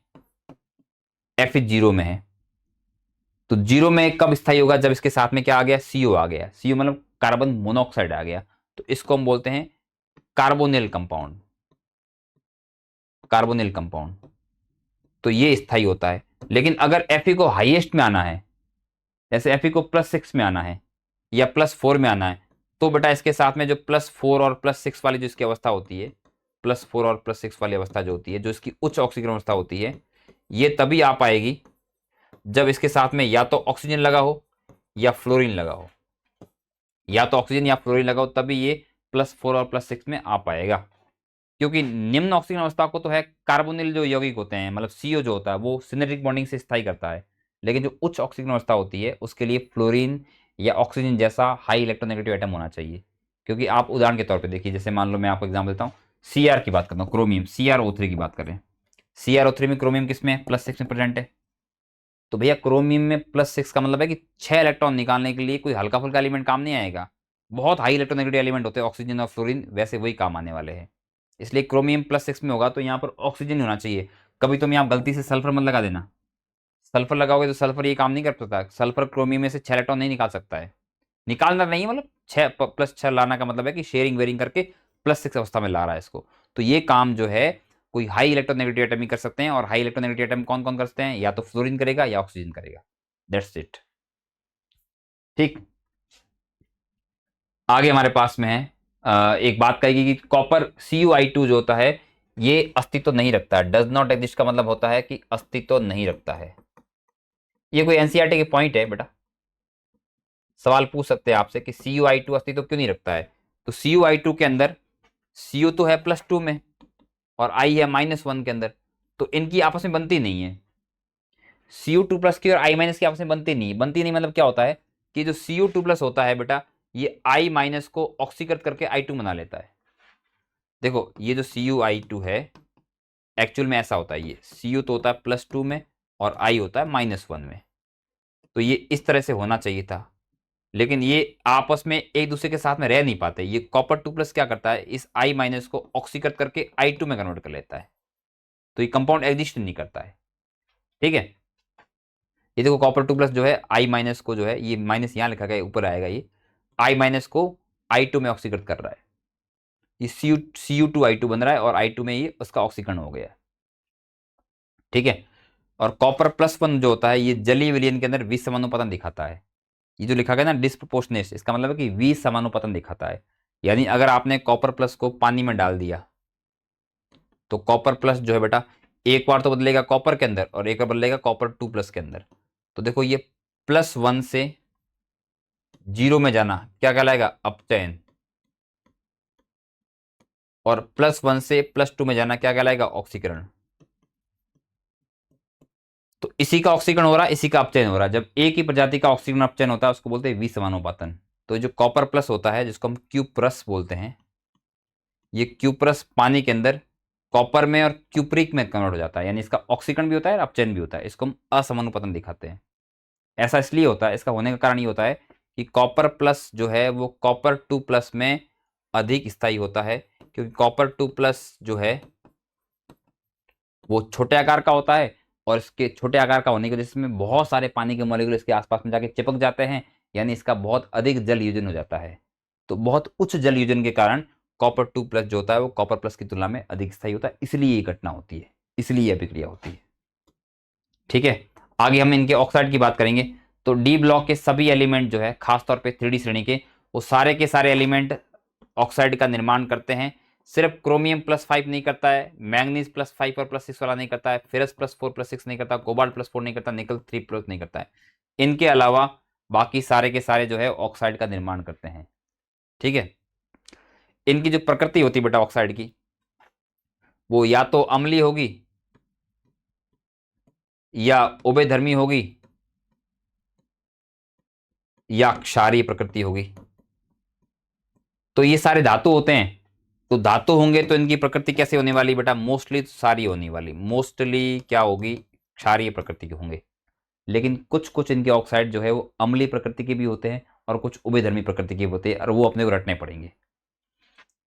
Fe 0 में है, तो 0 में कब स्थायी होगा, जब इसके साथ में क्या आ गया, CO आ गया। CO मतलब कार्बन मोनोऑक्साइड आ गया, तो इसको हम बोलते हैं कार्बोनिल कंपाउंड, कार्बोनिल कंपाउंड। तो ये स्थायी होता है। लेकिन अगर Fe को हाईएस्ट में आना है, जैसे Fe को +6 में आना है या +4 में आना है, तो बेटा इसके साथ में जो +4 और +6 वाली जो इसकी अवस्था होती है, +4 और +6 वाली अवस्था जो होती है, जो इसकी उच्च ऑक्सीजन अवस्था होती है, ये तभी आ पाएगी जब इसके साथ में या तो ऑक्सीजन लगा हो या फ्लोरीन लगा हो, या तो ऑक्सीजन या फ्लोरीन लगा हो, तभी ये +4 और +6 में आ पाएगा। क्योंकि निम्न ऑक्सीजन अवस्था को तो है कार्बोनिल जो यौगिक होते हैं, मतलब CO जो होता है वो सिनेटिक बॉन्डिंग से स्थायी करता है, लेकिन जो उच्च ऑक्सीजन अवस्था होती है उसके लिए फ्लोरीन या ऑक्सीजन जैसा हाई इलेक्ट्रोनेगेटिव एटम होना चाहिए। क्योंकि आप उदाहरण के तौर पर देखिए, जैसे मान लो मैं आपको एग्जाम्पल देता हूँ, Cr की बात करता हूँ, क्रोमियम CrO3 की बात करें, CrO3 में क्रोमियम किस में +6 में प्रेजेंट है। तो भैया क्रोमियम में +6 का मतलब है कि 6 इलेक्ट्रॉन निकालने के लिए कोई हल्का फुल्का एलिमेंट काम नहीं आएगा, बहुत हाई इलेक्ट्रोनेगेटिव एलिमेंट होते हैं ऑक्सीजन और फ्लोरीन, वैसे वही काम आने वाले हैं। इसलिए क्रोमियम +6 में होगा तो यहाँ पर ऑक्सीजन होना चाहिए। कभी तुम यहाँ गलती से सल्फर मत लगा देना, सल्फर लगाओगे तो सल्फर ये काम नहीं कर सकता, सल्फर क्रोमियम में से 6 इलेक्ट्रॉन नहीं निकाल सकता है। निकालना नहीं मतलब 6 +6 लाना का मतलब है कि शेयरिंग वेरिंग करके +6 अवस्था में ला रहा है इसको। तो ये काम जो है कोई हाई इलेक्ट्रोनेगेटिव एटम ही कर सकते हैं, और हाई इलेक्ट्रोनेगेटिव एटम कौन कौन कर सकते हैं, या तो फ्लोरीन करेगा या ऑक्सीजन करेगा, दैट्स इट। ठीक, आगे हमारे पास में है एक बात कहेगी कि कॉपर CuI2 जो होता है ये अस्तित्व नहीं रखता है। डज नॉट एग्जिस्ट का मतलब होता है कि अस्तित्व नहीं रखता है। ये कोई एनसीईआरटी के पॉइंट है बेटा। सवाल पूछ सकते हैं आपसे कि CuI2 अस्तित्व क्यों नहीं रखता है। तो CuI2 के अंदर CO तो है +2 में और I है -1 के अंदर, तो इनकी आपस में बनती नहीं है। CO2+ की और I- की आपस में बनती नहीं मतलब क्या होता है कि जो CO2+ होता है बेटा, ये I- को ऑक्सीकृत करके I2 बना लेता है। देखो ये जो CuI2 है एक्चुअल में ऐसा होता है, ये CO तो होता है +2 में और I होता है -1 में। तो ये इस तरह से होना चाहिए था, लेकिन ये आपस में एक दूसरे के साथ में रह नहीं पाते। ये copper 2+ क्या करता है, इस I- को ऑक्सीकृत करके I2 में कन्वर्ट कर लेता है, तो ये कंपाउंड एग्जिस्ट नहीं करता है। ठीक है, ये देखो copper 2+ जो है I- को जो है, ये माइनस यहां लिखा गया ऊपर आएगा, ये I- को I2 में ऑक्सीकृत कर रहा है। ये Cu2I2 बन रहा है और I2 में ये उसका ऑक्सीकरण हो गया। ठीक है, और copper+1 जो होता है ये जलीय विलयन के अंदर विसमानुपातन दिखाता है। ये जो लिखा गया ना डिस्प्रोपोर्शनेट, इसका मतलब है कि विसमानुपातन दिखाता है। यानी अगर आपने copper+ को पानी में डाल दिया तो copper+ जो है बेटा, एक बार तो बदलेगा कॉपर के अंदर और एक बार बदलेगा copper 2+ के अंदर। तो देखो ये +1 से 0 में जाना क्या कहलाएगा, अपचयन, और +1 से +2 में जाना क्या कहलाएगा, ऑक्सीकरण। तो इसी का ऑक्सीकरण हो रहा है, इसी का अपचयन हो रहा है। जब एक ही प्रजाति का ऑक्सीकरण अपचयन होता है उसको बोलते हैं विसमानुपातन। तो जो copper+ होता है जिसको हम क्यूप्रस बोलते हैं, ये क्यूप्रस पानी के अंदर कॉपर में और क्यूप्रिक में कन्वर्ट हो जाता है, यानी इसका ऑक्सीकरण भी होता है अपचयन भी होता है। इसको हम असमानुपातन दिखाते हैं। ऐसा इसलिए होता है, इसका होने का कारण ये होता है कि copper+ जो है वो copper 2+ में अधिक स्थायी होता है, क्योंकि copper 2+ जो है वो छोटे आकार का होता है, और इसके छोटे आकार का होने की वजह से इसमें बहुत सारे पानी के मॉलिक्यूल इसके आसपास में जाके चिपक जाते हैं, यानी इसका बहुत अधिक जल युजन हो जाता है। तो बहुत उच्च जल युजन के कारण copper 2+ जो होता है वो copper+ की तुलना में अधिक स्थायी होता है, इसलिए ये घटना होती है, इसलिए यह अभिक्रिया होती है। ठीक है, आगे हम इनके ऑक्साइड की बात करेंगे। तो डी ब्लॉक के सभी एलिमेंट जो है खासतौर पे 3D श्रेणी के, वो सारे के सारे एलिमेंट ऑक्साइड का निर्माण करते हैं। सिर्फ क्रोमियम +5 नहीं करता है, मैंगनीज +5 और +6 वाला नहीं करता है, फेरस +4 +6 नहीं करता, कोबाल्ट +4 नहीं करता, निकल 3+ नहीं करता है। इनके अलावा बाकी सारे के सारे जो है ऑक्साइड का निर्माण करते हैं। ठीक है, इनकी जो प्रकृति होती है बेटा ऑक्साइड की, वो या तो अम्लीय होगी या उभयधर्मी होगी या क्षारीय प्रकृति होगी। तो ये सारे धातु होते हैं, तो धातु होंगे तो इनकी प्रकृति कैसे होने वाली बेटा, मोस्टली सारी होने वाली, मोस्टली क्या होगी, क्षारीय प्रकृति के होंगे। लेकिन कुछ कुछ इनके ऑक्साइड जो है वो अम्लीय प्रकृति के भी होते हैं और कुछ उभयधर्मी प्रकृति के होते हैं, और वो अपने को रटने पड़ेंगे।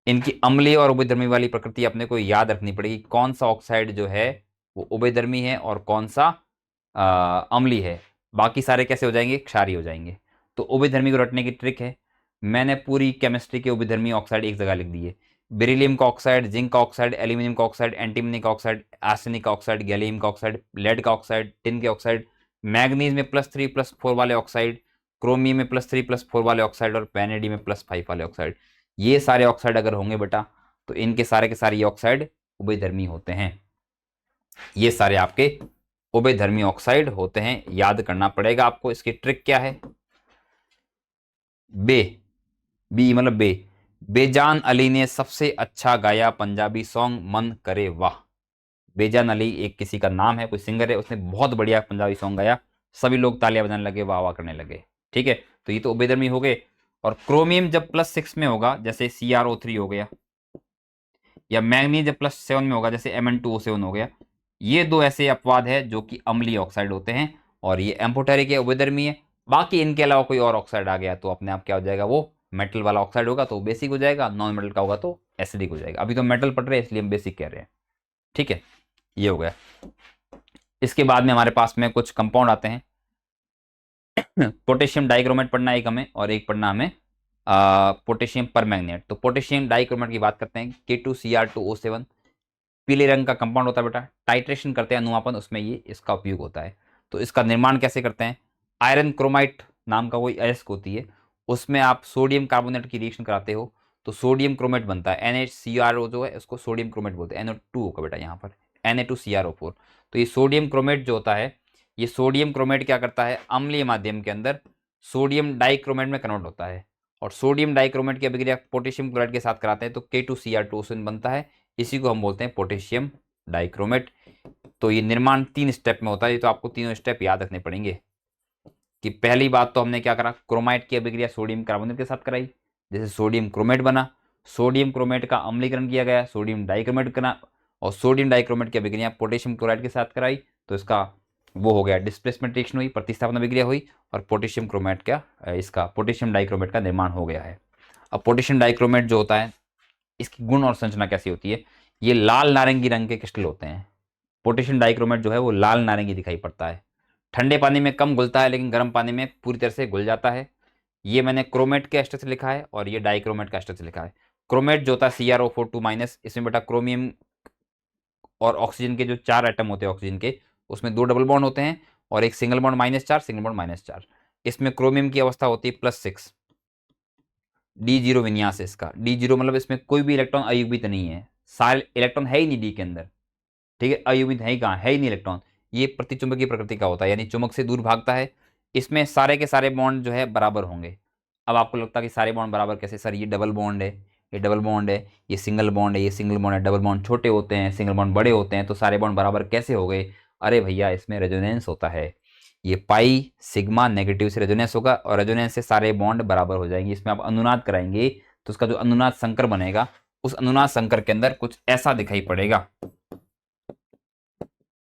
इनकी अम्लीय और उभयधर्मी वाली प्रकृति अपने को याद रखनी पड़ेगी, कौन सा ऑक्साइड जो है वो उभयधर्मी है और कौन सा अम्लीय है। बाकी सारे कैसे हो जाएंगे, क्षारीय हो जाएंगे। तो उभयधर्मी को रटने की ट्रिक है, मैंने पूरी केमिस्ट्री के उभयधर्मी ऑक्साइड एक जगह लिख दिए। बेरिलियम का ऑक्साइड, जिंक का ऑक्साइड, एल्यूमिनियम का ऑक्साइड, एंटीमनी का ऑक्साइड, आर्सेनिक का ऑक्साइड, गैलियम का ऑक्साइड, लेड का ऑक्साइड, टिन के ऑक्साइड, मैग्नीज में +3+4 वाले ऑक्साइड, क्रोमियम में +3+4 वाले ऑक्साइड, और पैनेडी में +5 वाले ऑक्साइड। ये सारे ऑक्साइड अगर होंगे बेटा तो इनके सारे के सारे ये ऑक्साइड उभयधर्मी होते हैं। ये सारे आपके उभयधर्मी ऑक्साइड होते हैं, याद करना पड़ेगा आपको। इसकी ट्रिक क्या है, बे, बी मतलब बे, बेजान अली ने सबसे अच्छा गाया पंजाबी सॉन्ग मन करे वाह। बेजान अली एक किसी का नाम है, कोई सिंगर है, उसने बहुत बढ़िया पंजाबी सॉन्ग गाया, सभी लोग तालियां बजाने लगे, वाह वाह करने लगे। ठीक है, तो ये तो उभयधर्मी हो गए। और क्रोमियम जब +6 में होगा जैसे CrO3 हो गया, या मैंगनीज जब +7 में होगा जैसे Mn2O7 हो गया, ये दो ऐसे अपवाद है जो कि अम्लीय ऑक्साइड होते हैं, और ये एम्फोटेरिक है, उभयधर्मी है। बाकी इनके अलावा कोई और ऑक्साइड आ गया तो अपने आप क्या हो जाएगा, वो मेटल वाला ऑक्साइड होगा तो बेसिक हो जाएगा, नॉन मेटल का होगा तो एसिडिक हो जाएगा। अभी तो मेटल पढ़ रहे हैं इसलिए हम बेसिक कह रहे हैं। ठीक है, ये हो गया। इसके बाद में हमारे पास में कुछ कंपाउंड आते हैं। पोटेशियम डाइक्रोमेट पढ़ना एक हमें, और एक पढ़ना हमें पोटेशियम परमैंगनेट। तो पोटेशियम डाइक्रोमेट की बात करते हैं, K2Cr2O7 पीले रंग का कंपाउंड होता है बेटा। टाइट्रेशन करते हैं अनुमापन, उसमें ये इसका उपयोग होता है। तो इसका निर्माण कैसे करते हैं, आयरन क्रोमाइट नाम का कोई अयस्क होती है, उसमें आप सोडियम कार्बोनेट की रिएक्शन कराते हो तो सोडियम क्रोमेट बनता है। NaCrO जो है उसको सोडियम क्रोमेट बोलते हैं। NO2 होगा बेटा यहाँ पर, Na2CrO4। तो ये सोडियम क्रोमेट जो होता है, ये सोडियम क्रोमेट क्या करता है, अम्लीय माध्यम के अंदर सोडियम डाइक्रोमेट में कन्वर्ट होता है, और सोडियम डाइक्रोमेट की अभिक्रिया पोटेशियम क्लोराइड के साथ कराते हैं तो K2Cr2 बनता है। इसी को हम बोलते हैं पोटेशियम डाइक्रोमेट। तो ये निर्माण 3 स्टेप में होता है, ये तो आपको तीनों स्टेप याद रखने पड़ेंगे। कि पहली बात तो हमने क्या करा, क्रोमाइट की अभिक्रिया सोडियम कार्बोनेट के साथ कराई, जैसे सोडियम क्रोमेट बना, सोडियम क्रोमेट का अम्लीकरण किया गया, सोडियम डाइक्रोमेट बना, और सोडियम डाइक्रोमेट की अभिक्रिया पोटेशियम क्लोराइड के साथ कराई, तो इसका वो हो गया डिस्प्लेसमेंट रिएक्शन हुई, प्रतिस्थापन अभिक्रिया हुई, और पोटेशियम क्रोमेट का इसका पोटेशियम डाइक्रोमेट का निर्माण हो गया है। अब पोटेशियम डाइक्रोमेट जो होता है, इसकी गुण और संरचना कैसी होती है, ये लाल नारंगी रंग के क्रिस्टल होते हैं। पोटेशियम डाइक्रोमेट जो है वो लाल नारंगी दिखाई पड़ता है। ठंडे पानी में कम घुलता है, लेकिन गर्म पानी में पूरी तरह से घुल जाता है। ये मैंने क्रोमेट के एस्टर से लिखा है, और ये डाइक्रोमेट का एस्टर से लिखा है। क्रोमेट जो होता है CrO4 इसमें बेटा क्रोमियम और ऑक्सीजन के जो 4 एटम होते हैं ऑक्सीजन के, उसमें 2 डबल बॉन्ड होते हैं और एक सिंगल बॉन्ड -4, सिंगल बॉन्ड -4। इसमें क्रोमियम की अवस्था होती है +6, D0 विन्यास है इसका। D0 मतलब इसमें कोई भी इलेक्ट्रॉन अयुग्मित नहीं है, सारे इलेक्ट्रॉन है ही नहीं डी के अंदर, ठीक है। अयुग्मित है ही कहाँ, है ही नहीं इलेक्ट्रॉन। ये प्रतिचुंबकीय प्रकृति का होता है, यानी चुंबक से दूर भागता है। इसमें सारे के सारे बॉन्ड जो है बराबर होंगे। अब आपको लगता है कि सारे बॉन्ड बराबर कैसे, सर ये डबल बॉन्ड है, ये डबल बॉन्ड है, ये सिंगल बॉन्ड है, ये सिंगल बॉन्ड है, डबल बॉन्ड छोटे होते हैं, सिंगल बॉन्ड बड़े होते हैं, तो सारे बॉन्ड बराबर कैसे हो गए। अरे भैया, इसमें रेजोनेंस होता है। ये पाई सिग्मा नेगेटिव से रेजोनेंस होगा, और रेजोनेंस से सारे बॉन्ड बराबर हो जाएंगे। इसमें आप अनुनाद कराएंगे तो उसका जो अनुनाद संकर बनेगा, उस अनुनाद संकर के अंदर कुछ ऐसा दिखाई पड़ेगा,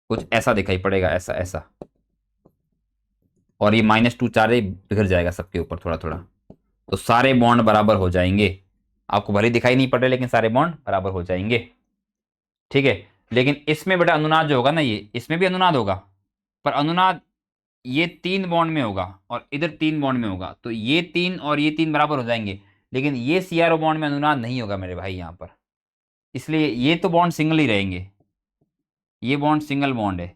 कुछ ऐसा दिखाई पड़ेगा, ऐसा ऐसा, और ये -2 चार्ज बिखर जाएगा सबके ऊपर थोड़ा थोड़ा, तो सारे बॉन्ड बराबर हो जाएंगे। आपको भले दिखाई नहीं पड़ रहे, लेकिन सारे बॉन्ड बराबर हो जाएंगे, ठीक है। लेकिन इसमें बेटा अनुनाद जो होगा ना, ये इसमें भी अनुनाद होगा, पर अनुनाद ये 3 बॉन्ड में होगा और इधर 3 बॉन्ड में होगा, तो ये 3 और ये 3 बराबर हो जाएंगे। लेकिन ये CrO बॉन्ड में अनुनाद नहीं होगा मेरे भाई यहाँ पर, इसलिए ये तो बॉन्ड सिंगल ही रहेंगे। ये बॉन्ड सिंगल बॉन्ड है,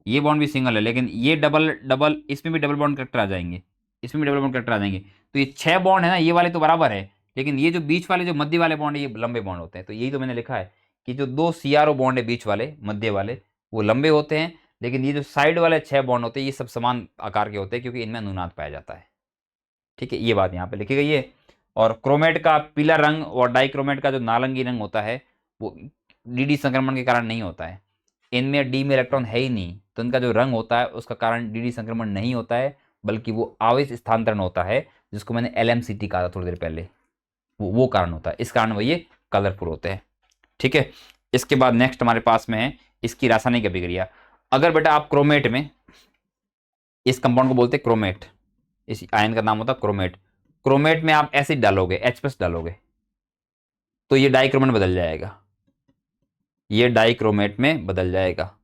ये बॉन्ड भी सिंगल है, लेकिन ये डबल डबल, इसमें भी डबल बॉन्ड करेक्टर आ जाएंगे, इसमें भी डबल बॉन्ड करेक्टर आ जाएंगे। तो ये 6 बॉन्ड है ना, ये वाले तो बराबर है, लेकिन ये जो बीच वाले, जो मध्य वाले बॉन्ड है, ये लंबे बॉन्ड होते हैं। तो यही तो मैंने लिखा है कि जो 2 CrO बॉन्ड है बीच वाले, मध्य वाले, वो लंबे होते हैं, लेकिन ये जो साइड वाले 6 बॉन्ड होते हैं, ये सब समान आकार के होते हैं, क्योंकि इनमें अनुनाद पाया जाता है, ठीक है। ये बात यहाँ पे लिखी गई है। और क्रोमेट का पीला रंग और डाइक्रोमेट का जो नारंगी रंग होता है, वो DD संक्रमण के कारण नहीं होता है। इनमें D में इलेक्ट्रॉन है ही नहीं, तो इनका जो रंग होता है उसका कारण DD संक्रमण नहीं होता है, बल्कि वो आवेश स्थानांतरण होता है, जिसको मैंने LMCT कहा था थोड़ी देर पहले, वो कारण होता है। इस कारण वो ये कलरफुल होते हैं, ठीक है। इसके बाद नेक्स्ट हमारे पास में है इसकी रासायनिक अभिक्रिया। अगर बेटा आप क्रोमेट में, इस कंपाउंड को बोलते हैं क्रोमेट, इस आयन का नाम होता है क्रोमेट। क्रोमेट में आप एसिड डालोगे, H+ डालोगे, तो ये डाइक्रोमेट बदल जाएगा, ये डाइक्रोमेट में बदल जाएगा।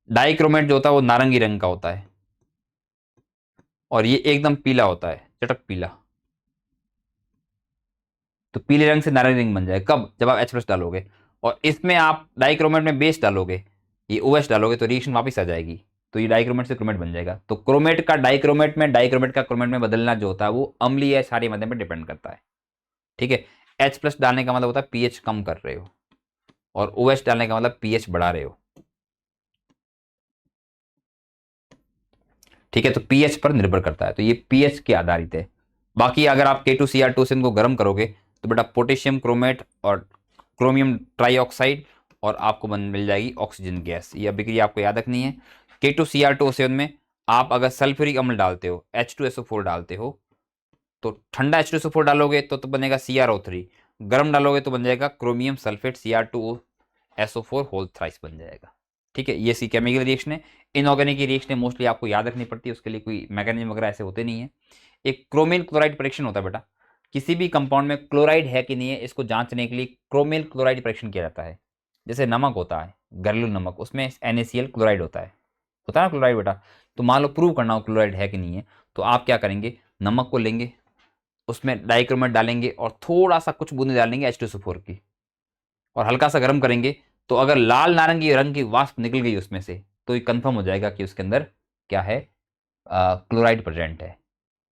डाइक्रोमेट जो होता है वो नारंगी रंग का होता है, और ये एकदम पीला होता है, चटक पीला। तो पीले रंग से नारंगी रंग बन जाएगा कब, जब आप H+ डालोगे। और इसमें आप डाइक्रोमेट में बेस डालोगे, ये OH डालोगे, तो रिएक्शन वापस आ जाएगी, तो ये डाइक्रोमेट से क्रोमेट बन जाएगा। तो क्रोमेट का डाइक्रोमेट में, डाइक्रोमेट का क्रोमेट में बदलना जो होता है वो अम्लीय या क्षारीय माध्यम पर डिपेंड करता है, ठीक है। H+ डालने का मतलब होता है pH कम कर रहे हो, और OH डालने का मतलब pH बढ़ा रहे हो, ठीक है। तो pH पर निर्भर करता है, तो ये pH के आधारित है। बाकी अगर आप K2Cr2 से इनको गर्म करोगे तो बेटा पोटेशियम क्रोमेट और क्रोमियम ट्राइऑक्साइड, और आपको मिल जाएगी ऑक्सीजन गैस। ये अभिक्रिया आपको याद रखनी है। K2Cr2 से उनमें आप अगर सल्फ्यूरिक अम्ल डालते हो, H2SO4 डालते हो, तो ठंडा H2SO4 डालोगे तो बनेगा CrO3, गर्म डालोगे तो बन जाएगा chromium sulphate Cr2SO4 whole thrice बन जाएगा, ठीक है। ये इसकी केमिकल रिएक्शन है। इनऑर्गेनिक की रिएक्शन मोस्टली आपको याद रखनी पड़ती है, उसके लिए कोई मैकेनिज्म वगैरह ऐसे होते नहीं है। एक क्रोमिल क्लोराइड परीक्षण होता है बेटा, किसी भी कंपाउंड में क्लोराइड है कि नहीं है, इसको जांचने के लिए क्रोमिल क्लोराइड परीक्षण किया जाता है। जैसे नमक होता है, घरेलू नमक, उसमें NaCl क्लोराइड होता है ना क्लोराइड बेटा। तो मान लो प्रूव करना हो क्लोराइड है कि नहीं है, तो आप क्या करेंगे, नमक को लेंगे, उसमें डाइक्रोमेट डालेंगे और थोड़ा सा कुछ बूंदे डालेंगे H2SO4 की, और हल्का सा गर्म करेंगे। तो अगर लाल नारंगी रंग की वाष्प निकल गई उसमें से, तो ये कंफर्म हो जाएगा कि उसके अंदर क्या है, क्लोराइड प्रेजेंट है।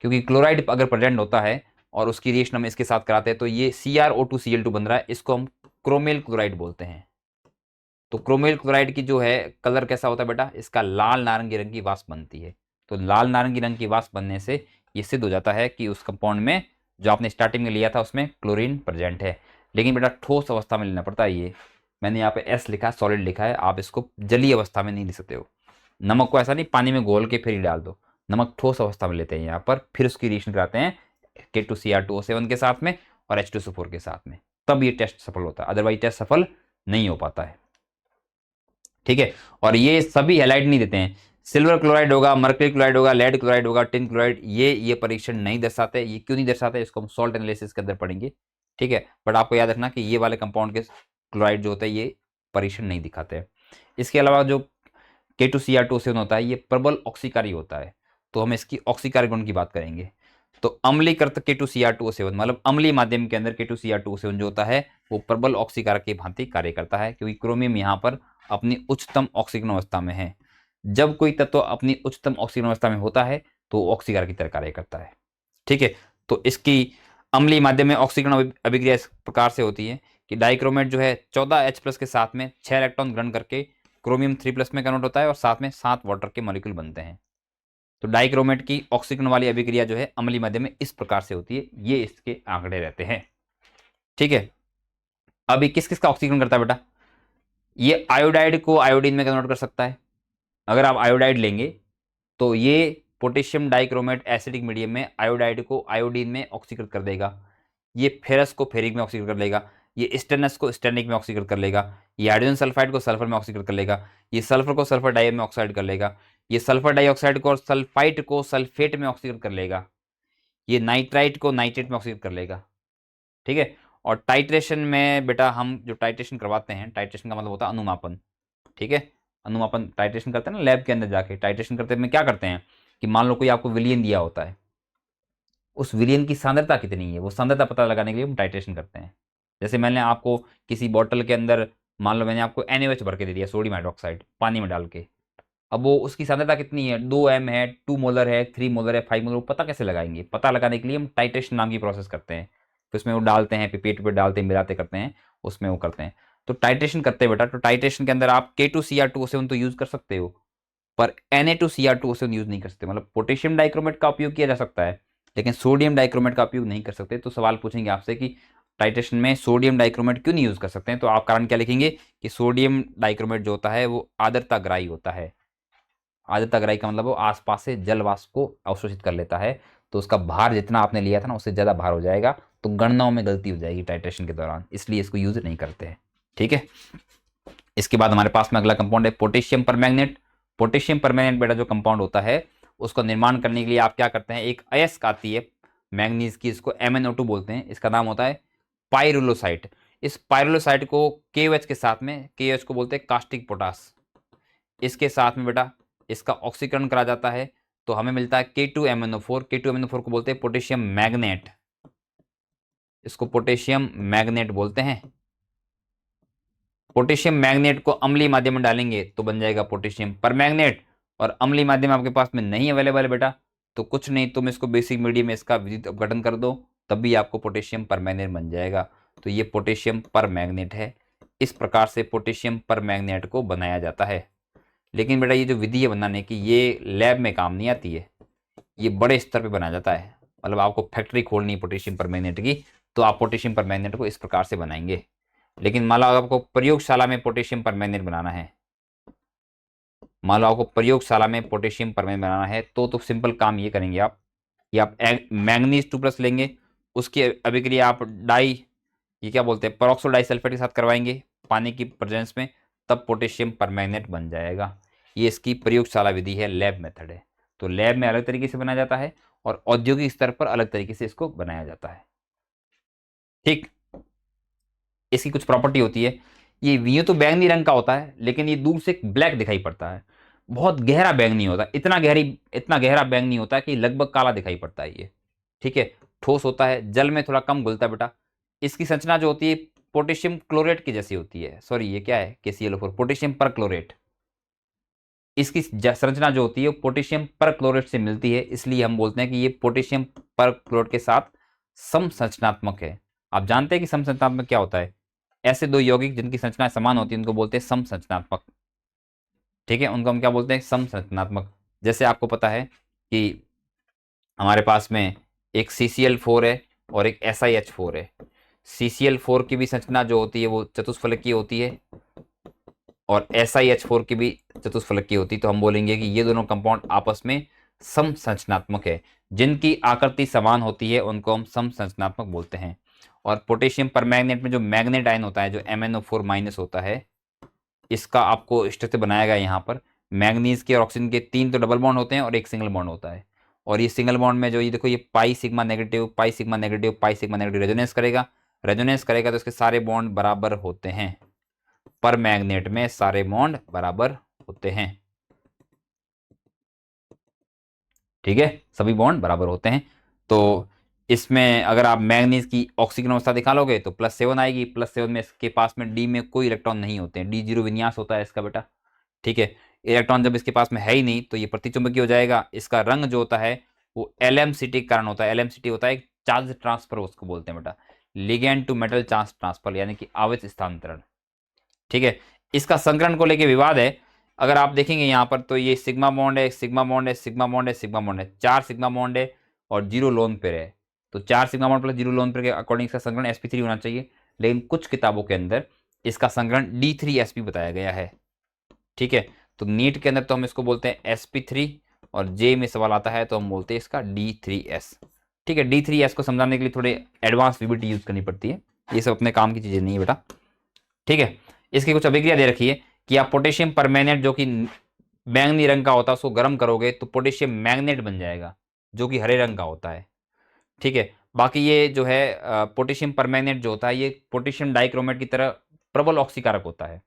क्योंकि क्लोराइड अगर प्रेजेंट होता है और उसकी रिएक्शन हम इसके साथ कराते हैं तो ये CrO2Cl2 बन रहा है, इसको हम क्रोमेल क्लोराइड बोलते हैं। तो क्रोमेल क्लोराइड की जो है कलर कैसा होता है बेटा, इसका लाल नारंगी रंग की वाष्प बनती है। तो लाल नारंगी रंग की वाष्प बनने से ये सिद्ध हो जाता है कि उस कंपाउंड में जो आपने स्टार्टिंग में लिया था उसमें क्लोरीन प्रेजेंट है। लेकिन बेटा ठोस अवस्था में लेना पड़ता है, ये मैंने यहाँ पे S लिखा है, सॉलिड लिखा है, आप इसको जलीय अवस्था में नहीं लिख सकते हो। नमक को ऐसा नहीं पानी में घोल के फिर ही डाल दो, नमक ठोस अवस्था में लेते हैं यहाँ पर, फिर उसकी रिएक्शन कराते हैं K2Cr2O7 के साथ में और H2SO4 के साथ में, तब ये टेस्ट सफल होता है, अदरवाइज टेस्ट सफल नहीं हो पाता है। ठीक है, और ये सभी हैलाइड नहीं देते हैं। सिल्वर क्लोराइड होगा, मर्करी क्लोराइड होगा, लेड क्लोराइड होगा, टिन क्लोराइड, ये परीक्षण नहीं दर्शाते। ये क्यों नहीं दर्शाते, इसको हम सॉल्ट एनालिसिस के अंदर पढ़ेंगे। ठीक है, बट आपको याद रखना कि ये वाले कंपाउंड के क्लोराइड जो होते हैं ये परीक्षण नहीं दिखाते हैं। इसके अलावा जो K2Cr2O7 होता है ये प्रबल ऑक्सीकारी होता है, तो हम इसकी ऑक्सीकारी गुण की बात करेंगे। तो अम्लीकृत K2Cr2O7 मतलब अम्लीय माध्यम के अंदर K2Cr2O7 जो होता है वो प्रबल ऑक्सीकारक की भांति कार्य करता है, क्योंकि क्रोमियम यहाँ पर अपनी उच्चतम ऑक्सीकरण अवस्था में है। जब कोई तत्व अपनी उच्चतम ऑक्सीकरण अवस्था में होता है तो ऑक्सीकारक की तरह कार्य करता है। ठीक है, तो इसकी अम्लीय माध्यम में ऑक्सीकरण अभिक्रिया इस प्रकार से होती है कि डाइक्रोमेट जो है 14H+ के साथ में 6 इलेक्ट्रॉन ग्रहण करके क्रोमियम 3+ में कन्वर्ट होता है और साथ में 7 वाटर के मॉलिक्यूल बनते हैं। तो डाइक्रोमेट की ऑक्सीकरण वाली अभिक्रिया जो है अम्लीय माध्यम में इस प्रकार से होती है, ये इसके आंकड़े रहते हैं। ठीक है, अभी किस किस का ऑक्सीकरण करता है बेटा, ये आयोडाइड को आयोडीन में कन्वर्ट कर सकता है। अगर आप आयोडाइड लेंगे तो ये पोटेशियम डाइक्रोमेट एसिडिक मीडियम में आयोडाइड को आयोडीन में ऑक्सीकृत कर देगा, ये फेरस को फेरिक में ऑक्सीकृत कर लेगा, ये स्टेनस को स्टेनिक में ऑक्सीकृत कर लेगा, ये हाइड्रोजन सल्फाइड को सल्फर में ऑक्सीकृत कर लेगा, ये सल्फर को सल्फर डाई में ऑक्साइड कर लेगा, ये सल्फर डाइऑक्साइड को और सल्फाइट को सल्फेट में ऑक्सीकृत कर लेगा, ये नाइट्राइट को नाइट्रेट में ऑक्सीकृत कर लेगा। ठीक है, और टाइट्रेशन में बेटा हम जो टाइट्रेशन करवाते हैं, टाइट्रेशन का मतलब होता है अनुमापन। ठीक है, अनुमापन टाइट्रेशन करते हैं ना लैब के अंदर जाके, टाइट्रेशन करते में क्या करते हैं कि मान लो कोई आपको विलियन दिया होता है, उस विलियन की सांद्रता कितनी है वो सांद्रता पता लगाने के लिए हम टाइट्रेशन करते हैं। जैसे मैंने आपको किसी बॉटल के अंदर मान लो मैंने आपको NaOH भर के दे दिया, सोडियम हाइड्रोक्साइड पानी में डाल के, अब वो उसकी सांद्रता कितनी है, 2m है, 2 मोलर है, 3 मोलर है, 5 मोलर, पता कैसे लगाएंगे, पता लगाने के लिए हम टाइट्रेशन नाम की प्रोसेस करते हैं। तो उसमें वो डालते हैं, पिपेट पे डालते हैं, मिलाते करते हैं, उसमें वो करते हैं। तो टाइट्रेशन करते हैं बेटा, तो टाइट्रेशन के अंदर आप K2Cr2O7 तो यूज कर सकते हो पर Na2Cr2O7 यूज नहीं कर सकते। मतलब पोटेशियम डाइक्रोमेट का उपयोग किया जा सकता है लेकिन सोडियम डाइक्रोमेट का उपयोग नहीं कर सकते। तो सवाल पूछेंगे आपसे कि टाइट्रेशन में सोडियम डाइक्रोमेट क्यों नहीं यूज कर सकते हैं, तो आप कारण क्या लिखेंगे कि सोडियम डाइक्रोमेट जो होता है वो आर्द्रताग्राही होता है। आर्द्रताग्राही का मतलब वो आसपास से जल वाष्प को अवशोषित कर लेता है, तो उसका भार जितना आपने लिया था ना उससे ज़्यादा भार हो जाएगा, तो गणनाओं में गलती हो जाएगी टाइट्रेशन के दौरान, इसलिए इसको यूज नहीं करते हैं। ठीक है, इसके बाद हमारे पास में अगला कंपाउंड है पोटेशियम परमैंगनेट। पोटेशियम परमैंगनेट बेटा जो कंपाउंड होता है उसको निर्माण करने के लिए आप क्या करते हैं, एक अयस्क आती है मैंगनीज की, इसको MnO2 बोलते हैं, इसका नाम होता है पाइरुलोसाइट। इस पाइरुलोसाइट को KOH के साथ में, KOH को बोलते हैं कास्टिक पोटास, इसके साथ में बेटा इसका ऑक्सीकरण करा जाता है तो हमें मिलता है K2MnO4। K2MnO4 को बोलते हैं पोटेशियम मैग्नेट, इसको पोटेशियम मैग्नेट बोलते हैं। पोटेशियम मैग्नेट को अम्लीय माध्यम में डालेंगे तो बन जाएगा पोटेशियम परमैंगनेट, और अम्लीय माध्यम आपके पास में नहीं अवेलेबल है बेटा तो कुछ नहीं, तुम इसको बेसिक मीडियम में इसका विद्युत अपघटन कर दो तब भी आपको पोटेशियम परमैंगनेट बन जाएगा। तो ये पोटेशियम परमैंगनेट है। इस प्रकार से पोटेशियम परमैंगनेट को बनाया जाता है। लेकिन बेटा ये जो विधि है बनाने की ये लैब में काम नहीं आती है, ये बड़े स्तर पे बनाया जाता है। मतलब आपको फैक्ट्री खोलनी है पोटेशियम परमैंगनेट की तो आप पोटेशियम परमैंगनेट को इस प्रकार से बनाएंगे। लेकिन मान लो आपको प्रयोगशाला में पोटेशियम परमैंगनेट बनाना है, मान लो आपको प्रयोगशाला में पोटेशियम परमैंगनेट बनाना है तो सिंपल काम ये करेंगे आप, ये आप मैंगनीज 2+ लेंगे, उसकी अभिक्रिया आप ये क्या बोलते हैं पेरोक्सो डाइसल्फेट के साथ करवाएंगे पानी की प्रेजेंस में, तब पोटेशियम परमैंगनेट बन जाएगा। ये इसकी प्रयोगशाला विधि है, लैब मेथड है। तो लैब में अलग तरीके से बनाया जाता है और औद्योगिक स्तर पर अलग तरीके से इसको बनाया जाता है। ठीक, इसकी कुछ प्रॉपर्टी होती है, ये तो बैंगनी रंग का होता है लेकिन ये दूर से ब्लैक दिखाई पड़ता है, बहुत गहरा बैंगनी होता है, इतना गहरा बैंगनी होता है कि लगभग काला दिखाई पड़ता है ये। ठीक है, ठोस होता है, जल में थोड़ा कम घुलता है बेटा। इसकी संरचना जो होती है पोटेशियम क्लोरेट की जैसी होती है, सॉरी ये क्या है KClO4 पोटेशियम परक्लोरेट, इसकी संरचना जो होती है पोटेशियम परक्लोरेट से मिलती है, इसलिए हम बोलते हैं कि ये पोटेशियम परक्लोरेट के साथ समसंरचनात्मक है। आप जानते हैं कि समसंरचनात्मक क्या होता है? ऐसे दो यौगिक जिनकी संरचना समान होती है उनको बोलते हैं समसंरचनात्मक। ठीक है, उनको हम क्या बोलते हैं? समसंरचनात्मक। जैसे आपको पता है कि हमारे पास में एक CCl4 है और एक SiH4 है। CCl4 की भी संरचना जो होती है वो चतुष्फलकीय होती है और SiH4 की भी चतुष्फलकीय होती है। तो हम बोलेंगे कि ये दोनों कंपाउंड आपस में समसंरचनात्मक है। जिनकी आकृति समान होती है उनको हम समसंरचनात्मक बोलते हैं। और पोटेशियम परमैंगनेट में जो मैग्नेट आयन होता है, जो MnO4- होता है, इसका आपको स्ट्रक्चर बनाया गया यहाँ पर। मैग्नीज के और ऑक्सीजन के 3 तो डबल बॉन्ड होते हैं और एक सिंगल बॉन्ड होता है। और ये सिंगल बॉन्ड में जो ये देखो, ये pi sigma negative, pi sigma negative, pi sigma negative resonance करेगा। रेजोनेंस करेगा तो इसके सारे बॉन्ड बराबर होते हैं। पर मैग्नेट में सारे बॉन्ड बराबर होते हैं। ठीक है, सभी बॉन्ड बराबर होते हैं। तो इसमें अगर आप मैग्नीज की ऑक्सीजन अवस्था दिखा लोगे तो +7 आएगी। +7 में इसके पास में डी में कोई इलेक्ट्रॉन नहीं होते हैं। D0 विन्यास होता है इसका बेटा। ठीक है, इलेक्ट्रॉन जब इसके पास में है ही नहीं तो ये प्रतिचुंबकीय हो जाएगा। इसका रंग जो होता है वो LMCT के कारण होता है। LMCT होता है चार्ज ट्रांसफर, उसको बोलते हैं बेटा, ligand to metal charge transfer, यानी कि आवेश स्थानांतरण। ठीक है, इसका संकरण को लेके विवाद है। अगर आप देखेंगे यहाँ पर तो ये सिग्मा बॉन्ड है, सिग्मा बॉन्ड है, सिग्मा बॉन्ड है, सिग्मा बॉन्ड है, 4 सिग्मा बॉन्ड है और 0 लोन पेयर है। तो 4 sigma bond plus 0 lone pair के अकॉर्डिंग इसका संकरण sp3 होना चाहिए। लेकिन कुछ किताबों के अंदर इसका संकरण D3sp बताया गया है। ठीक है, तो नीट के अंदर तो हम इसको बोलते हैं sp3 और जे में सवाल आता है तो हम बोलते हैं इसका D3s। ठीक है, D3s को समझाने के लिए थोड़े एडवांस VBT यूज करनी पड़ती है। ये सब अपने काम की चीजें नहीं है बेटा। ठीक है, इसकी कुछ अभिक्रिया दे रखी है कि आप पोटेशियम परमैंगनेट जो कि बैंगनी रंग का होता है उसको गर्म करोगे तो पोटेशियम मैग्नेट बन जाएगा जो कि हरे रंग का होता है। ठीक है, बाकी ये जो है पोटेशियम परमैंगनेट जो होता है ये पोटेशियम डाइक्रोमेट की तरह प्रबल ऑक्सीकारक होता है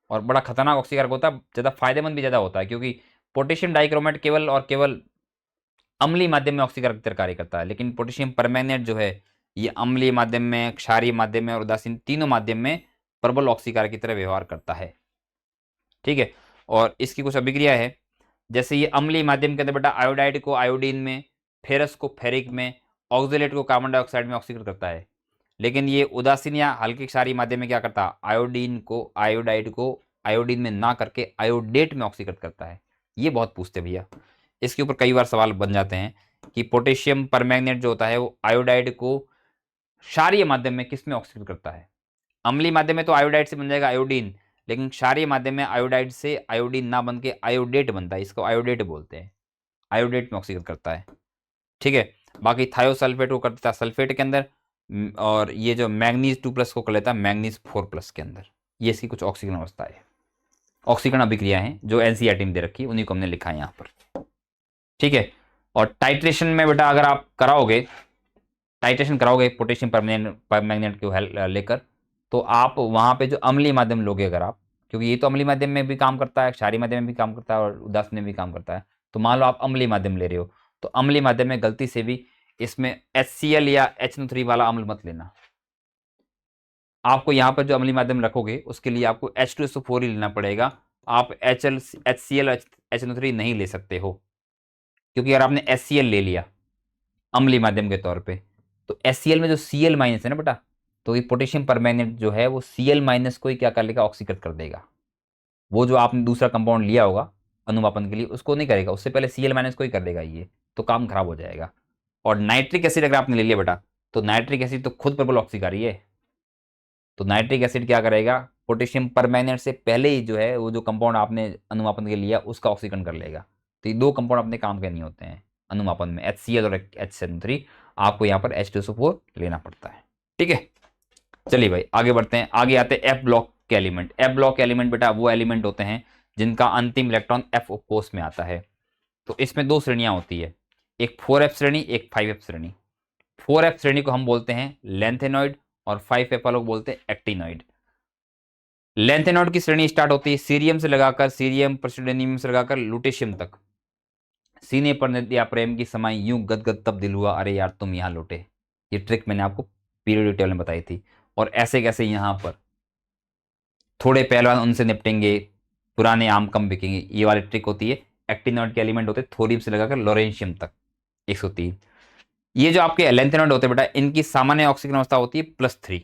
और बड़ा खतरनाक ऑक्सीकारक होता है। ज़्यादा फायदेमंद भी ज़्यादा होता है क्योंकि पोटेशियम डाइक्रोमेट केवल और केवल अम्लीय माध्यम में ऑक्सीकारक की तरह कार्य करता है, लेकिन पोटेशियम परमैंगनेट जो है ये अम्लीय माध्यम में, क्षारीय माध्यम में और उदासीन तीनों माध्यम में प्रबल ऑक्सीकारक की तरह व्यवहार करता है। ठीक है, और इसकी कुछ अभिक्रिया है। जैसे ये अम्लीय माध्यम के अंदर बेटा आयोडाइड को आयोडीन में, फेरस को फेरिक में, ऑक्जेलेट को कार्बन डाइऑक्साइड में ऑक्सीकृत करता है। लेकिन ये उदासीन या हल्के क्षारीय माध्यम में क्या करता है? आयोडीन को, आयोडाइड को आयोडीन में ना करके आयोडेट में ऑक्सीकृत करता है। ये बहुत पूछते भैया, इसके ऊपर कई बार सवाल बन जाते हैं कि पोटेशियम परमैंगनेट जो होता है वो आयोडाइड को क्षारीय माध्यम में किस में ऑक्सीकृत करता है? अम्लीय माध्यम में तो आयोडाइड से बन जाएगा आयोडीन, लेकिन क्षारीय माध्यम में आयोडाइड से आयोडीन ना बन के आयोडेट बनता है। इसको आयोडेट बोलते हैं, आयोडेट में ऑक्सीकृत करता है। ठीक है, बाकी थायोसल्फेट को कर देता है सल्फेट के अंदर और ये जो मैग्नीज 2+ को कर लेता है मैग्नीज 4+ के अंदर। ये इसकी कुछ ऑक्सीकरण अवस्था है, ऑक्सीकरण अभिक्रिया है जो NCERT में दे रखी है, उन्हीं को हमने लिखा है यहाँ पर। ठीक है, और टाइट्रेशन में बेटा अगर आप कराओगे, टाइट्रेशन कराओगे पोटेशियम परमैंगनेट को लेकर, तो आप वहाँ पे जो अम्लीय माध्यम लोगे अगर आप, क्योंकि ये तो अम्लीय माध्यम में भी काम करता है, क्षारीय माध्यम में भी काम करता है और उदासीन में भी काम करता है। तो मान लो आप अम्लीय माध्यम ले रहे हो तो अम्लीय माध्यम में गलती से भी इसमें HCl या HNO3 वाला अम्ल मत लेना। आपको यहाँ पर जो अम्लीय माध्यम रखोगे उसके लिए आपको H2SO4 ही लेना पड़ेगा। आप HCl HNO3 नहीं ले सकते हो, क्योंकि अगर आपने HCl ले लिया अम्लीय माध्यम के तौर पे तो HCl में जो Cl- है ना बेटा, तो ये पोटेशियम परमैंगनेट जो है वो Cl- को ही क्या कर लेगा? ऑक्सीकृत कर देगा। वो जो आपने दूसरा कंपाउंड लिया होगा अनुमापन के लिए उसको नहीं करेगा, उससे पहले Cl- को ही कर देगा ये, तो काम खराब हो जाएगा। और नाइट्रिक एसिड अगर आपने ले लिया बेटा तो नाइट्रिक एसिड तो खुद प्रबल ऑक्सीकारी है, तो नाइट्रिक एसिड क्या करेगा? पोटेशियम परमैंगनेट से पहले ही जो है वो जो कंपाउंड आपने अनुमापन के लिया उसका ऑक्सीकरण कर लेगा। तो ये दो कंपाउंड अपने काम के नहीं होते हैं अनुमापन में, HCl और HNO3। आपको यहाँ पर H2SO4 लेना पड़ता है। ठीक है, चलिए भाई आगे बढ़ते हैं। आगे आते हैं F ब्लॉक के एलिमेंट। F ब्लॉक के एलिमेंट बेटा वो एलिमेंट होते हैं जिनका अंतिम इलेक्ट्रॉन F कोष में आता है। तो इसमें दो श्रेणियां होती है, एक 4F श्रेणी, एक 5F श्रेणी। 4F श्रेणी को हम बोलते हैं लेंथेनॉइड और 5F वालों को बोलते हैं एक्टिनॉइड। लेंथेनॉइड की श्रेणी स्टार्ट होती है सीरियम से लगाकर, सीरियम प्रसिडोनियम से लगाकर लुटेशियम तक। सीने पर नदिया प्रेम की समाई यूं गदगद तब दिल हुआ, अरे यार तुम यहाँ लौटे। ये ट्रिक मैंने आपको पीरियडिक टेबल में बताई थी। और ऐसे कैसे यहाँ पर थोड़े पहलवान उनसे निपटेंगे, पुराने आम कम बिकेंगे, ये वाली ट्रिक होती है। एक्टिनॉइड के एलिमेंट होते हैं थोरियम से लगाकर लोरेंशियम तक 103। ये जो आपके लैंथेनॉइड होते हैं बेटा, इनकी सामान्य ऑक्सीजन अवस्था होती है +3,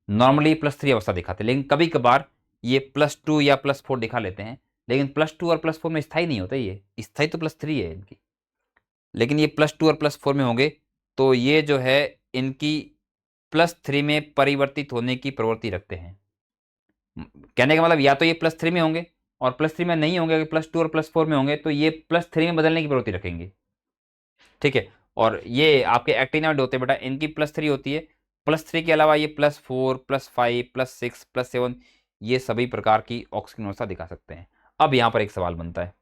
नॉर्मली +3 अवस्था दिखाते हैं, लेकिन कभी कभार ये +2 या +4 दिखा लेते हैं, लेकिन +2 और +4 में स्थायी नहीं होता, ये स्थायी तो +3 है इनकी, लेकिन ये +2 और +4 में होंगे तो ये जो है इनकी +3 में परिवर्तित होने की प्रवृत्ति रखते हैं। कहने का मतलब या तो ये +3 में होंगे, और +3 में नहीं होंगे, अगर +2 और +4 में होंगे तो ये +3 में बदलने की प्रवृत्ति रखेंगे। ठीक है, और ये आपके एक्टिनॉइड होते हैं बेटा, इनकी +3 होती है, +3 के अलावा ये +4, +5, +6, +7 ये सभी प्रकार की ऑक्सीजन अवस्था दिखा सकते हैं। अब यहां पर एक सवाल बनता है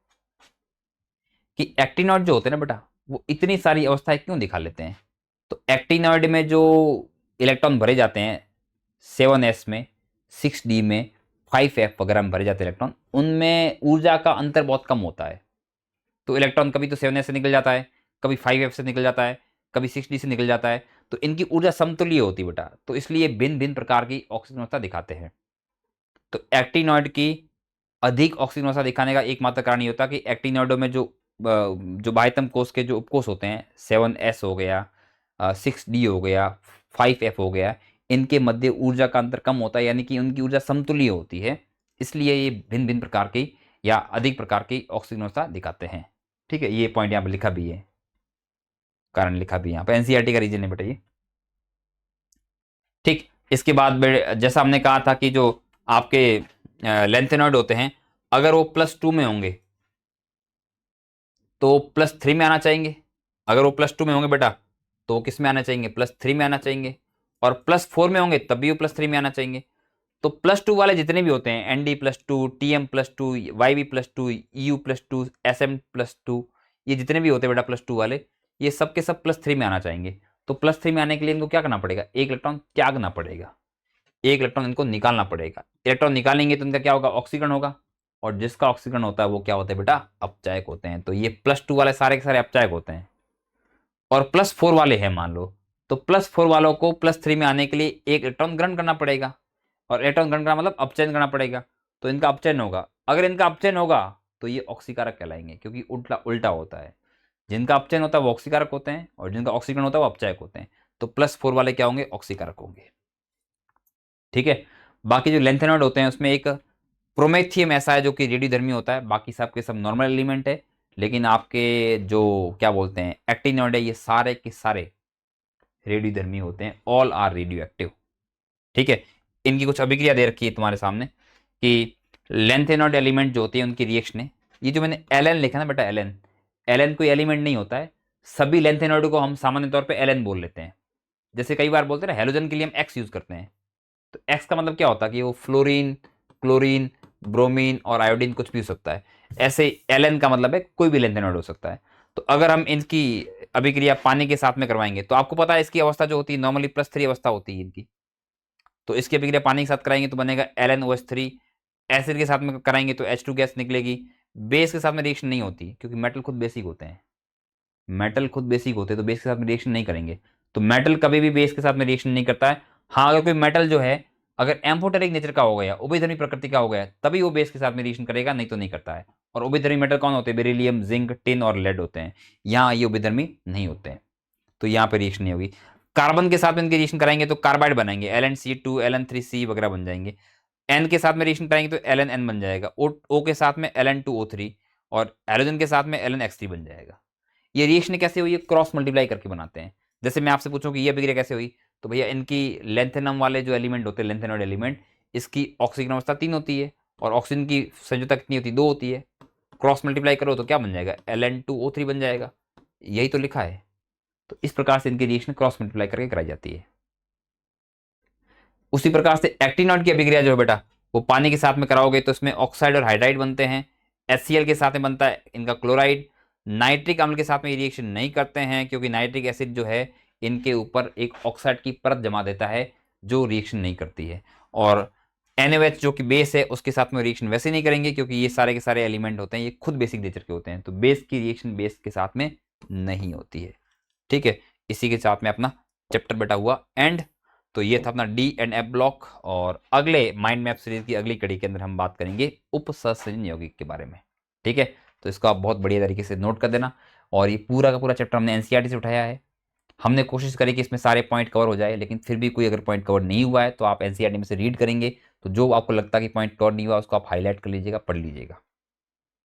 कि एक्टिनॉइड जो होते हैं ना बेटा, वो इतनी सारी अवस्थाएं क्यों दिखा लेते हैं? तो एक्टिनॉइड में जो इलेक्ट्रॉन भरे जाते हैं 7s में, 6d में, 5f वगैरह में भरे जाते हैं इलेक्ट्रॉन, उनमें ऊर्जा का अंतर बहुत कम होता है। तो इलेक्ट्रॉन कभी तो 7s से निकल जाता है, कभी 5f से निकल जाता है, कभी 6d से निकल जाता है, तो इनकी ऊर्जा समतुल्य होती है बेटा, तो इसलिए भिन्न भिन्न प्रकार की ऑक्सीजन अवस्था दिखाते हैं। तो एक्टिनॉइड की अधिक ऑक्सीजन अवस्था दिखाने का एकमात्र कारण ये होता है कि एक्टिनॉइडों में जो बाह्यतम कोष के जो उपकोष होते हैं, 7s हो गया, 6d हो गया, 5f हो गया, इनके मध्य ऊर्जा का अंतर कम होता है, यानी कि उनकी ऊर्जा समतुल्य होती है, इसलिए ये भिन्न भिन्न प्रकार की या अधिक प्रकार की ऑक्सीजन अवस्था दिखाते हैं। ठीक है, ये पॉइंट यहाँ पर लिखा भी है, कारण लिखा भी है यहाँ पर, एनसीईआरटी का रीजन है बेटा ये। ठीक, इसके बाद जैसा हमने कहा था कि जो आपके लेंथेनॉइड होते हैं, अगर वो +2 में होंगे तो +3 में आना चाहिए, अगर वो +2 में होंगे बेटा तो किस में आना चाहिए? +3 में आना चाहिए, और +4 में होंगे तब भी वो +3 में आना चाहिए। तो +2 वाले जितने भी होते हैं, Nd+2, Tm+2, Yb+2, Eu+2, Sm+2, ये जितने भी होते हैं बेटा +2 वाले, ये सब के सब +3 में आना चाहिए। तो +3 में आने के लिए इनको क्या करना पड़ेगा? एक इलेक्ट्रॉन त्यागना पड़ेगा, एक इलेक्ट्रॉन इनको निकालना पड़ेगा। इलेक्ट्रॉन निकालेंगे तो इनका क्या होगा? ऑक्सीकरण होगा, और जिसका ऑक्सीकरण होता है वो क्या होते हैं बेटा? अपचायक होते हैं। तो ये +2 वाले सारे के सारे अपचायक होते हैं, और +4 वाले हैं मान लो, तो +4 वालों को +3 में आने के लिए एक इलेक्ट्रॉन ग्रहण करना पड़ेगा, और इलेक्ट्रॉन ग्रहण करना मतलब अपचयन करना पड़ेगा, तो इनका अपचयन होगा। अगर इनका अपचयन होगा तो ये ऑक्सीकारक कहलाएंगे, क्योंकि उल्टा उल्टा होता है, जिनका अपचयन होता है वो ऑक्सीकारक होते हैं, और जिनका ऑक्सीकरण होता है वो अपचायक होते हैं। तो +4 वाले क्या होंगे? ऑक्सीकारक होंगे। ठीक है, बाकी जो लेंथेनॉइड होते हैं उसमें एक प्रोमेथियम ऐसा है जो कि रेडियोधर्मी होता है, बाकी सब के सब नॉर्मल एलिमेंट है, लेकिन आपके जो क्या बोलते हैं एक्टिनॉइड है, ये सारे के सारे रेडियोधर्मी होते हैं, ऑल आर रेडियो एक्टिव। ठीक है, इनकी कुछ अभिक्रिया दे रखी है तुम्हारे सामने कि लेंथेनॉइड एलिमेंट जो होती है उनकी रिएक्शन है। ये जो मैंने एलन लिखा ना बेटा, एलन, एलन कोई एलिमेंट नहीं होता है, सभी लेंथेनॉइड को हम सामान्य तौर पे एलन बोल लेते हैं। जैसे कई बार बोलते हैं ना हेलोजन के लिए हम एक्स यूज करते हैं, तो एक्स का मतलब क्या होता है कि वो फ्लोरीन, क्लोरीन, ब्रोमीन और आयोडीन कुछ भी हो सकता है। ऐसे एलन का मतलब है कोई भी लेंथेनॉइड हो सकता है। तो अगर हम इनकी अभिक्रिया पानी के साथ में करवाएंगे तो आपको पता है इसकी अवस्था जो होती है नॉर्मली +3 अवस्था होती है इनकी, तो इसकी अभिक्रिया पानी के साथ कराएंगे तो बनेगा LnOH3। एसिड के साथ में कराएंगे तो H2 गैस निकलेगी। बेस के साथ में रिएक्शन नहीं होती क्योंकि मेटल खुद बेसिक होते हैं, मेटल खुद बेसिक होते हैं, तो बेस के साथ में रिएक्शन नहीं करेंगे। तो मेटल कभी भी बेस के साथ में रिएक्शन नहीं करता है। हाँ, अगर कोई मेटल जो है अगर एम्फोटेरिक नेचर का हो गया, उभयधर्मी प्रकृति का हो गया, तभी वो बेस के साथ में रिएक्शन करेगा, नहीं तो नहीं करता है। और उभयधर्मी मेटल कौन होते हैं? बेरिलियम, जिंक, टिन और लेड होते हैं। यहाँ ये उभयधर्मी नहीं होते हैं, तो यहाँ पे रिएक्शन नहीं होगी। कार्बन के साथ में इनके रिएक्शन कराएंगे तो कार्बाइड बनाएंगे, LnC2, LN3C वगैरह बन जाएंगे। एन के साथ में रिएक्शन कराएंगे तो LnN बन जाएगा, O के साथ में Ln2O3, और हैलोजन के साथ में LnX3 बन जाएगा। ये रिएक्शन कैसे हुई है? क्रॉस मल्टीप्लाई करके बनाते हैं। जैसे मैं आपसे पूछूं कि ये अभिक्रिया कैसे हुई, तो भैया इनकी लेंथेनम वाले जो एलिमेंट होते हैं, लेंथेनॉइड एलिमेंट, इसकी ऑक्सीजन अवस्था 3 होती है, और ऑक्सीजन की संयोजकता कितनी होती है? 2 होती है। क्रॉस मल्टीप्लाई करो तो क्या बन जाएगा? Ln2O3 बन जाएगा, यही तो लिखा है। तो इस प्रकार से इनकी रिएक्शन क्रॉस मल्टीप्लाई करके कराई जाती है। उसी प्रकार से एक्टिनॉइड की अभिक्रिया जो है बेटा, वो पानी के साथ में कराओगे तो इसमें ऑक्साइड और हाइड्राइड बनते हैं। HCl के साथ में बनता है इनका क्लोराइड। नाइट्रिक अम्ल के साथ में रिएक्शन नहीं करते हैं, क्योंकि नाइट्रिक एसिड जो है इनके ऊपर एक ऑक्साइड की परत जमा देता है जो रिएक्शन नहीं करती है। और NaOH जो कि बेस है उसके साथ में रिएक्शन वैसे नहीं करेंगे, क्योंकि ये सारे के सारे एलिमेंट होते हैं, ये खुद बेसिक नेचर के होते हैं, तो बेस की रिएक्शन बेस के साथ में नहीं होती है। ठीक है, इसी के साथ में अपना चैप्टर बेटा हुआ एंड। तो ये था अपना D&F ब्लॉक, और अगले माइंड मैप सीरीज की अगली कड़ी के अंदर हम बात करेंगे उपसंयोजन यौगिक के बारे में। ठीक है, तो इसको आप बहुत बढ़िया तरीके से नोट कर देना। और ये पूरा का पूरा चैप्टर हमने एनसीईआरटी से उठाया है। हमने कोशिश करी कि इसमें सारे पॉइंट कवर हो जाए, लेकिन फिर भी कोई अगर पॉइंट कवर नहीं हुआ है तो आप एनसीईआरटी में से रीड करेंगे, तो जो आपको लगता है कि पॉइंट कवर नहीं हुआ उसको आप हाईलाइट कर लीजिएगा, पढ़ लीजिएगा।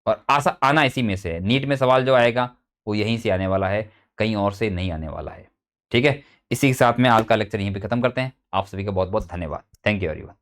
और आशा आना इसी में से है, नीट में सवाल जो आएगा वो यहीं से आने वाला है, कहीं और से नहीं आने वाला है। ठीक है, इसी के साथ में आज का लेक्चर यहीं पे खत्म करते हैं। आप सभी का बहुत बहुत धन्यवाद। Thank you everyone.